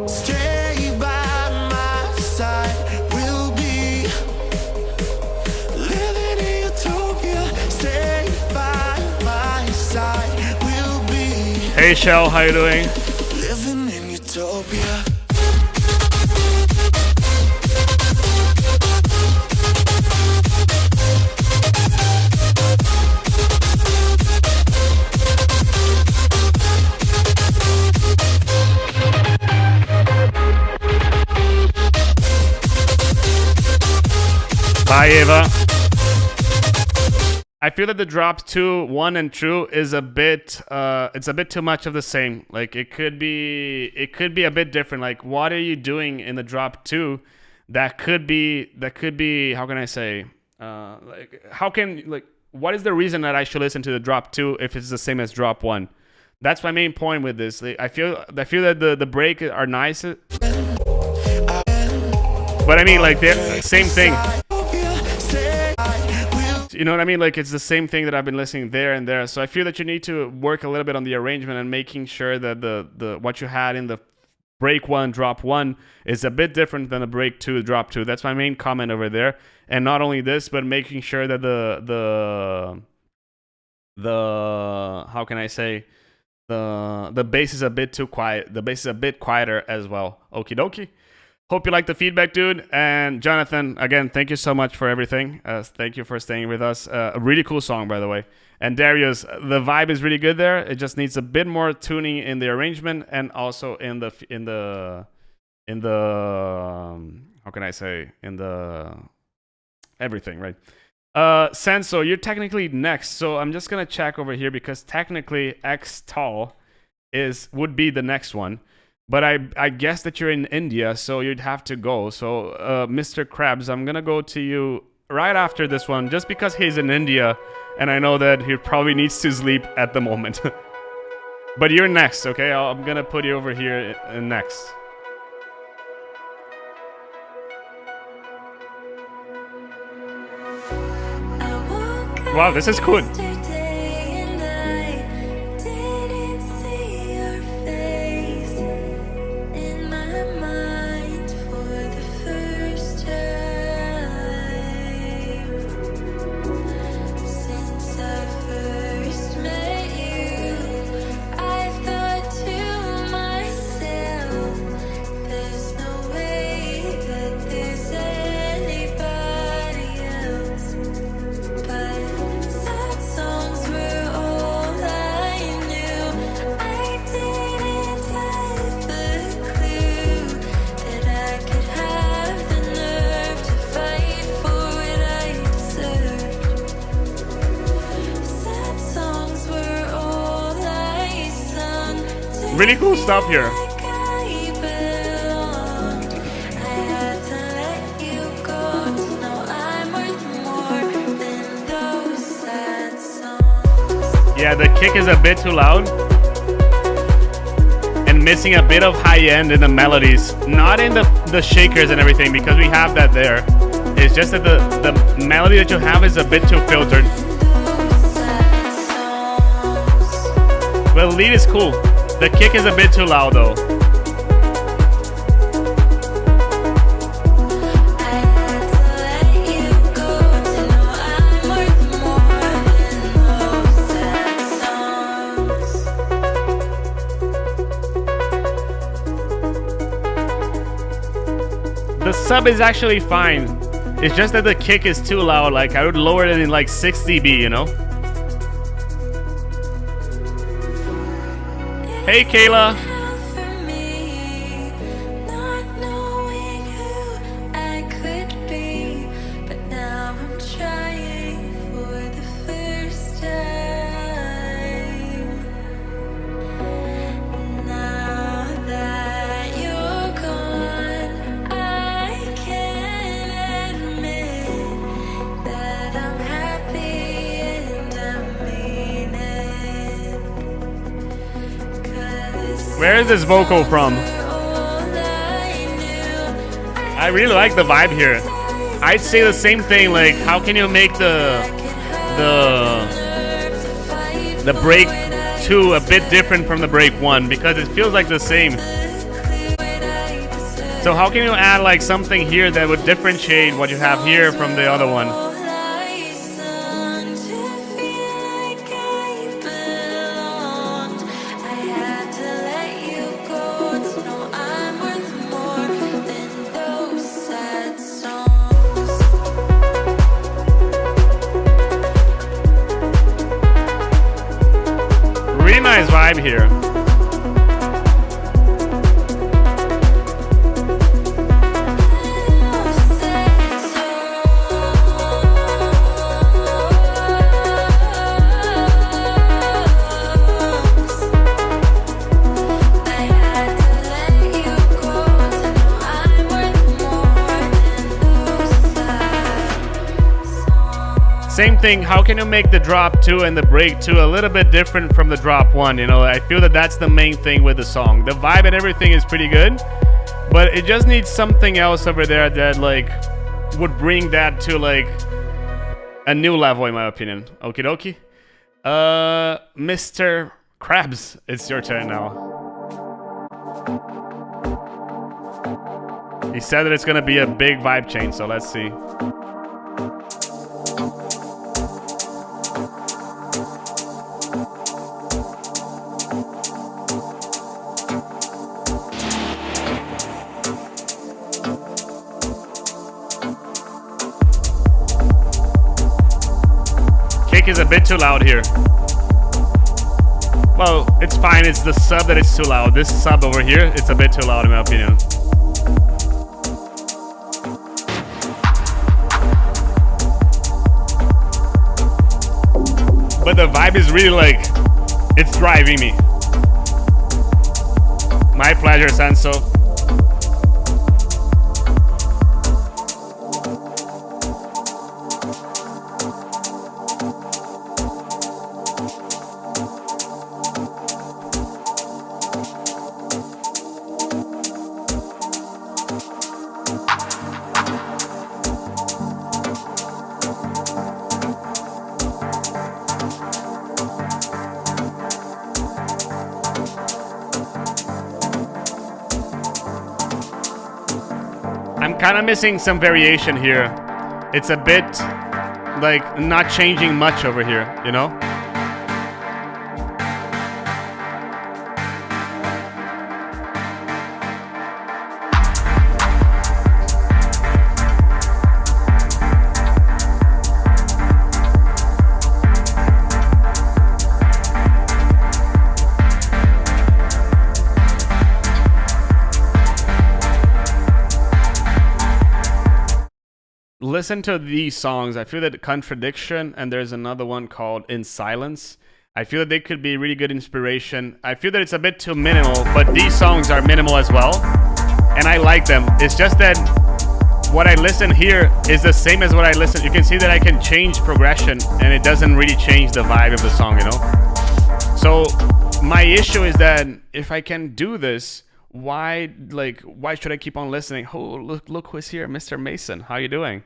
Stay by my side. We'll be living in utopia. Stay by my side. We'll be Hey, Shell, how you doing? living in utopia. Bye, Eva. I feel that the drop 2, 1, and true is a bit it's a bit too much of the same. Like it could be a bit different. Like what are you doing in the drop 2 that could be how can I say what is the reason that I should listen to the drop 2 if it's the same as drop 1? That's my main point with this. Like, I feel that the break are nice. But I mean like they're same thing. You know what I mean? Like it's the same thing that I've been listening there and there. So I feel that you need to work a little bit on the arrangement and making sure that the what you had in the break 1, drop 1 is a bit different than the break 2, drop 2. That's my main comment over there. And not only this, but making sure that the how can I say the bass is a bit too quiet. The bass is a bit quieter as well. Okie dokie. Hope you like the feedback, dude. And Jonathan, again, thank you so much for everything. Thank you for staying with us. A really cool song, by the way. And Darius, the vibe is really good there. It just needs a bit more tuning in the arrangement and also in the how can I say, in the everything, right? Senso, you're technically next. So I'm just gonna check over here because technically X Tall would be the next one. But I guess that you're in India, so you'd have to go. So, Mr. Krabs, I'm going to go to you right after this one, just because he's in India, and I know that he probably needs to sleep at the moment. But you're next, okay? I'm going to put you over here next. Wow, this is cool. Really cool stuff here. Yeah, the kick is a bit too loud and missing a bit of high end in the melodies. Not in the shakers and everything, because we have that there. It's just that the melody that you have is a bit too filtered. Well, the lead is cool. The kick is a bit too loud though. The sub is actually fine. It's just that the kick is too loud. Like I would lower it in like 6 dB, you know? Hey, Kayla. Where is this vocal from? I really like the vibe here. I'd say the same thing, like how can you make the break 2 a bit different from the break 1, because it feels like the same. So how can you add like something here that would differentiate what you have here from the other one? Really nice vibe here. Same thing, how can you make the drop 2 and the break 2 a little bit different from the drop 1? You know, I feel that that's the main thing with the song. The vibe and everything is pretty good, but it just needs something else over there that like would bring that to like a new level, in my opinion. Okie dokie. Mr. Krabs, it's your turn now. He said that it's gonna be a big vibe change, so let's see. Is a bit too loud here. Well, it's fine, it's the sub that is too loud. This sub over here, it's a bit too loud in my opinion. But the vibe is really like, it's driving me. My pleasure, Sanso. Kind of missing some variation here. It's a bit like not changing much over here, you know? Listen to these songs. I feel that Contradiction, and there's another one called In Silence. I feel that they could be really good inspiration. I feel that it's a bit too minimal, but these songs are minimal as well, and I like them. It's just that what I listen here is the same as what I listen. You can see that I can change progression, and it doesn't really change the vibe of the song, you know? So my issue is that if I can do this, why should I keep on listening? Oh, look who's here, Mr. Mason. How you doing?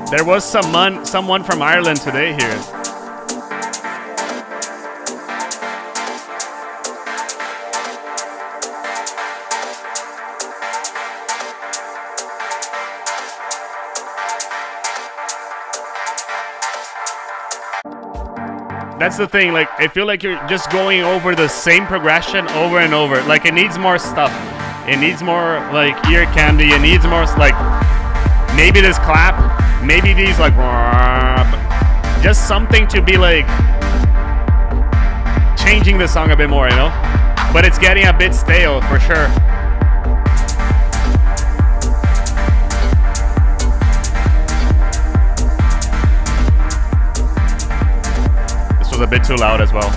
There was someone from Ireland today here. That's the thing, like, I feel like you're just going over the same progression over and over. Like, it needs more stuff. It needs more, like, ear candy. It needs more, like, maybe this clap. Maybe these, like, just something to be, like, changing the song a bit more, you know? But it's getting a bit stale, for sure. Was a bit too loud as well.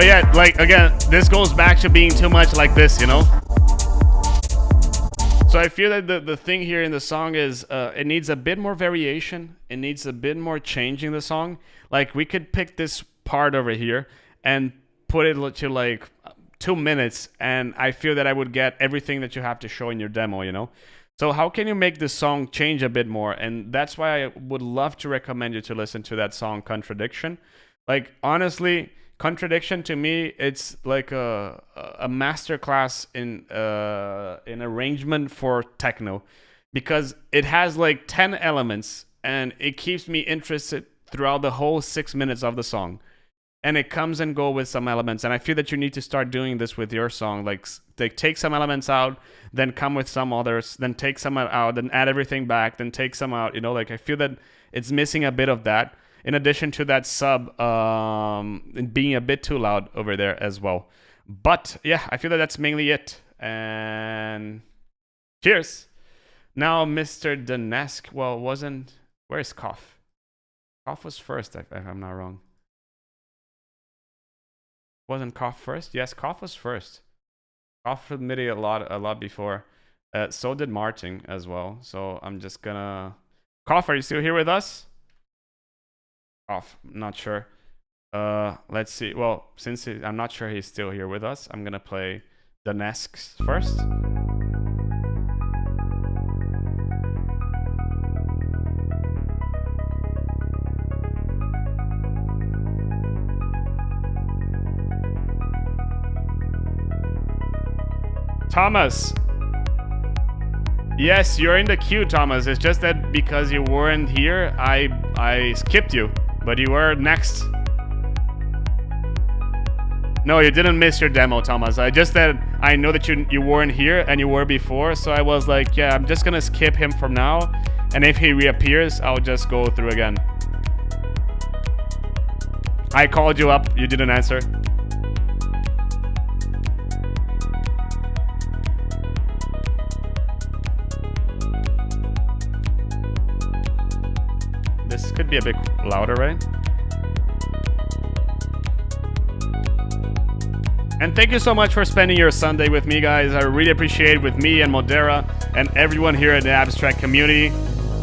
But yeah, like again, this goes back to being too much like this, you know? So I feel that the thing here in the song is it needs a bit more variation. It needs a bit more changing the song. Like we could pick this part over here and put it to like 2 minutes, and I feel that I would get everything that you have to show in your demo, you know? So how can you make this song change a bit more? And that's why I would love to recommend you to listen to that song Contradiction. Like honestly, Contradiction to me, it's like a masterclass in arrangement for techno, because it has like 10 elements and it keeps me interested throughout the whole 6 minutes of the song. And it comes and go with some elements, and I feel that you need to start doing this with your song. Like take some elements out, then come with some others, then take some out, then add everything back, then take some out. You know, like I feel that it's missing a bit of that. In addition to that sub being a bit too loud over there as well. But yeah, I feel that that's mainly it. And cheers. Now, Mr. Danesk, well, where's Cough? Cough was first, if I'm not wrong. Wasn't Cough first? Yes, Cough was first. Cough submitted a lot before. So did Martin as well. So I'm just gonna... Cough, are you still here with us? Cough, not sure. Let's see. Well, since I'm not sure he's still here with us, I'm gonna play the Nesks first. Thomas. Yes, you're in the queue, Thomas. It's just that because you weren't here, I skipped you, but you were next. No, you didn't miss your demo, Thomas. I just that I know that you weren't here and you were before, so I was like, yeah, I'm just gonna skip him from now, and if he reappears, I'll just go through again. I called you up, you didn't answer. This could be a bit louder, right? And thank you so much for spending your Sunday with me, guys. I really appreciate it, with me and Modera and everyone here in the Abstrakt community.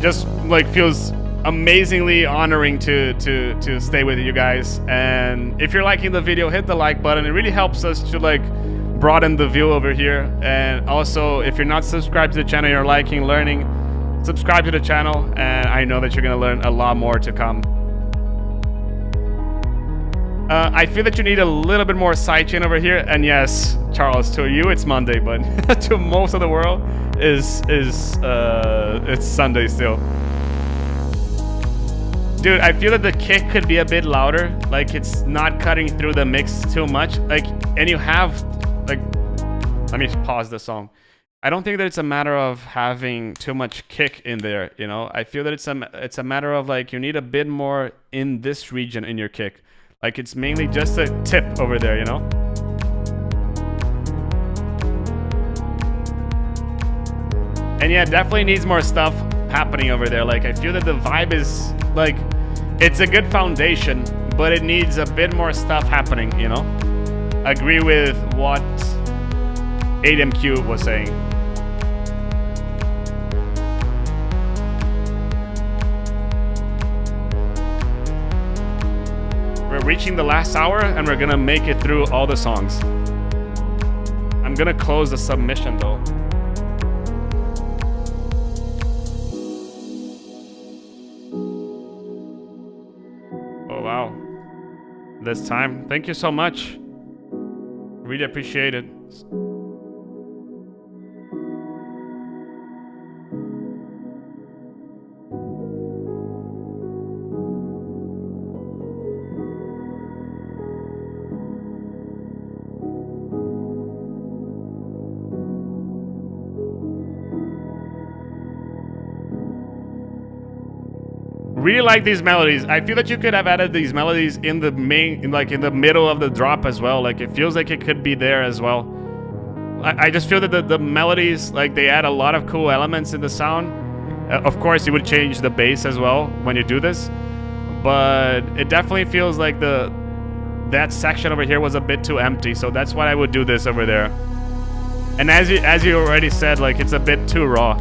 Just like feels amazingly honoring to stay with you guys. And if you're liking the video, hit the like button. It really helps us to like broaden the view over here. And also, if you're not subscribed to the channel, you're liking, learning, subscribe to the channel, and I know that you're gonna learn a lot more to come. I feel that you need a little bit more sidechain over here, and yes, Charles, to you it's Monday, but to most of the world it's Sunday still. Dude, I feel that the kick could be a bit louder, like it's not cutting through the mix too much, like, and you have, like, let me pause the song. I don't think that it's a matter of having too much kick in there, you know? I feel that it's a matter of like you need a bit more in this region in your kick. Like it's mainly just a tip over there, you know? And yeah, definitely needs more stuff happening over there. Like I feel that the vibe is like, it's a good foundation, but it needs a bit more stuff happening, you know? Agree with what 8MQ was saying. We're reaching the last hour and we're gonna make it through all the songs. I'm gonna close the submission though. Oh wow. This time. Thank you so much. Really appreciate it. Really like these melodies. I feel that you could have added these melodies in the main, like in the middle of the drop as well. Like it feels like it could be there as well. I just feel that the melodies, like they add a lot of cool elements in the sound. Of course, you would change the bass as well when you do this, but it definitely feels like the that section over here was a bit too empty, so that's why I would do this over there. And as you already said, like, it's a bit too raw.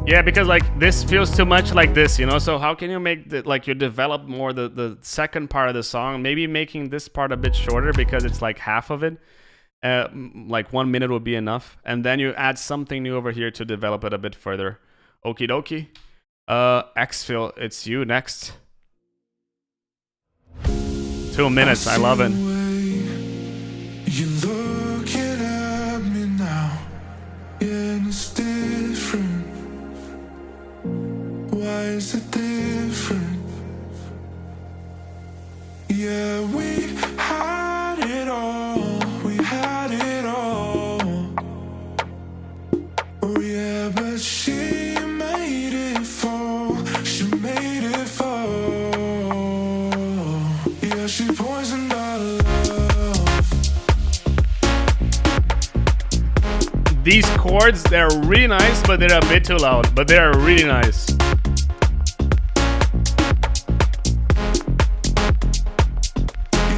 Yeah, because like this feels too much like this, you know. So how can you make the, like, you develop more the second part of the song? Maybe making this part a bit shorter because it's like half of it. Like 1 minute would be enough, and then you add something new over here to develop it a bit further. Okie dokie. Xfil, it's you next. 2 minutes, I love it. You're looking at me now, and it's different. Why is it different? Yeah, we had it all. We had it all. Oh yeah, but she made it fall. She made it fall. Yeah, she poisoned our love. These chords, they're really nice, but they're a bit too loud. But they're really nice.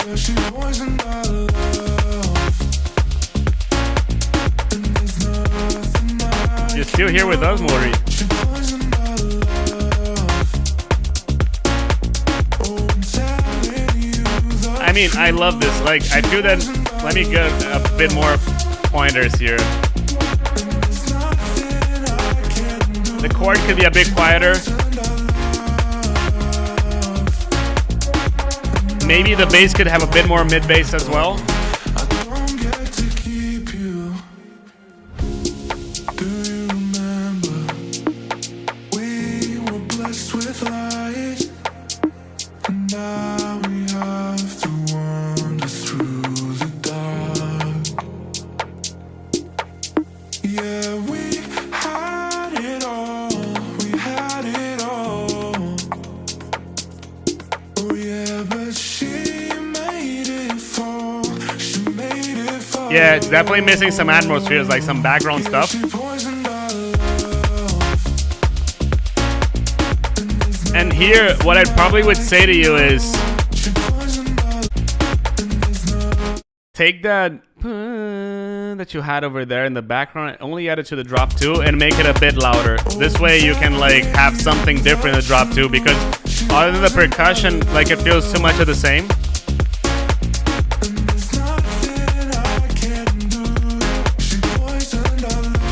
Yeah, she poisoned our love. And there's nothing I You're still here with us, Mori. She poisoned our love. Oh, I'm telling you the I mean, I love this. Like, I feel that. Let me get a bit more pointers here. there's nothing I can do. The chord could be a bit quieter. Maybe the bass could have a bit more mid bass as well. I don't get to keep you. Do you remember? We were blessed with light, and now we have to wander through the dark. Yeah, we had it all. We had it all. Oh yeah, but she made it fall. She made it fall. Yeah, it's definitely missing some atmospheres, like some background stuff. She poisoned our love. And here, what I probably would say to you is, She poisoned our love. take that that you had over there in the background, and only add it to the drop 2 and make it a bit louder. This way you can like have something different in the drop 2, because other than the percussion, like, it feels too much of the same. There's nothing I can do. She poisoned our love.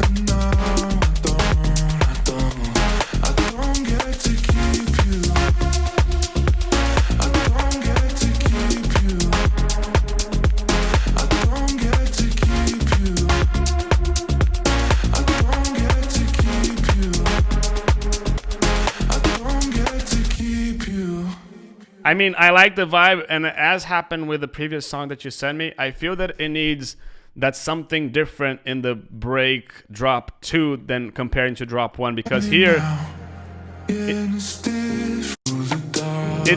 And now I don't get to keep you. I don't get to keep you. I don't get to keep you. I don't get to keep you. I don't get to keep you. I mean, I like the vibe, and as happened with the previous song that you sent me, I feel that it needs that something different in the break drop 2 than comparing to drop 1, because here it's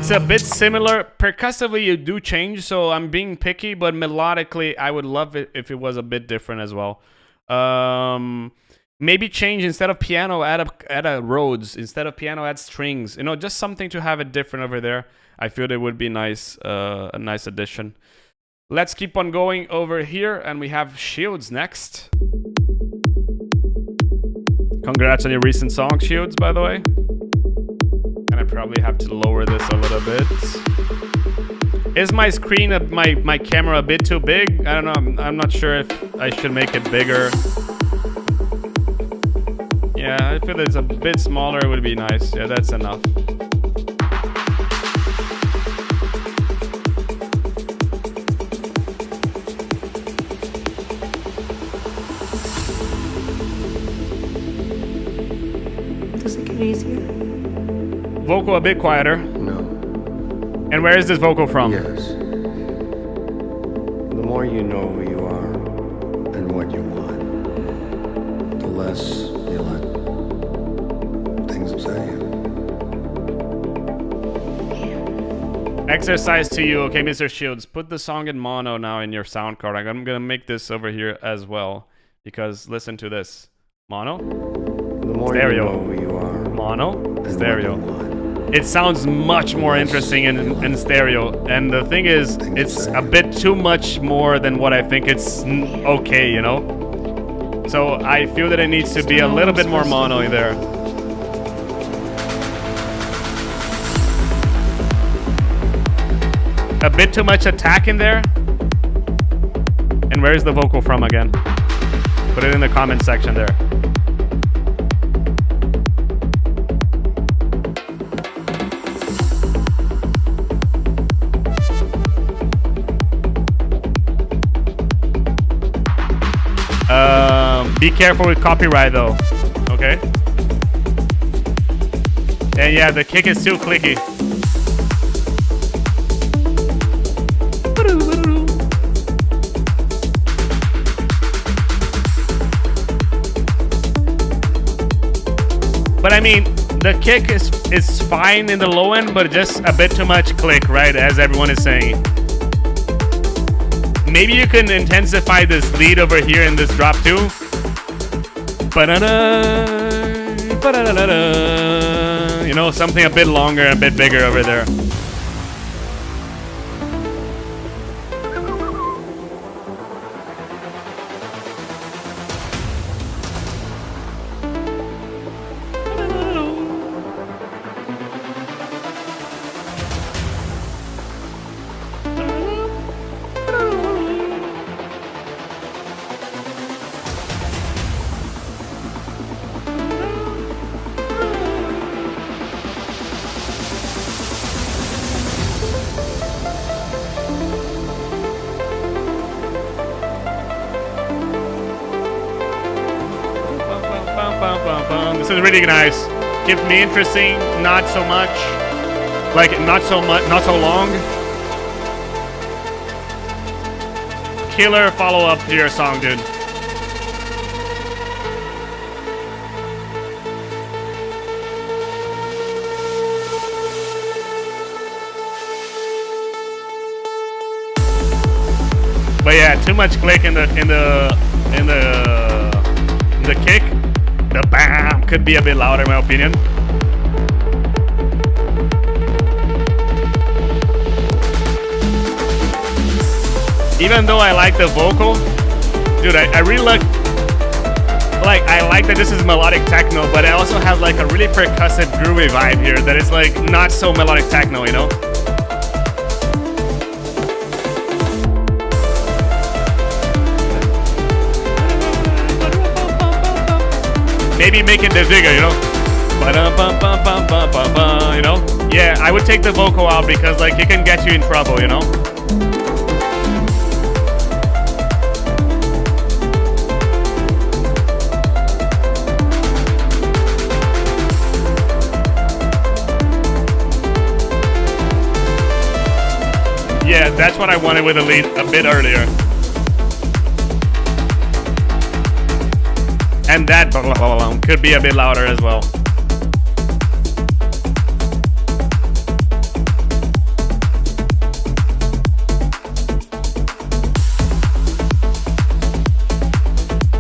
a bit similar. Percussively you do change, so I'm being picky, but melodically I would love it if it was a bit different as well. Maybe change, instead of piano, add a Rhodes. Instead of piano, add strings. You know, just something to have it different over there. I feel it would be nice, a nice addition. Let's keep on going over here, and we have Shields next. Congrats on your recent song, Shields, by the way. And I probably have to lower this a little bit. Is my screen, my camera a bit too big? I don't know. I'm not sure if I should make it bigger. Yeah, if it's a bit smaller, it would be nice. Yeah, that's enough. Does it get easier? Vocal a bit quieter. No. And where is this vocal from? Yes. The more you know who you are and what you want, the less you let things upset you. Exercise to you. Okay, Mr. Shields, put the song in mono now in your sound card. I'm gonna make this over here as well, because listen to this. Mono, The more stereo. you know who you are Mono, and stereo. what you want, It sounds much more interesting in stereo, and the thing is, it's a bit too much more than what I think it's okay, you know? So I feel that it needs to be a little bit more mono in there. A bit too much attack in there. And where's the vocal from again? Put it in the comment section there. Be careful with copyright though, okay? And yeah, the kick is too clicky. But I mean, the kick is fine in the low end, but just a bit too much click, right? As everyone is saying. Maybe you can intensify this lead over here in this drop too. Ba-da-da, ba-da-da-da-da. You know, something a bit longer, a bit bigger over there. This is really nice. Keeps me interesting, not so much. Like, not so long. Killer follow-up to your song, dude. But yeah, too much click in the kick. The bam could be a bit louder in my opinion. Even though I like the vocal, dude, I really like I like that this is melodic techno, but it also has like a really percussive groovy vibe here that is like not so melodic techno, you know? Maybe make it the bigger, you know? You know? Yeah, I would take the vocal out because like it can get you in trouble, you know? Yeah, that's what I wanted with the lead a bit earlier. And that could be a bit louder as well.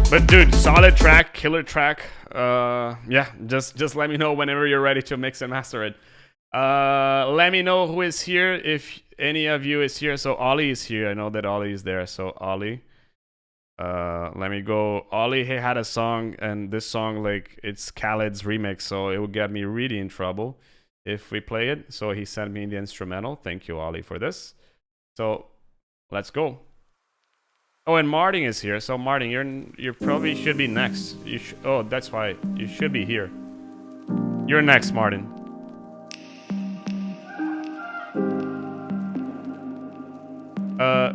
But dude, solid track, killer track. Yeah, just let me know whenever you're ready to mix and master it. Let me know who is here, if any of you is here. So Ollie is here. I know that Ollie is there. So Ollie. Let me go. Ollie had a song, and this song, like, it's Khaled's remix, so it would get me really in trouble if we play it. So he sent me the instrumental. Thank you, Ollie, for this. So let's go. Oh, and Martin is here. So Martin, you probably should be next. Oh, that's why you should be here. You're next, Martin.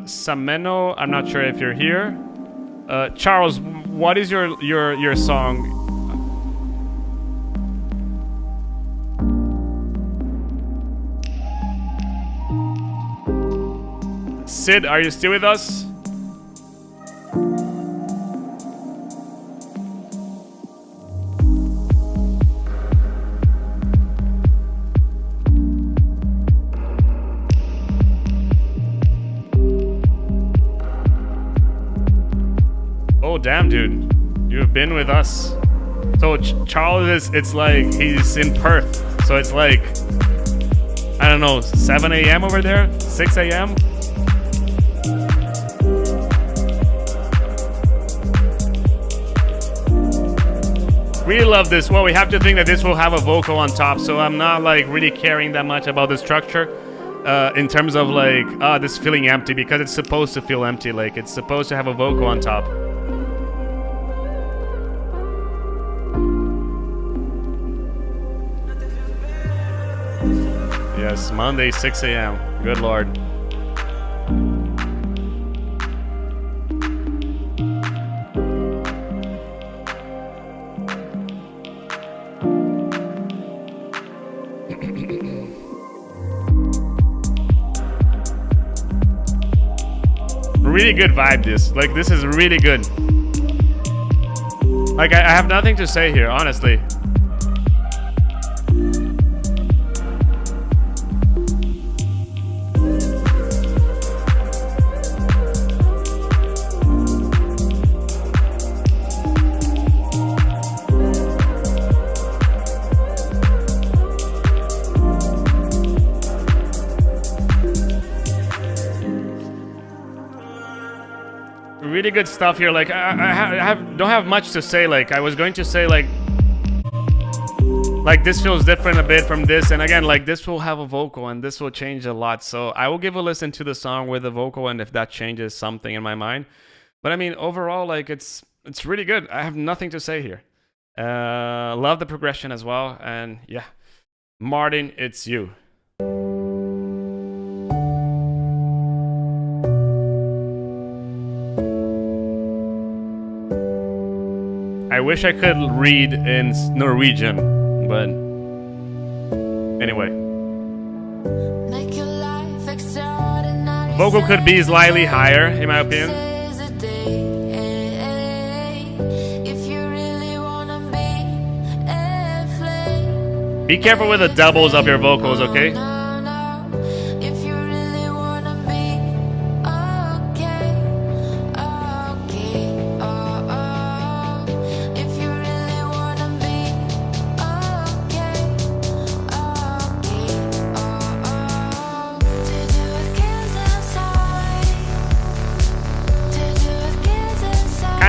Sameno, I'm not sure if you're here. Charles, what is your song? Sid, are you still with us? Oh damn, dude, you've been with us. So Charles is, it's like he's in Perth, so it's like, I don't know, 7 a.m. over there, 6 a.m. Really love this. Well, we have to think that this will have a vocal on top, so I'm not like really caring that much about the structure in terms of like, this feeling empty, because it's supposed to feel empty. Like it's supposed to have a vocal on top. Yes, Monday, 6 a.m. Good Lord. Really good vibe, this. Like, this is really good. Like, I have nothing to say here, honestly. Really good stuff here. Like I don't have much to say. Like I was going to say like this feels different a bit from this, and again like this will have a vocal and this will change a lot. So I will give a listen to the song with the vocal, and if that changes something in my mind. But I mean overall like it's really good. I have nothing to say here. Love the progression as well, and yeah, Martin, it's you. I wish I could read in Norwegian, but anyway. Vocal could be slightly higher, in my opinion. Be careful with the doubles of your vocals, okay?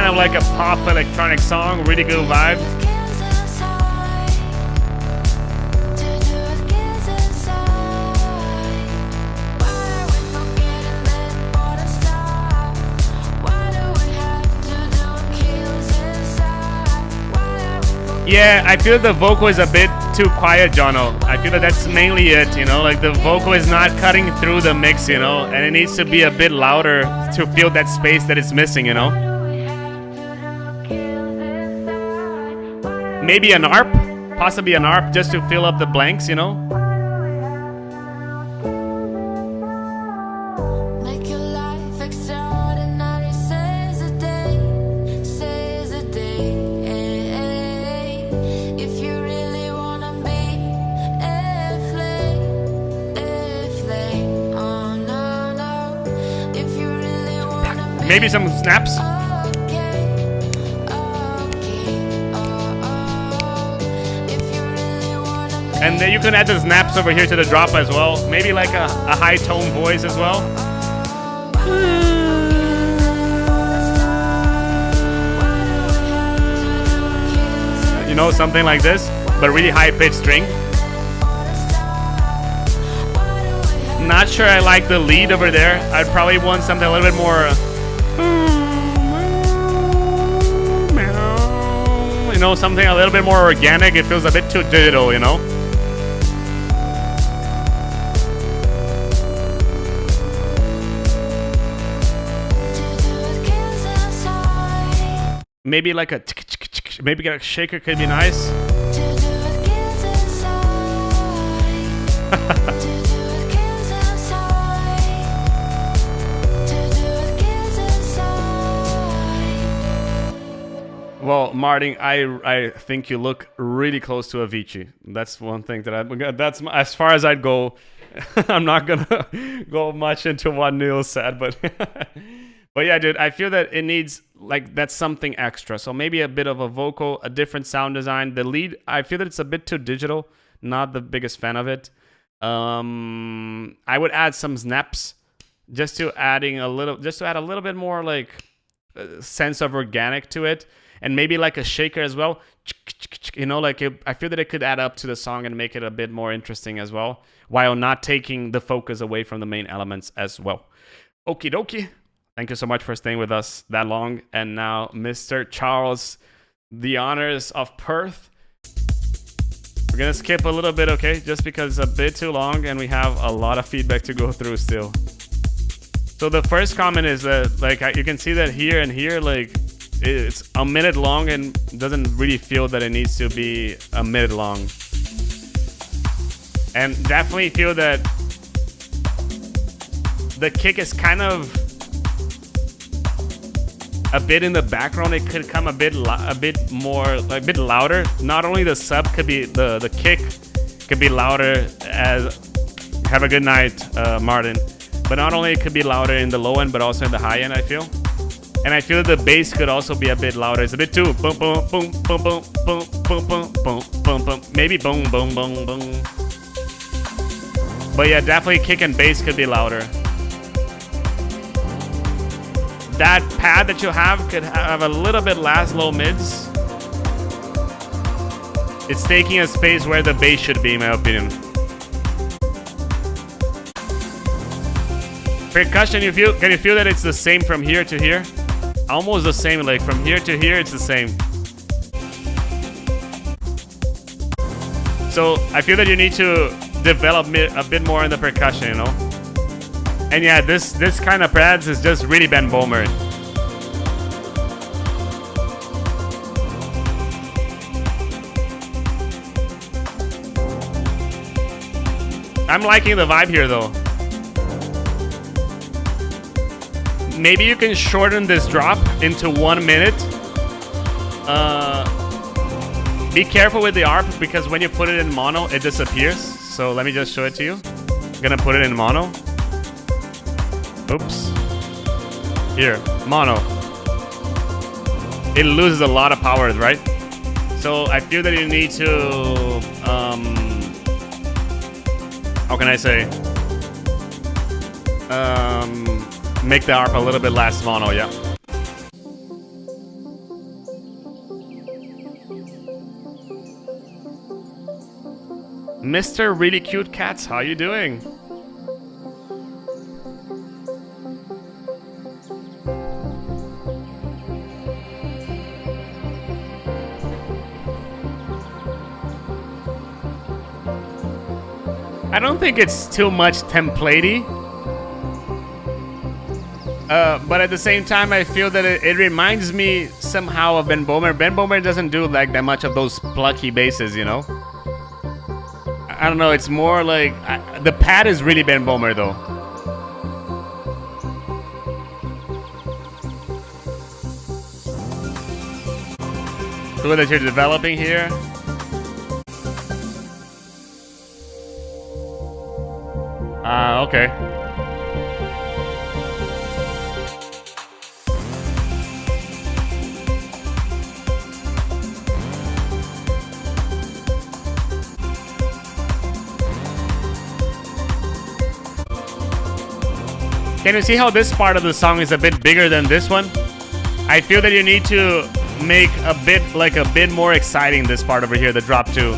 Like a pop electronic song, really good vibe. Yeah, I feel the vocal is a bit too quiet, Jono. I feel that that's mainly it, you know, like the vocal is not cutting through the mix, you know, and it needs to be a bit louder to fill that space that it's missing, you know. Maybe an ARP, possibly an ARP, just to fill up the blanks, you know? Maybe some snaps. And then you can add the snaps over here to the drop as well. Maybe like a high tone voice as well. You know, something like this, but really high pitched string. Not sure I like the lead over there. I'd probably want something a little bit more, you know, something a little bit more organic. It feels a bit too digital, you know? Maybe like a maybe a shaker could be nice. Well, Martin, I think you look really close to Avicii. That's one thing that that's as far as I'd go. I'm not gonna go much into what Neil said, but but yeah, dude, I feel that it needs like that's something extra. So maybe a bit of a vocal, a different sound design. The lead, I feel that it's a bit too digital. Not the biggest fan of it. I would add some snaps just to add a little bit more like sense of organic to it, and maybe like a shaker as well. You know, like I feel that it could add up to the song and make it a bit more interesting as well, while not taking the focus away from the main elements as well. Okie dokie. Thank you so much for staying with us that long. And now, Mr. Charles, the honors of Perth. We're gonna skip a little bit, okay? Just because it's a bit too long and we have a lot of feedback to go through still. So the first comment is that, like, you can see that here and here, like, it's a minute long and doesn't really feel that it needs to be a minute long. And definitely feel that the kick is kind of a bit in the background. It could come a bit louder. Not only the sub could be the kick could be louder. As have a good night, Martin. But not only it could be louder in the low end, but also in the high end, I feel. And I feel the bass could also be a bit louder. It's a bit too boom boom boom boom boom boom boom boom boom boom boom. Maybe boom boom boom boom. But yeah, definitely kick and bass could be louder. That pad that you have could have a little bit less low mids. It's taking a space where the bass should be, in my opinion. Percussion, can you feel that it's the same from here to here? Almost the same, like from here to here, it's the same. So I feel that you need to develop a bit more in the percussion, you know? And yeah, this kind of pads is just really Ben Bomer. I'm liking the vibe here though. Maybe you can shorten this drop into 1 minute. Be careful with the ARP because when you put it in mono, it disappears. So let me just show it to you. I'm gonna put it in mono. Oops. Here, mono. It loses a lot of power, right? So I feel that you need to, how can I say? Make the ARP a little bit less mono, yeah. Mr. Really Cute Cats, how you doing? I don't think it's too much templatey. But at the same time, I feel that it reminds me somehow of Ben Bomer. Ben Bomer doesn't do like that much of those plucky basses, you know? I don't know, it's more like... the pad is really Ben Bomer, though. Cool that you're developing here. Okay. Can you see how this part of the song is a bit bigger than this one? I feel that you need to make a bit more exciting this part over here, the drop 2.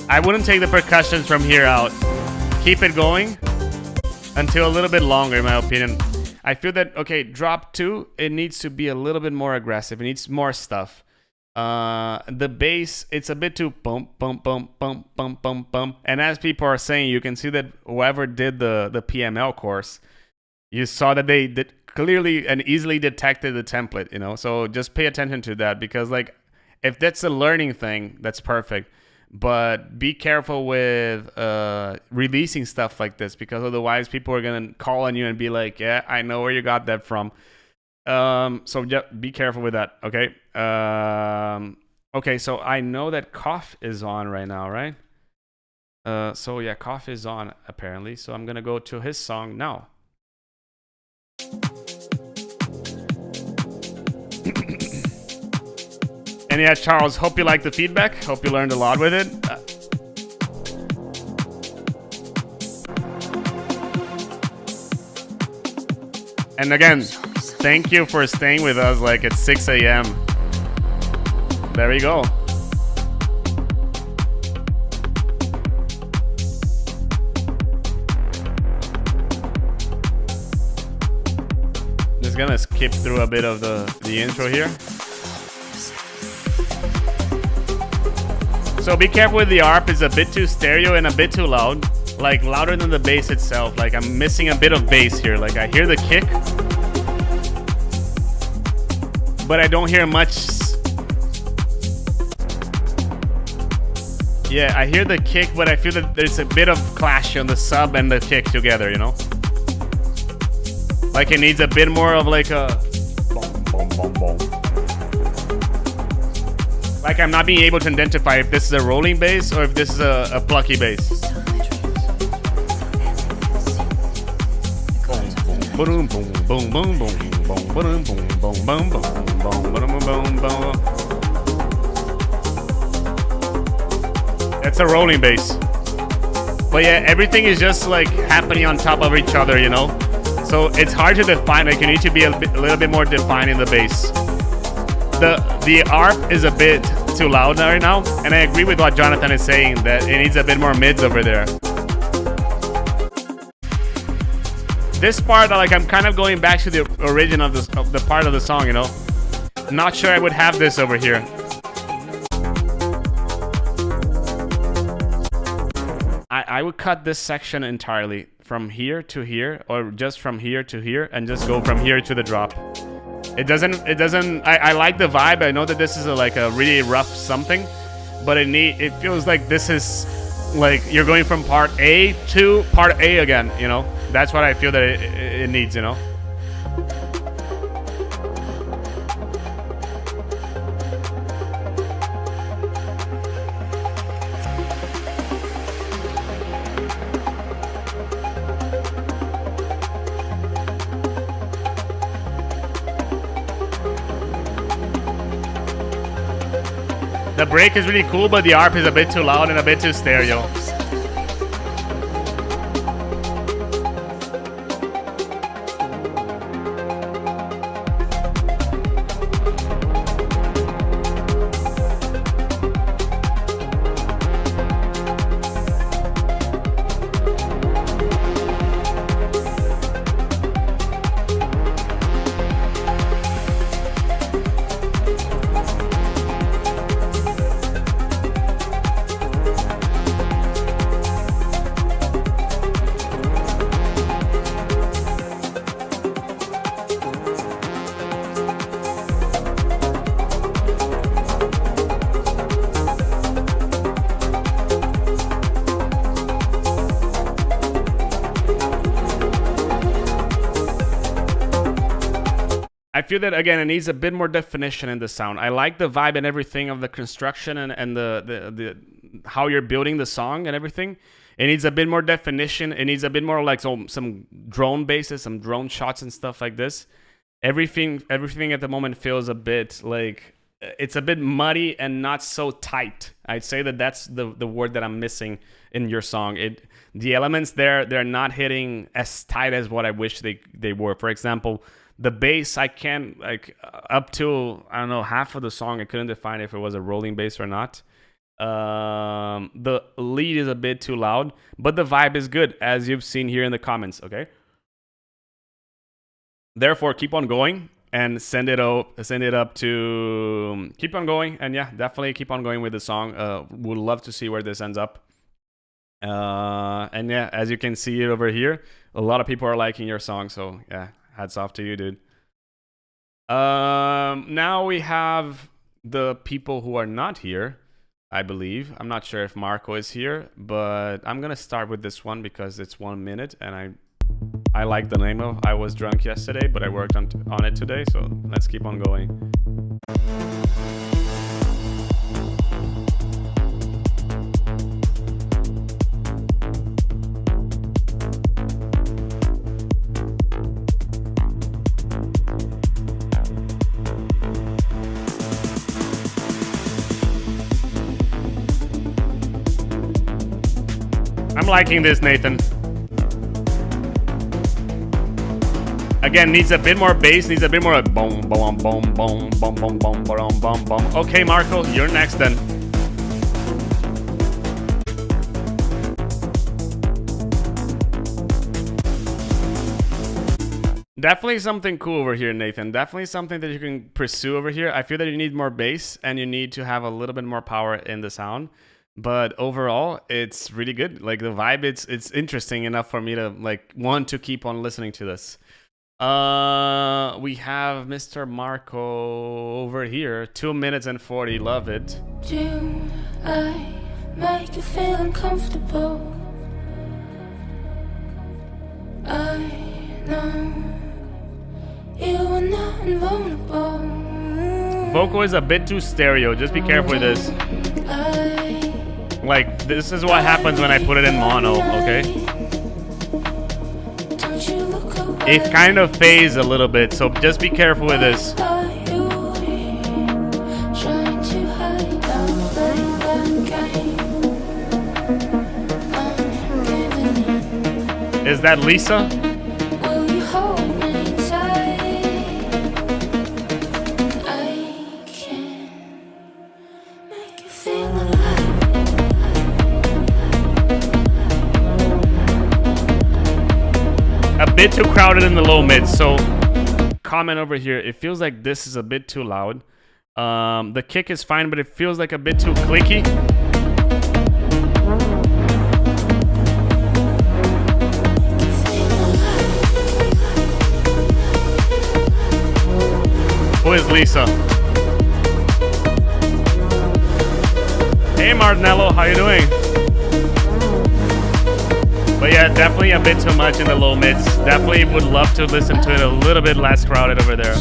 I wouldn't take the percussions from here out. Keep it going until a little bit longer, in my opinion. I feel that, okay, drop 2, it needs to be a little bit more aggressive. It needs more stuff. The bass, it's a bit too bump, bump, bump, bump, bump, bump, bump. And as people are saying, you can see that whoever did the PML course, you saw that they clearly and easily detected the template, you know? So just pay attention to that because, like, if that's a learning thing, that's perfect. But be careful with releasing stuff like this, because otherwise people are gonna call on you and be like, yeah, I know where you got that from. So yeah, be careful with that, okay? Okay, so I know that Cough is on right now, right? So yeah, Cough is on apparently. So I'm gonna go to his song now. And yeah, Charles, hope you like the feedback. Hope you learned a lot with it. And again, thank you for staying with us like at 6 a.m. There we go. Just gonna skip through a bit of the intro here. So be careful with the ARP. It's a bit too stereo and a bit too loud. Like louder than the bass itself. Like I'm missing a bit of bass here. Like I hear the kick, but I don't hear much. Yeah, I hear the kick, but I feel that there's a bit of clash on the sub and the kick together, you know? Like it needs a bit more of like a boom, boom, boom, boom. Like I'm not being able to identify if this is a rolling bass or if this is a plucky bass. Boom, boom, boom, boom, boom, boom, boom, boom, boom, boom, boom, boom, boom, boom. That's a rolling bass. But yeah, everything is just like happening on top of each other, you know? So it's hard to define. Like you need to be a little bit more defined in the bass. The ARP is a bit too loud right now, and I agree with what Jonathan is saying, that it needs a bit more mids over there. This part, like I'm kind of going back to the origin of the part of the song, you know? Not sure I would have this over here. I would cut this section entirely from here to here, or just from here to here, and just go from here to the drop. It doesn't, I like the vibe. I know that this is like a really rough something, but it feels like this is like you're going from part A to part A again, you know? That's what I feel that it needs, you know? The break is really cool, but the ARP is a bit too loud and a bit too stereo. I feel that again it needs a bit more definition in the sound. I like the vibe and everything of the construction and the how you're building the song and everything. It needs a bit more definition. It needs a bit more like some drone bases, some drone shots and stuff like this. Everything at the moment feels a bit like it's a bit muddy and not so tight. I'd say that that's the word that I'm missing in your song. The elements there, they're not hitting as tight as what I wish they were. For example, the bass, I can't, like, up to, I don't know, half of the song, I couldn't define if it was a rolling bass or not. The lead is a bit too loud, but the vibe is good, as you've seen here in the comments, okay? Therefore, keep on going and send it up to, keep on going, and yeah, definitely keep on going with the song. Would love to see where this ends up. And yeah, as you can see it over here, a lot of people are liking your song, so yeah. Hats off to you, dude. Now we have the people who are not here. I believe. I'm not sure if Marco is here, but I'm gonna start with this one because it's 1 minute, and I like the name of I Was Drunk Yesterday, but I worked on it today, so let's keep on going. I'm liking this, Nathan. Again, needs a bit more bass, needs a bit more boom, boom, boom, boom, boom, boom, boom, boom, boom, boom. Okay, Marco, you're next then. Definitely something cool over here, Nathan. Definitely something that you can pursue over here. I feel that you need more bass and you need to have a little bit more power in the sound. But overall, it's really good. Like the vibe, it's interesting enough for me to like want to keep on listening to this. We have Mr. Marco over here. 2 minutes and 40. Love it. Do I make you feel uncomfortable? I know you are not invulnerable. Vocal is a bit too stereo. Just be careful with this. Like, this is what happens when I put it in mono, okay? It kind of fades a little bit, so just be careful with this. Is that Lisa? A bit too crowded in the low mids, so comment over here. It feels like this is a bit too loud. The kick is fine, but it feels like a bit too clicky. Who is Lisa? Hey Martinello, how you doing? But yeah, definitely a bit too much in the low mids. Definitely would love to listen to it a little bit less crowded over there.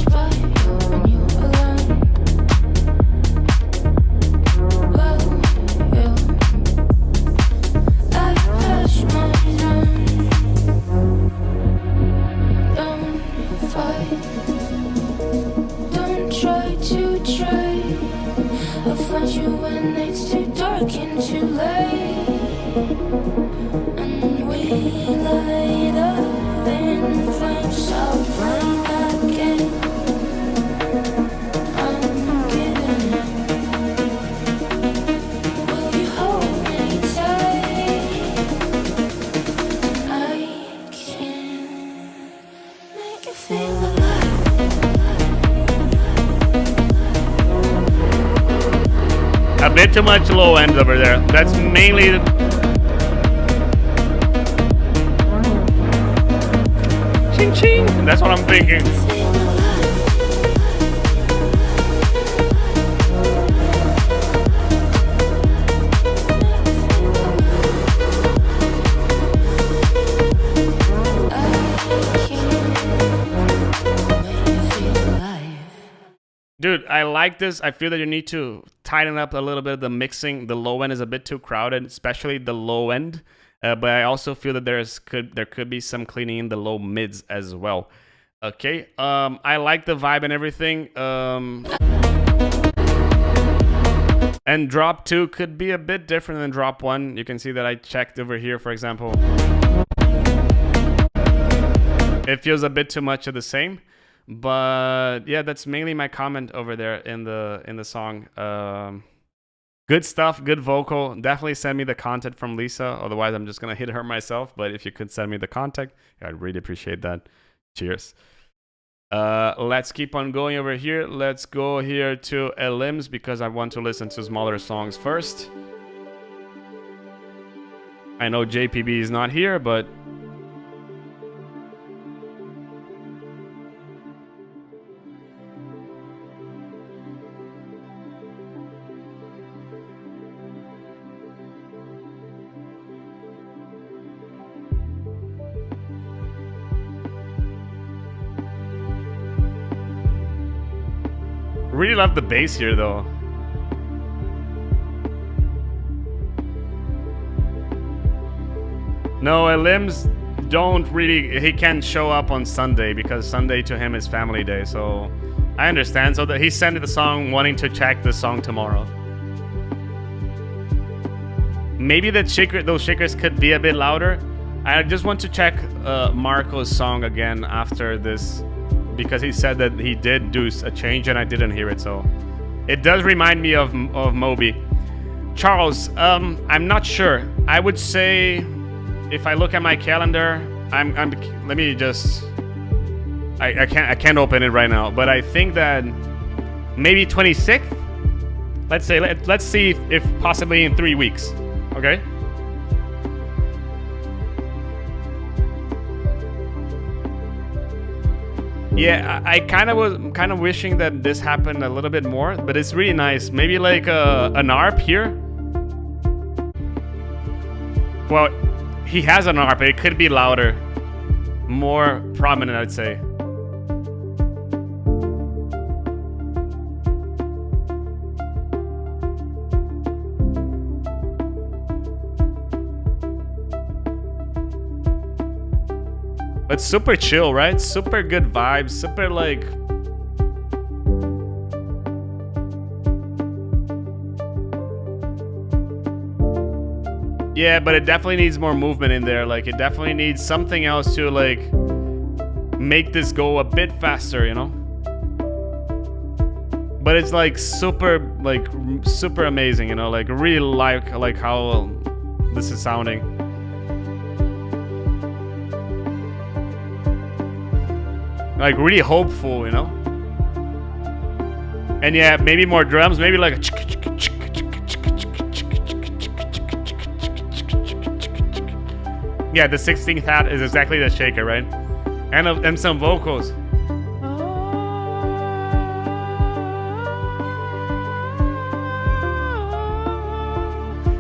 I'll find you when it's too dark and too late, and we light up in flames. I'll burn again. I'm getting it. Will you hold me tight? I can make you feel alive. A bit too much low end over there. That's mainly the... Ching ching! That's what I'm thinking. Dude, I like this. I feel that you need to tighten up a little bit of the mixing. The low end is a bit too crowded, especially the low end. But I also feel that there could be some cleaning in the low mids as well. Okay, I like the vibe and everything. And drop 2 could be a bit different than drop 1. You can see that I checked over here, for example. It feels a bit too much of the same. But yeah, that's mainly my comment over there in the song. Good stuff, good vocal. Definitely send me the contact from Lisa. Otherwise, I'm just gonna hit her myself. But if you could send me the contact, I'd really appreciate that. Cheers. Let's keep on going over here. Let's go here to Elims because I want to listen to smaller songs first. I know JPB is not here, but Really love the bass here though. No, Limbs don't really, he can't show up on Sunday because Sunday to him is family day, so I understand. So that he sent the song wanting to check the song tomorrow. Maybe those shakers could be a bit louder. I just want to check Marco's song again after this because he said that he did do a change and I didn't hear it, so it does remind me of Moby. Charles, I'm not sure. I would say if I look at my calendar, let me just I can't open it right now, but I think that maybe 26th. Let's see if possibly in 3 weeks. Okay. Yeah, I kind of wishing that this happened a little bit more, but it's really nice. Maybe like an ARP here. Well, he has an ARP, but it could be louder, more prominent, I'd say. But super chill, right? Super good vibes, super like... Yeah, but it definitely needs more movement in there. Like, it definitely needs something else to like make this go a bit faster, you know? But it's like super amazing, you know? Like, really like how this is sounding. Like really hopeful, you know? And yeah, maybe more drums, maybe like a yeah, the 16th hat is exactly the shaker, right? And some vocals.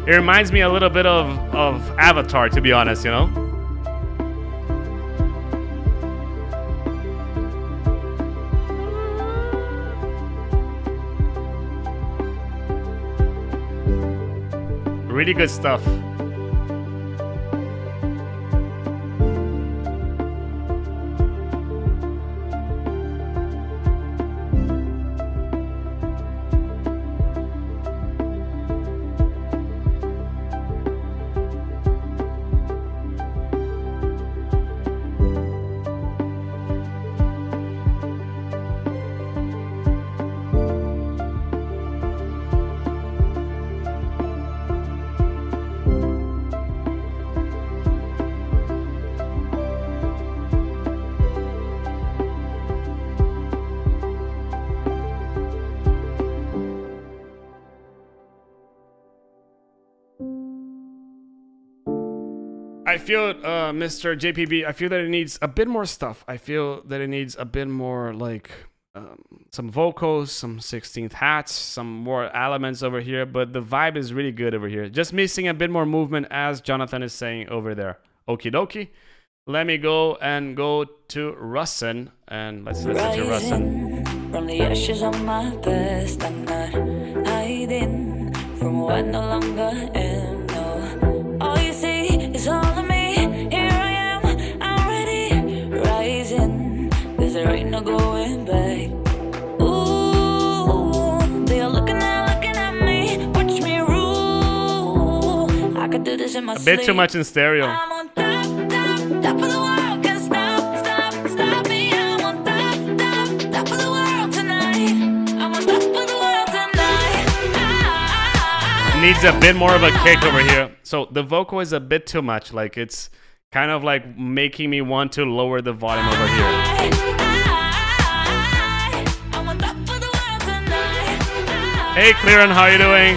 It reminds me a little bit of Avatar, to be honest, you know? Really good stuff. I feel, Mr. JPB, I feel that it needs a bit more stuff. I feel that it needs a bit more, like, some vocals, some 16th hats, some more elements over here, but the vibe is really good over here. Just missing a bit more movement, as Jonathan is saying over there. Okie dokie. Let me go to Russin, and let's listen to Russin. From the ashes on my best, I'm not hiding from what I no longer am. No, all you see is all of me. Here I am, I'm ready, rising. 'Cause there ain't no going back. Ooh, they're looking at me, watch me rule. I could do this in my sleep. A bit too much in stereo. I'm on top of the world, can't stop me. I'm on top of the world tonight. I'm on top of the world tonight. Needs a bit more of a kick over here. So the vocal is a bit too much. Like, it's kind of like making me want to lower the volume over here. I'm on top of the world tonight. Hey, Clearon, how you doing?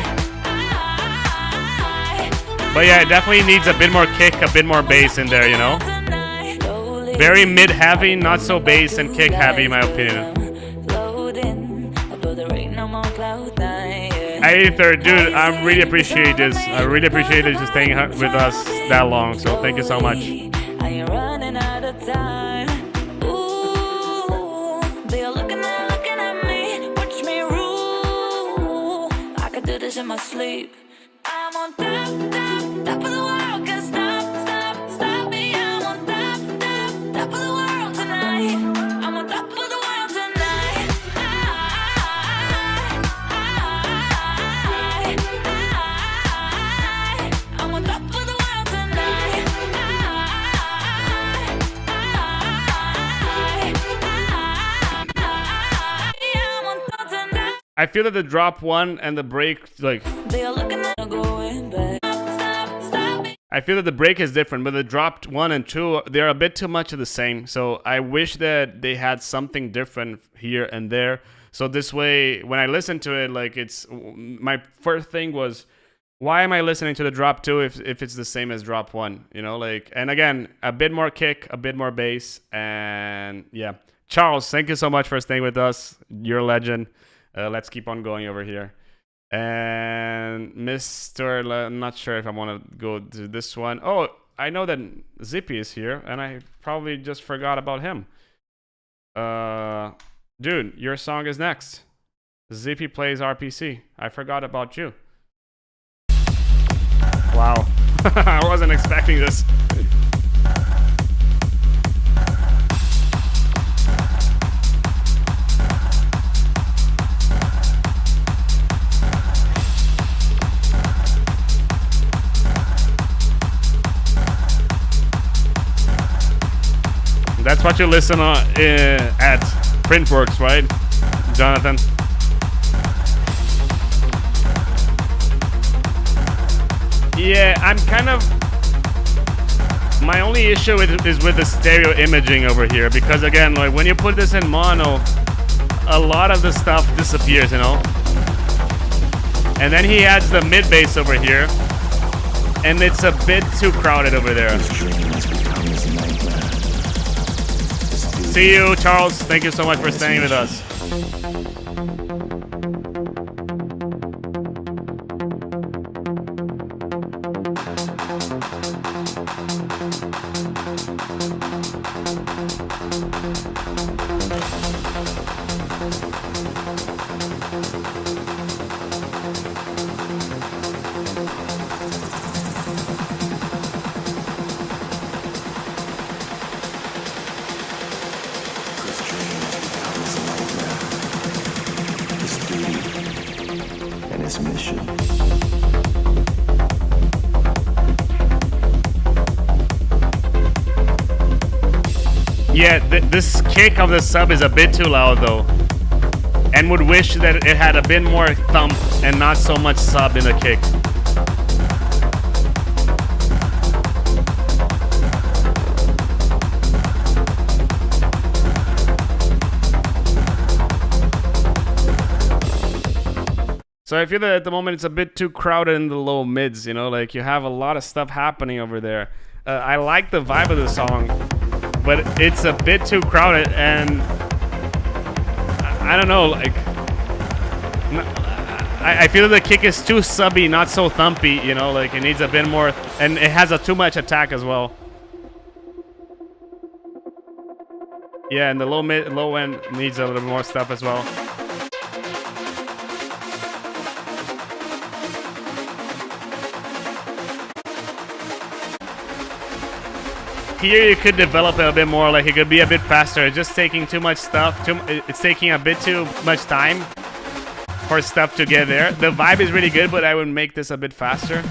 But yeah, it definitely needs a bit more kick, a bit more bass in there, you know? Very mid-heavy, not so bass and kick-heavy, in my opinion. Hey, Third, dude, I really appreciate this. I really appreciate you just staying with us that long, so thank you so much. I ain't running out of time. Ooh, they're looking at me, watch me. in my sleep. I'm on top, top, top of the world. Can't stop, stop, stop me. I'm on top, top, top of the world tonight. I'm on top of the world tonight. I'm on top of the world tonight. I'm on top tonight. I feel that the drop one and the break, like, They're looking at going back. Stop, stop me. I feel that the break is different, but the dropped 1 and 2, they're a bit too much of the same. So I wish that they had something different here and there. So this way, when I listen to it, like, it's, my first thing was, why am I listening to the drop 2 if it's the same as drop 1? You know, like, and again, a bit more kick, a bit more bass, and yeah. Charles, thank you so much for staying with us. You're a legend. Let's keep on going over here. And Mr. I'm not sure if I want to go to this one. Oh, I know that Zippy is here, and I probably just forgot about him. Dude, your song is next. Zippy plays RPC. I forgot about you. Wow. I wasn't expecting this. That's what you listen on at Printworks, right, Jonathan? Yeah, I'm kind of... My only issue is with the stereo imaging over here, because again, like, when you put this in mono, a lot of the stuff disappears, you know? And then he adds the mid bass over here, and it's a bit too crowded over there. See you, Charles. Thank you so much for staying with us. Yeah, this kick of the sub is a bit too loud though, and would wish that it had a bit more thump and not so much sub in the kick. So I feel that at the moment it's a bit too crowded in the low mids, you know, like you have a lot of stuff happening over there. I like the vibe of the song, but it's a bit too crowded, and I don't know, like, I feel that the kick is too subby, not so thumpy, you know, like it needs a bit more, and it has a too much attack as well. Yeah, and the low end needs a little more stuff as well. Here you could develop it a bit more, like it could be a bit faster. It's just taking too much stuff. It's taking a bit too much time for stuff to get there. The vibe is really good, but I would make this a bit faster.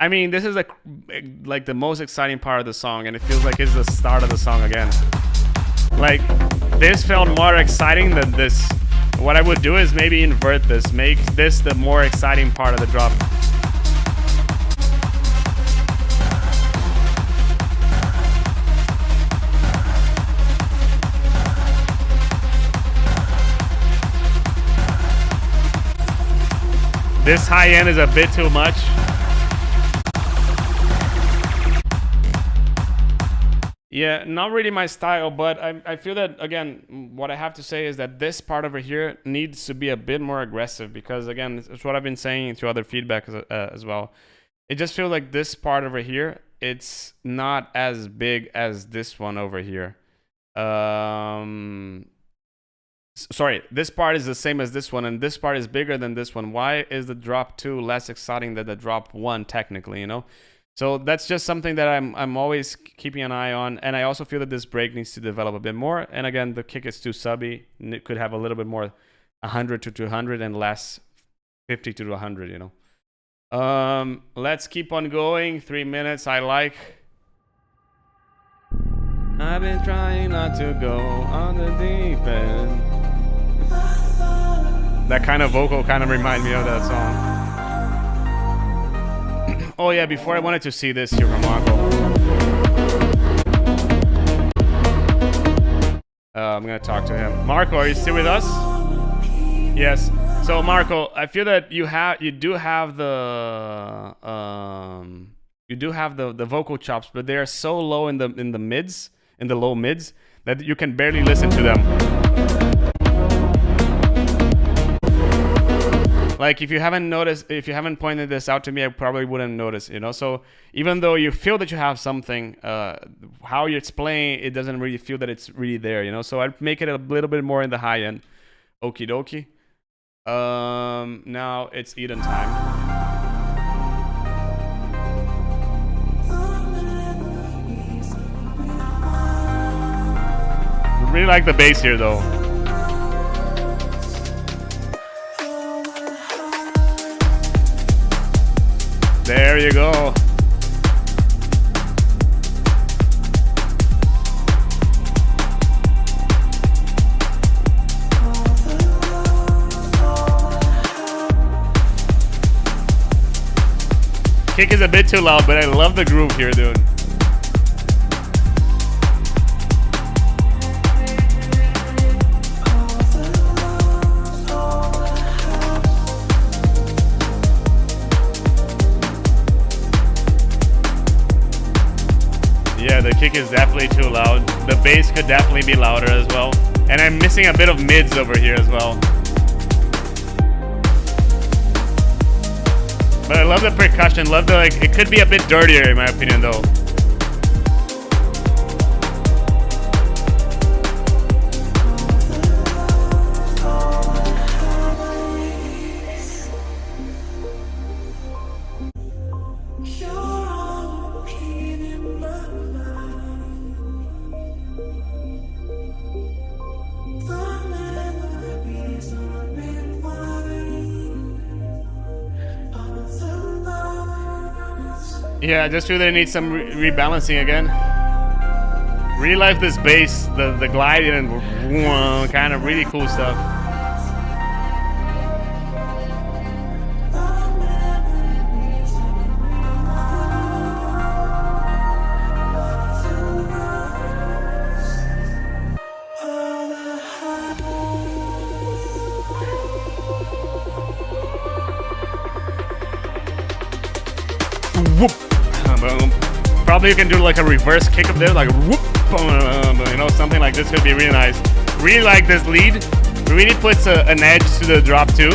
I mean, this is like the most exciting part of the song, and it feels like it's the start of the song again. Like, this felt more exciting than this. What I would do is maybe invert this, make this the more exciting part of the drop. This high end is a bit too much. Yeah, not really my style, but I feel that, again, what I have to say is that this part over here needs to be a bit more aggressive, because, again, it's what I've been saying to other feedback as well. It just feels like this part over here, it's not as big as this one over here. Sorry, this part is the same as this one, and this part is bigger than this one. Why is the drop 2 less exciting than the drop 1 technically, you know? So that's just something that I'm always keeping an eye on, and I also feel that this break needs to develop a bit more. And again, the kick is too subby, and it could have a little bit more 100 to 200 and less 50 to 100, you know. Let's keep on going. 3 minutes. I like. I've been trying not to go on the deep end. That kind of vocal kind of remind me of that song. Oh yeah, before I wanted to see this here from Marco. I'm gonna talk to him. Marco, are you still with us? Yes. So Marco, I feel that you do have the vocal chops, but they are so low in the mids, in the low mids, that you can barely listen to them. Like if you haven't pointed this out to me, I probably wouldn't notice, you know. So even though you feel that you have something, how you're playing, it doesn't really feel that it's really there, you know. So I'd make it a little bit more in the high end. Okie dokie. Now it's Eden time. Really like the bass here though. There you go. Kick is a bit too loud, but I love the groove here, dude. Yeah, the kick is definitely too loud. The bass could definitely be louder as well. And I'm missing a bit of mids over here as well. But I love the percussion, love the, like, it could be a bit dirtier in my opinion though. Yeah, I just feel they need some rebalancing again. Really like this bass, the glide and kind of really cool stuff. Whoop. Probably you can do like a reverse kick up there, like whoop, you know, something like this could be really nice. Really like this lead. It really puts an edge to the drop too.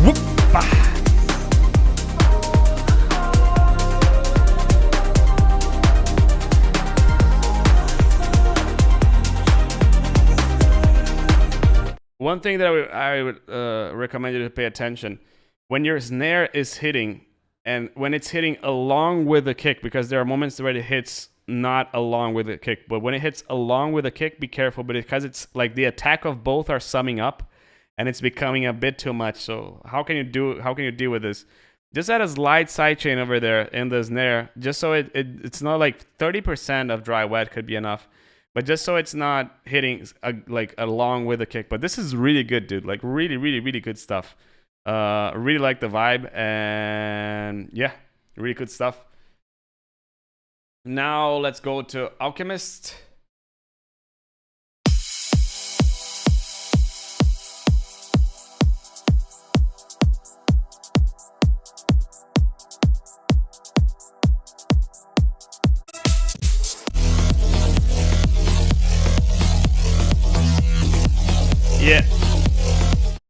Whoop. One thing that I would recommend you to pay attention, when your snare is hitting, and when it's hitting along with the kick, because there are moments where it hits not along with the kick, but when it hits along with the kick, be careful, but because it's like the attack of both are summing up, and it's becoming a bit too much. So how can you deal with this? Just add a slight sidechain over there in the snare, just so it's not like 30% of dry wet could be enough. But just so it's not hitting like along with the kick. But this is really good, dude. Like really, really, really good stuff. Really like the vibe. And yeah, really good stuff. Now let's go to Alchemist. Yeah,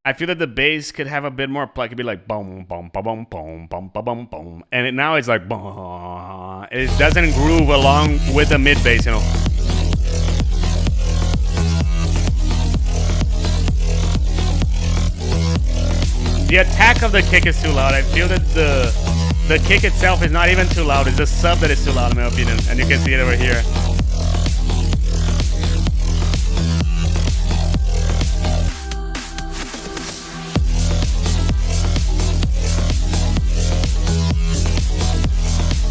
I feel that the bass could have a bit more play. It could be like boom, boom, ba boom, boom, boom, ba boom, boom, and now it's like boom. It doesn't groove along with the mid bass, you know. The attack of the kick is too loud. I feel that the kick itself is not even too loud. It's the sub that is too loud, in my opinion, and you can see it over here.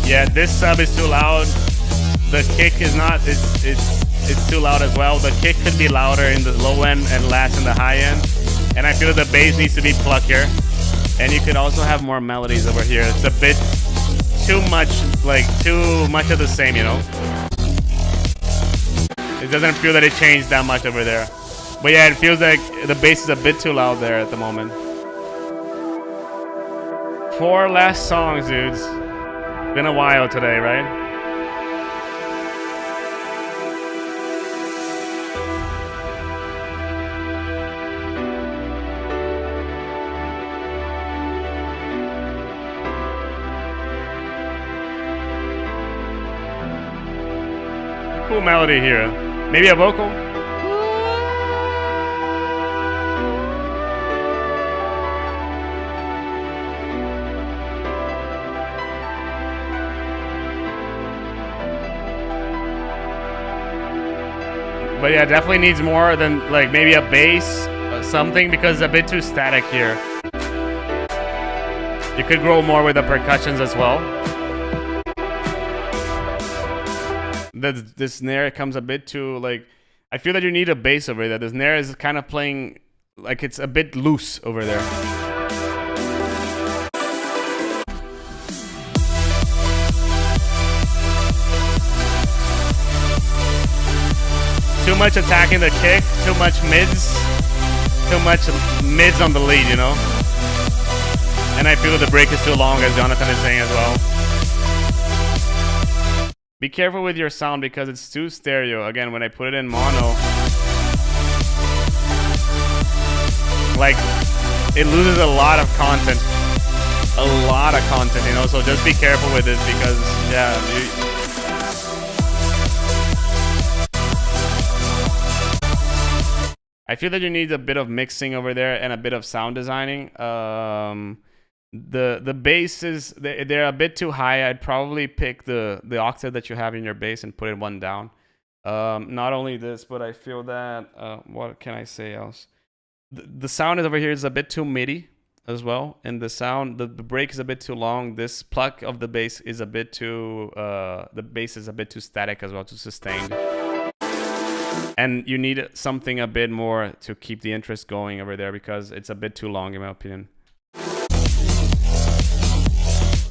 Yeah, this sub is too loud. The kick is not. It's too loud as well. The kick could be louder in the low end and less in the high end. And I feel the bass needs to be pluckier. And you could also have more melodies over here. It's a bit too much, like too much of the same, you know. It doesn't feel that it changed that much over there. But yeah, it feels like the bass is a bit too loud there at the moment. 4 last songs, dudes. Been a while today, right? Cool melody here. Maybe a vocal? But yeah, definitely needs more than like maybe a bass or something because it's a bit too static here. You could grow more with the percussions as well. The snare comes a bit too like, I feel that you need a bass over there. The snare is kind of playing like it's a bit loose over there. Too much attacking the kick, too much mids on the lead, you know? And I feel the break is too long, as Jonathan is saying as well. Be careful with your sound because it's too stereo. Again, when I put it in mono, like, it loses a lot of content. A lot of content, you know? So just be careful with this because, yeah, I feel that you need a bit of mixing over there and a bit of sound designing. The basses, they're a bit too high. I'd probably pick the octave that you have in your bass and put it one down. Not only this, but I feel that, what can I say else? The sound over here is a bit too MIDI as well. And the sound, the break is a bit too long. This pluck of the bass is a bit too, the bass is a bit too static as well, too sustained. And you need something a bit more to keep the interest going over there because it's a bit too long in my opinion.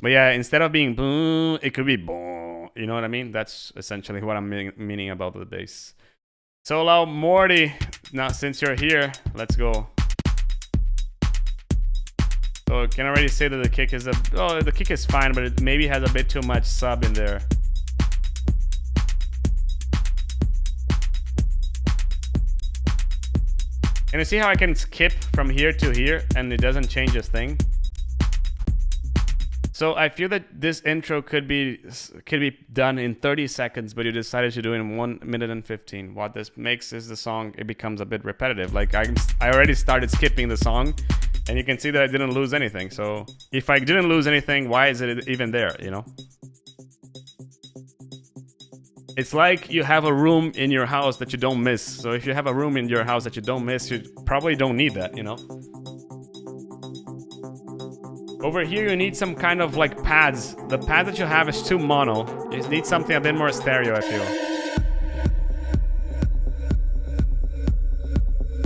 But yeah, instead of being boom, it could be boom. You know what I mean? That's essentially what I'm meaning about the bass. So allow Morty, now since you're here, let's go. So I can already say that the kick is the kick is fine, but it maybe has a bit too much sub in there. And you see how I can skip from here to here and it doesn't change a thing? So I feel that this intro could be done in 30 seconds, but you decided to do it in 1 minute and 15. What this makes is the song, it becomes a bit repetitive. Like I already started skipping the song and you can see that I didn't lose anything. So if I didn't lose anything, why is it even there, you know? It's like you have a room in your house that you don't miss. So if you have a room in your house that you don't miss, you probably don't need that, you know? Over here, you need some kind of like pads. The pad that you have is too mono. You need something a bit more stereo, I feel.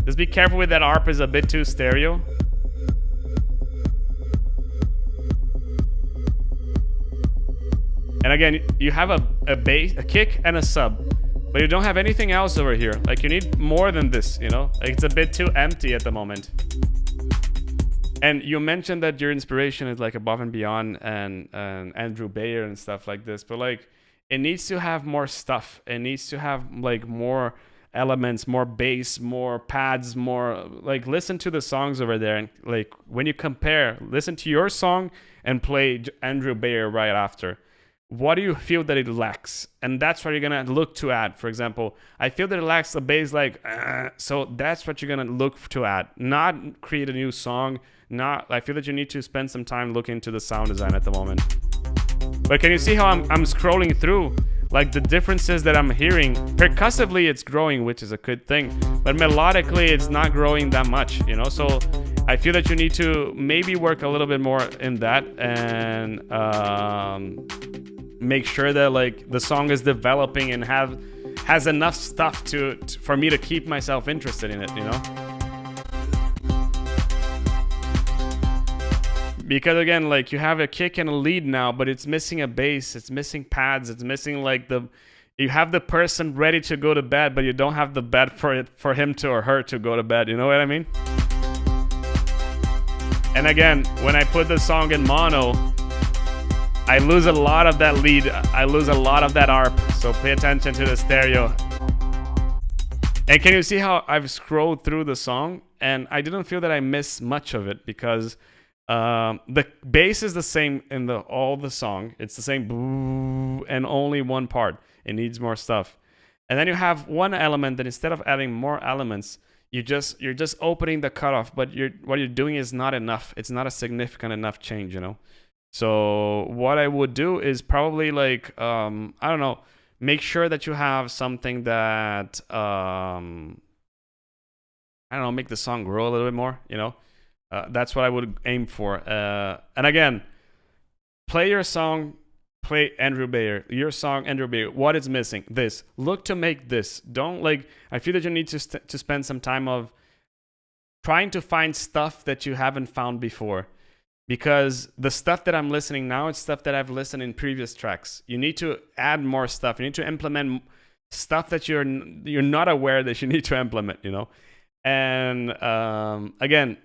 Just be careful with that ARP is a bit too stereo. And again, you have a bass, a kick, and a sub, but you don't have anything else over here. Like you need more than this, you know? Like it's a bit too empty at the moment. And you mentioned that your inspiration is like Above and Beyond and Andrew Bayer and stuff like this, but like it needs to have more stuff. It needs to have like more elements, more bass, more pads, more like listen to the songs over there, and like when you compare, listen to your song and play Andrew Bayer right after. What do you feel that it lacks? And that's what you're gonna look to add. For example, I feel that it lacks a bass like so that's what you're gonna look to add, not create a new song. I feel that you need to spend some time looking into the sound design at the moment. But can you see how I'm scrolling through like the differences that I'm hearing? Percussively it's growing, which is a good thing, but melodically it's not growing that much, you know. So I feel that you need to maybe work a little bit more in that, and make sure that like the song is developing and has enough stuff for me to keep myself interested in it, you know. Because again, like you have a kick and a lead now, but it's missing a bass, it's missing pads, it's missing like you have the person ready to go to bed, but you don't have the bed for him to or her to go to bed, you know what I mean? And again, when I put the song in mono, I lose a lot of that lead, I lose a lot of that ARP, so pay attention to the stereo. And can you see how I've scrolled through the song, and I didn't feel that I missed much of it, because the bass is the same in all the song. It's the same boo, and only one part. It needs more stuff. And then you have one element that instead of adding more elements, you're just opening the cutoff, but what you're doing is not enough. It's not a significant enough change, you know. So what I would do is probably like I don't know, make sure that you have something that I don't know, make the song grow a little bit more, you know. That's what I would aim for. And again, play your song, play Andrew Bayer. Your song, Andrew Bayer. What is missing? This. Look to make this. Don't like. I feel that you need to spend some time of trying to find stuff that you haven't found before, because the stuff that I'm listening now is stuff that I've listened in previous tracks. You need to add more stuff. You need to implement stuff that you're not aware that you need to implement. You know, and again.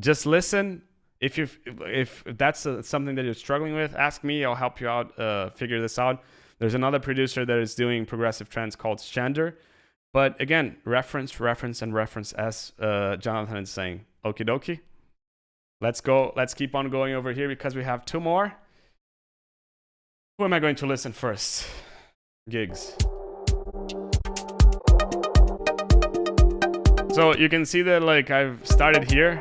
Just listen. If that's something that you're struggling with, ask me. I'll help you out figure this out. There's another producer that is doing progressive trance called Shander. But again, reference, and reference, as Jonathan is saying. Okie dokie. Let's go. Let's keep on going over here because we have two more. Who am I going to listen first? Gigs. So you can see that like I've started here.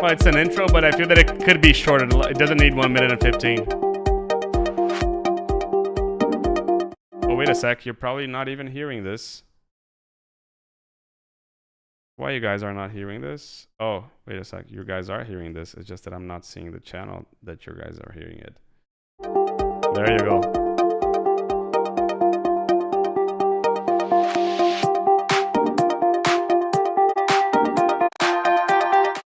Well, it's an intro, but I feel that it could be shorter. It doesn't need 1 minute and 15. Oh, wait a sec. You're probably not even hearing this. Why you guys are not hearing this? Oh, wait a sec. You guys are hearing this. It's just that I'm not seeing the channel that you guys are hearing it. There you go.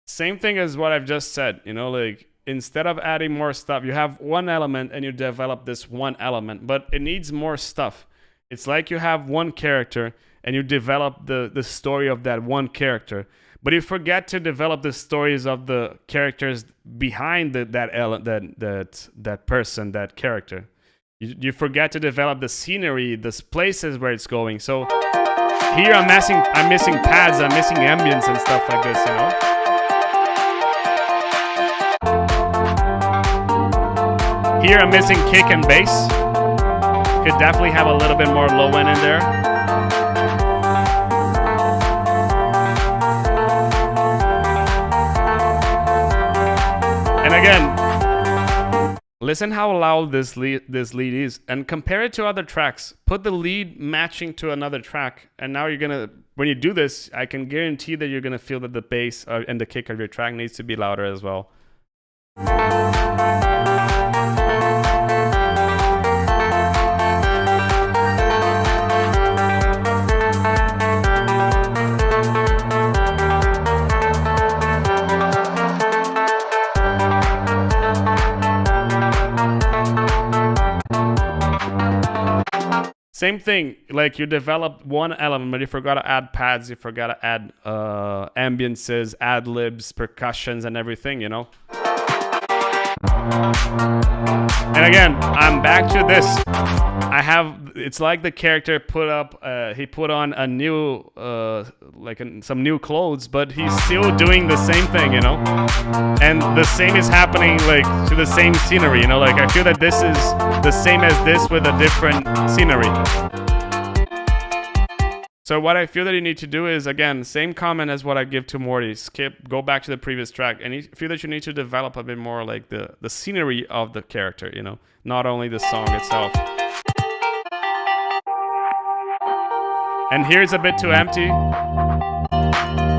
Same thing as what I've just said, you know, like instead of adding more stuff, you have one element and you develop this one element, but it needs more stuff. It's like you have one character and you develop the story of that one character, but you forget to develop the stories of the characters behind that person, that character. You forget to develop the scenery, the places where it's going. So here I'm missing pads, I'm missing ambience and stuff like this, you know. Here I'm missing kick and bass. Could definitely have a little bit more low end in there. And again, listen how loud this lead is and compare it to other tracks. Put the lead matching to another track, and now you're gonna, when you do this, I can guarantee that you're gonna feel that the bass and the kick of your track needs to be louder as well. Same thing, like you develop one element, but you forgot to add pads, you forgot to add ambiances, ad-libs, percussions, and everything, you know? And again, I'm back to this. It's like the character he put on a new, some new clothes, but he's still doing the same thing, you know? And the same is happening, like, to the same scenery, you know? Like, I feel that this is the same as this with a different scenery. So what I feel that you need to do is, again, same comment as what I give to Morty. Go back to the previous track, and I feel that you need to develop a bit more like the scenery of the character, you know, not only the song itself. And here's a bit too empty.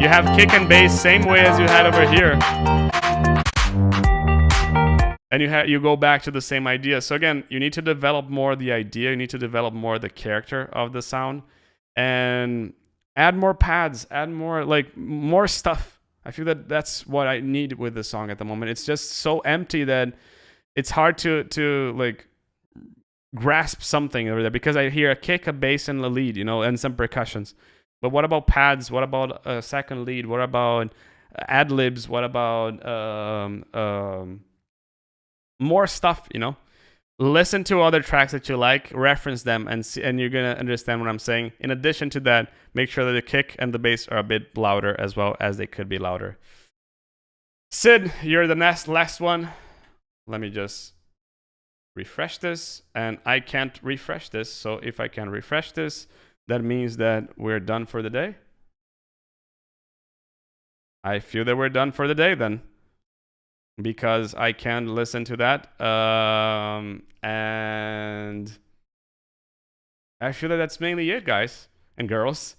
You have kick and bass same way as you had over here. And you go back to the same idea. So again, you need to develop more the idea. You need to develop more the character of the sound. And add more pads, add more stuff. I feel that that's what I need with the song at the moment. It's just so empty that it's hard to like grasp something over there, because I hear a kick, a bass, and a lead, you know, and some percussions. But what about pads? What about a second lead? What about ad libs? What about more stuff, you know? Listen to other tracks that you like, reference them, and you're gonna understand what I'm saying. In addition to that, make sure that the kick and the bass are a bit louder as well, as they could be louder. Sid, you're the last one. Let me just refresh this, and I can't refresh this. So if I can refresh this, that means that we're done for the day. I feel that we're done for the day then, because I can't listen to that. And I feel that that's mainly it, guys and girls.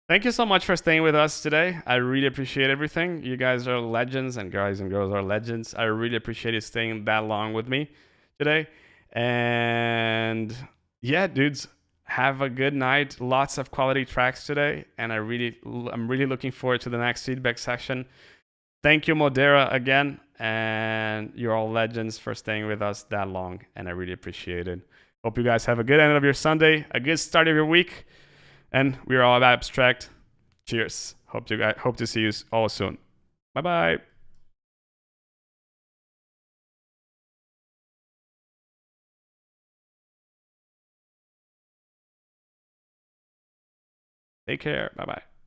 Thank you so much for staying with us today. I really appreciate everything. You guys are legends, and guys and girls are legends. I really appreciate you staying that long with me today. And yeah, dudes, have a good night. Lots of quality tracks today, and I'm really looking forward to the next feedback session. Thank you, Modera, again. And you're all legends for staying with us that long, and I really appreciate it. Hope you guys have a good end of your Sunday, a good start of your week, and we're all about Abstrakt. Cheers. Hope to see you all soon. Bye-bye. Take care. Bye-bye.